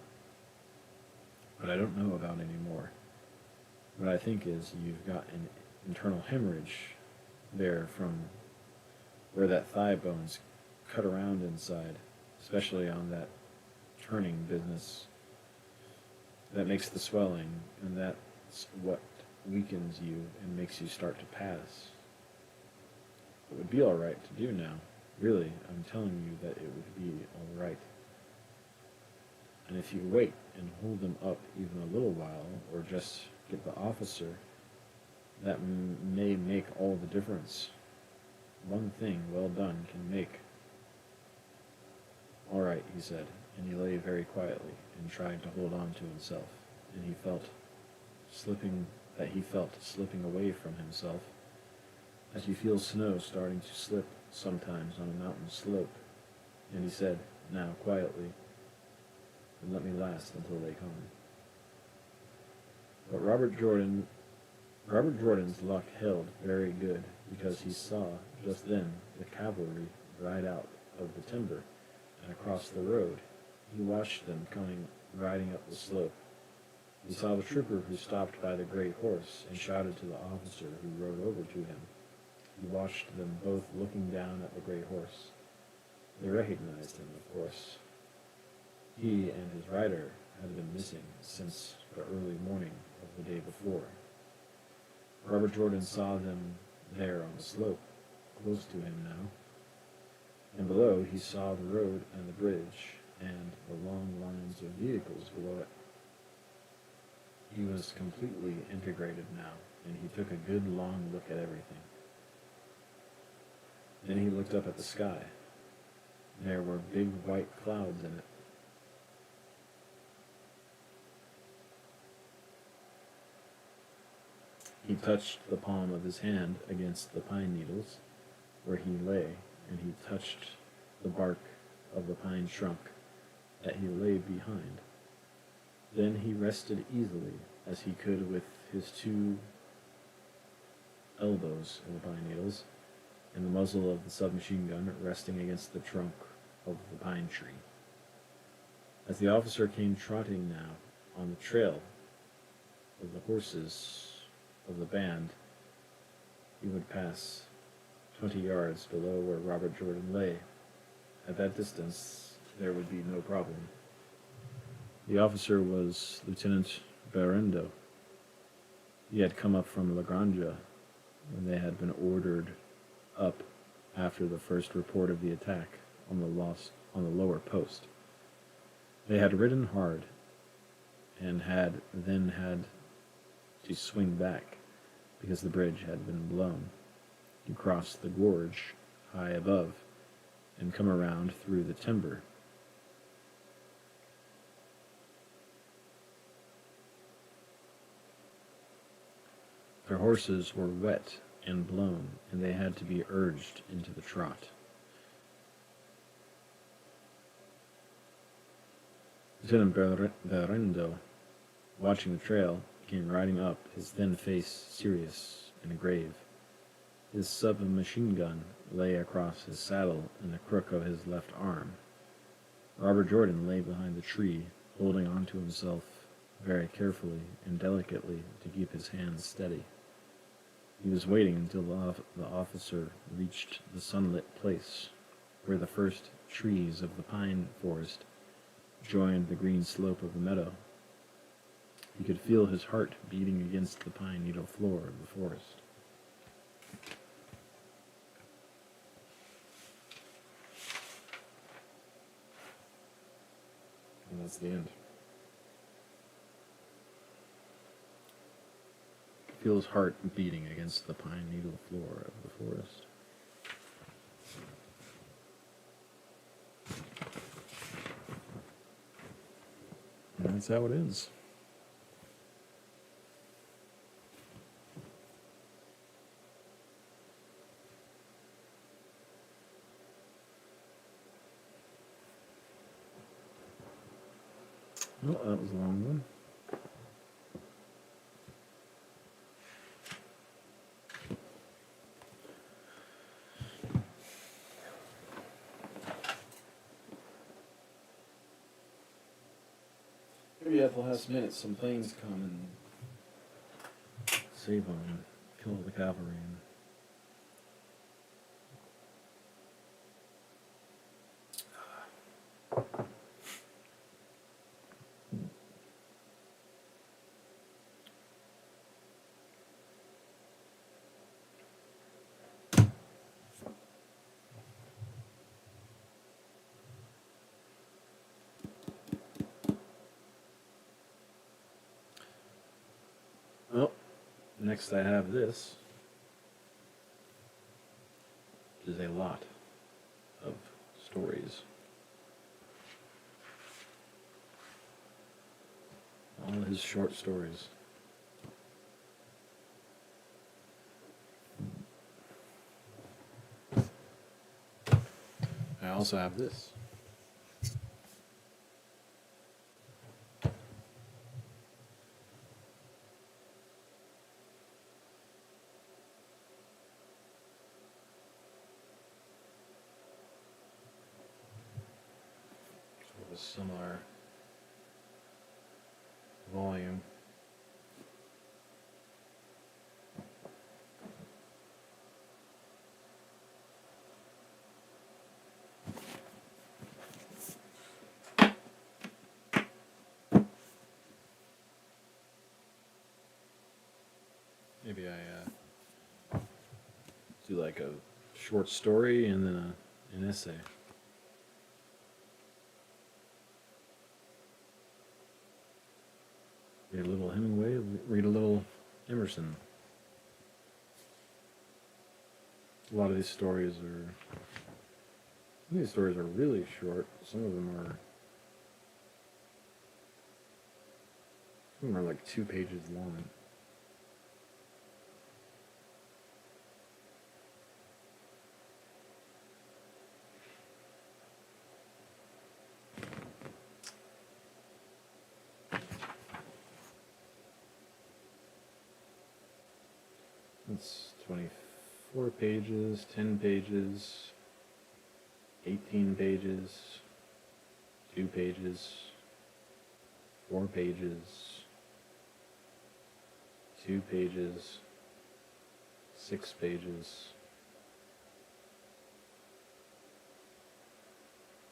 [SPEAKER 1] But I don't know about any more. What I think is you've got an internal hemorrhage there from where that thigh bone's cut around inside, especially on that turning business. That makes the swelling, and that's what weakens you and makes you start to pass. It would be all right to do now. Really, I'm telling you that it would be all right. And if you wait and hold them up even a little while, or just get the officer, that may make all the difference. One thing well done can make. All right, he said, and he lay very quietly and tried to hold on to himself, and he felt slipping away from himself, as you feel snow starting to slip sometimes on a mountain slope. And he said, now quietly, and let me last until they come. But Robert Jordan's luck held very good, because he saw just then the cavalry ride out of the timber and across the road. He watched them coming riding up the slope. He saw the trooper who stopped by the great horse and shouted to the officer who rode over to him. He watched them both looking down at the great horse. They recognized him, of course. He and his rider had been missing since the early morning of the day before. Robert Jordan saw them there on the slope, close to him now, and below he saw the road and the bridge and the long lines of vehicles below it. He was completely integrated now, and he took a good long look at everything. Then he looked up at the sky. There were big white clouds in it. He touched the palm of his hand against the pine needles where he lay, and he touched the bark of the pine trunk that he lay behind. Then he rested easily as he could with his 2 elbows in the pine needles, and the muzzle of the submachine gun resting against the trunk of the pine tree. As the officer came trotting now on the trail of the horses of the band, he would pass 20 yards below where Robert Jordan lay. At that distance, there would be no problem. The officer was Lieutenant Berendo. He had come up from La Granja when they had been ordered up after the first report of the attack on the lower post. They had ridden hard and had then had to swing back because the bridge had been blown, to cross the gorge high above and come around through the timber. Their horses were wet and blown, and they had to be urged into the trot. Lieutenant Berendo, watching the trail, came riding up, his thin face serious and grave. His submachine gun lay across his saddle in the crook of his left arm. Robert Jordan lay behind the tree, holding on to himself very carefully and delicately to keep his hands steady. He was waiting until the officer reached the sunlit place, where the first trees of the pine forest joined the green slope of the meadow. He could feel his heart beating against the pine needle floor of the forest. And that's the end. Feel his heart beating against the pine needle floor of the forest. And that's how it ends. Well, that was a long one. Maybe at the last minute some planes come and save them and kill the cavalry. Well, next I have this. Which is a lot of stories. All his short stories. I also have this. Sort of a similar volume. Maybe I do like a short story and then an essay. Read a little Hemingway, read a little Emerson. A lot of these stories are, some of these stories are really short. Some of them are like 2 pages long. That's 24. 4 pages, 10 pages, 18 pages, 2 pages, 4 pages, 2 pages, 6 pages,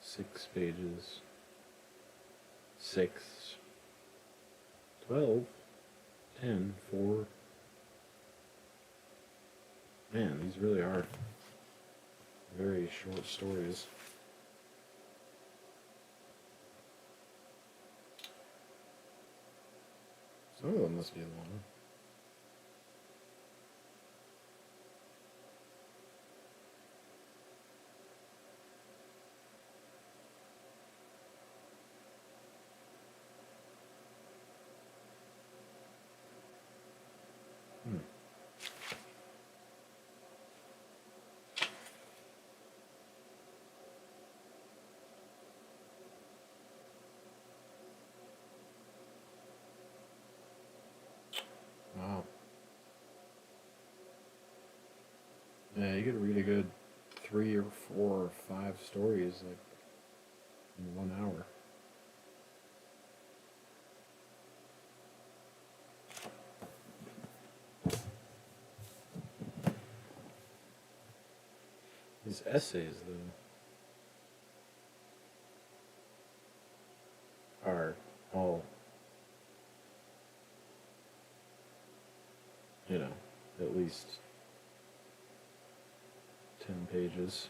[SPEAKER 1] 6 pages, 6, 12, 10, 4. Man, these really are very short stories. Some of them must be long. Wow. Yeah, you could read a good 3 or 4 or 5 stories like in 1 hour. His essays, though, are all, at least 10 pages.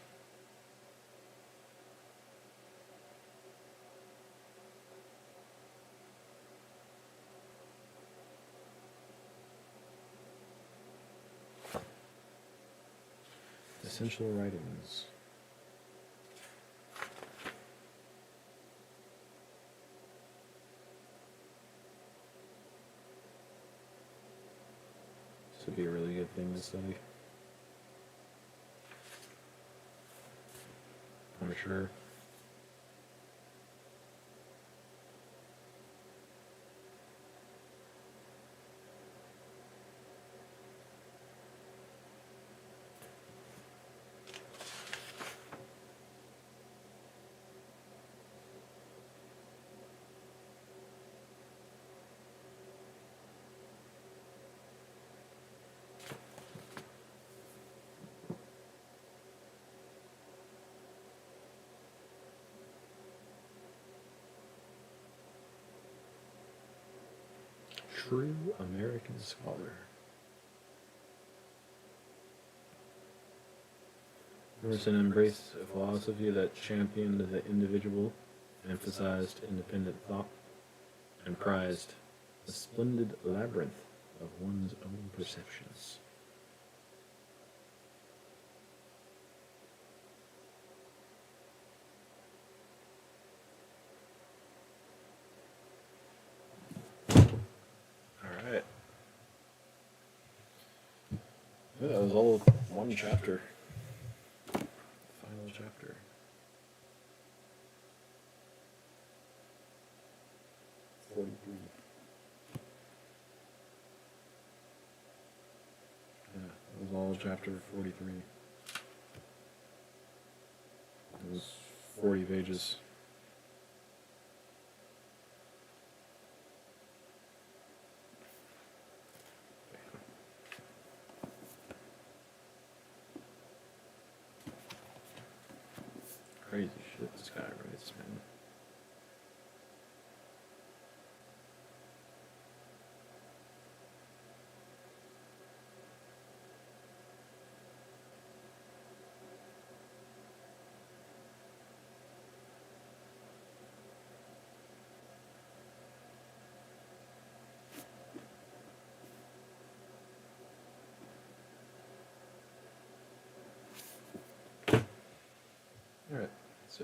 [SPEAKER 1] Essential writings. This would be a really good thing to study. I'm sure. True American scholar. Emerson embraced a philosophy that championed the individual, emphasized independent thought, and prized the splendid labyrinth of one's own perceptions. Alright. Yeah, that was all one chapter. Final chapter. Yeah, that was all chapter 43. It was 40 pages.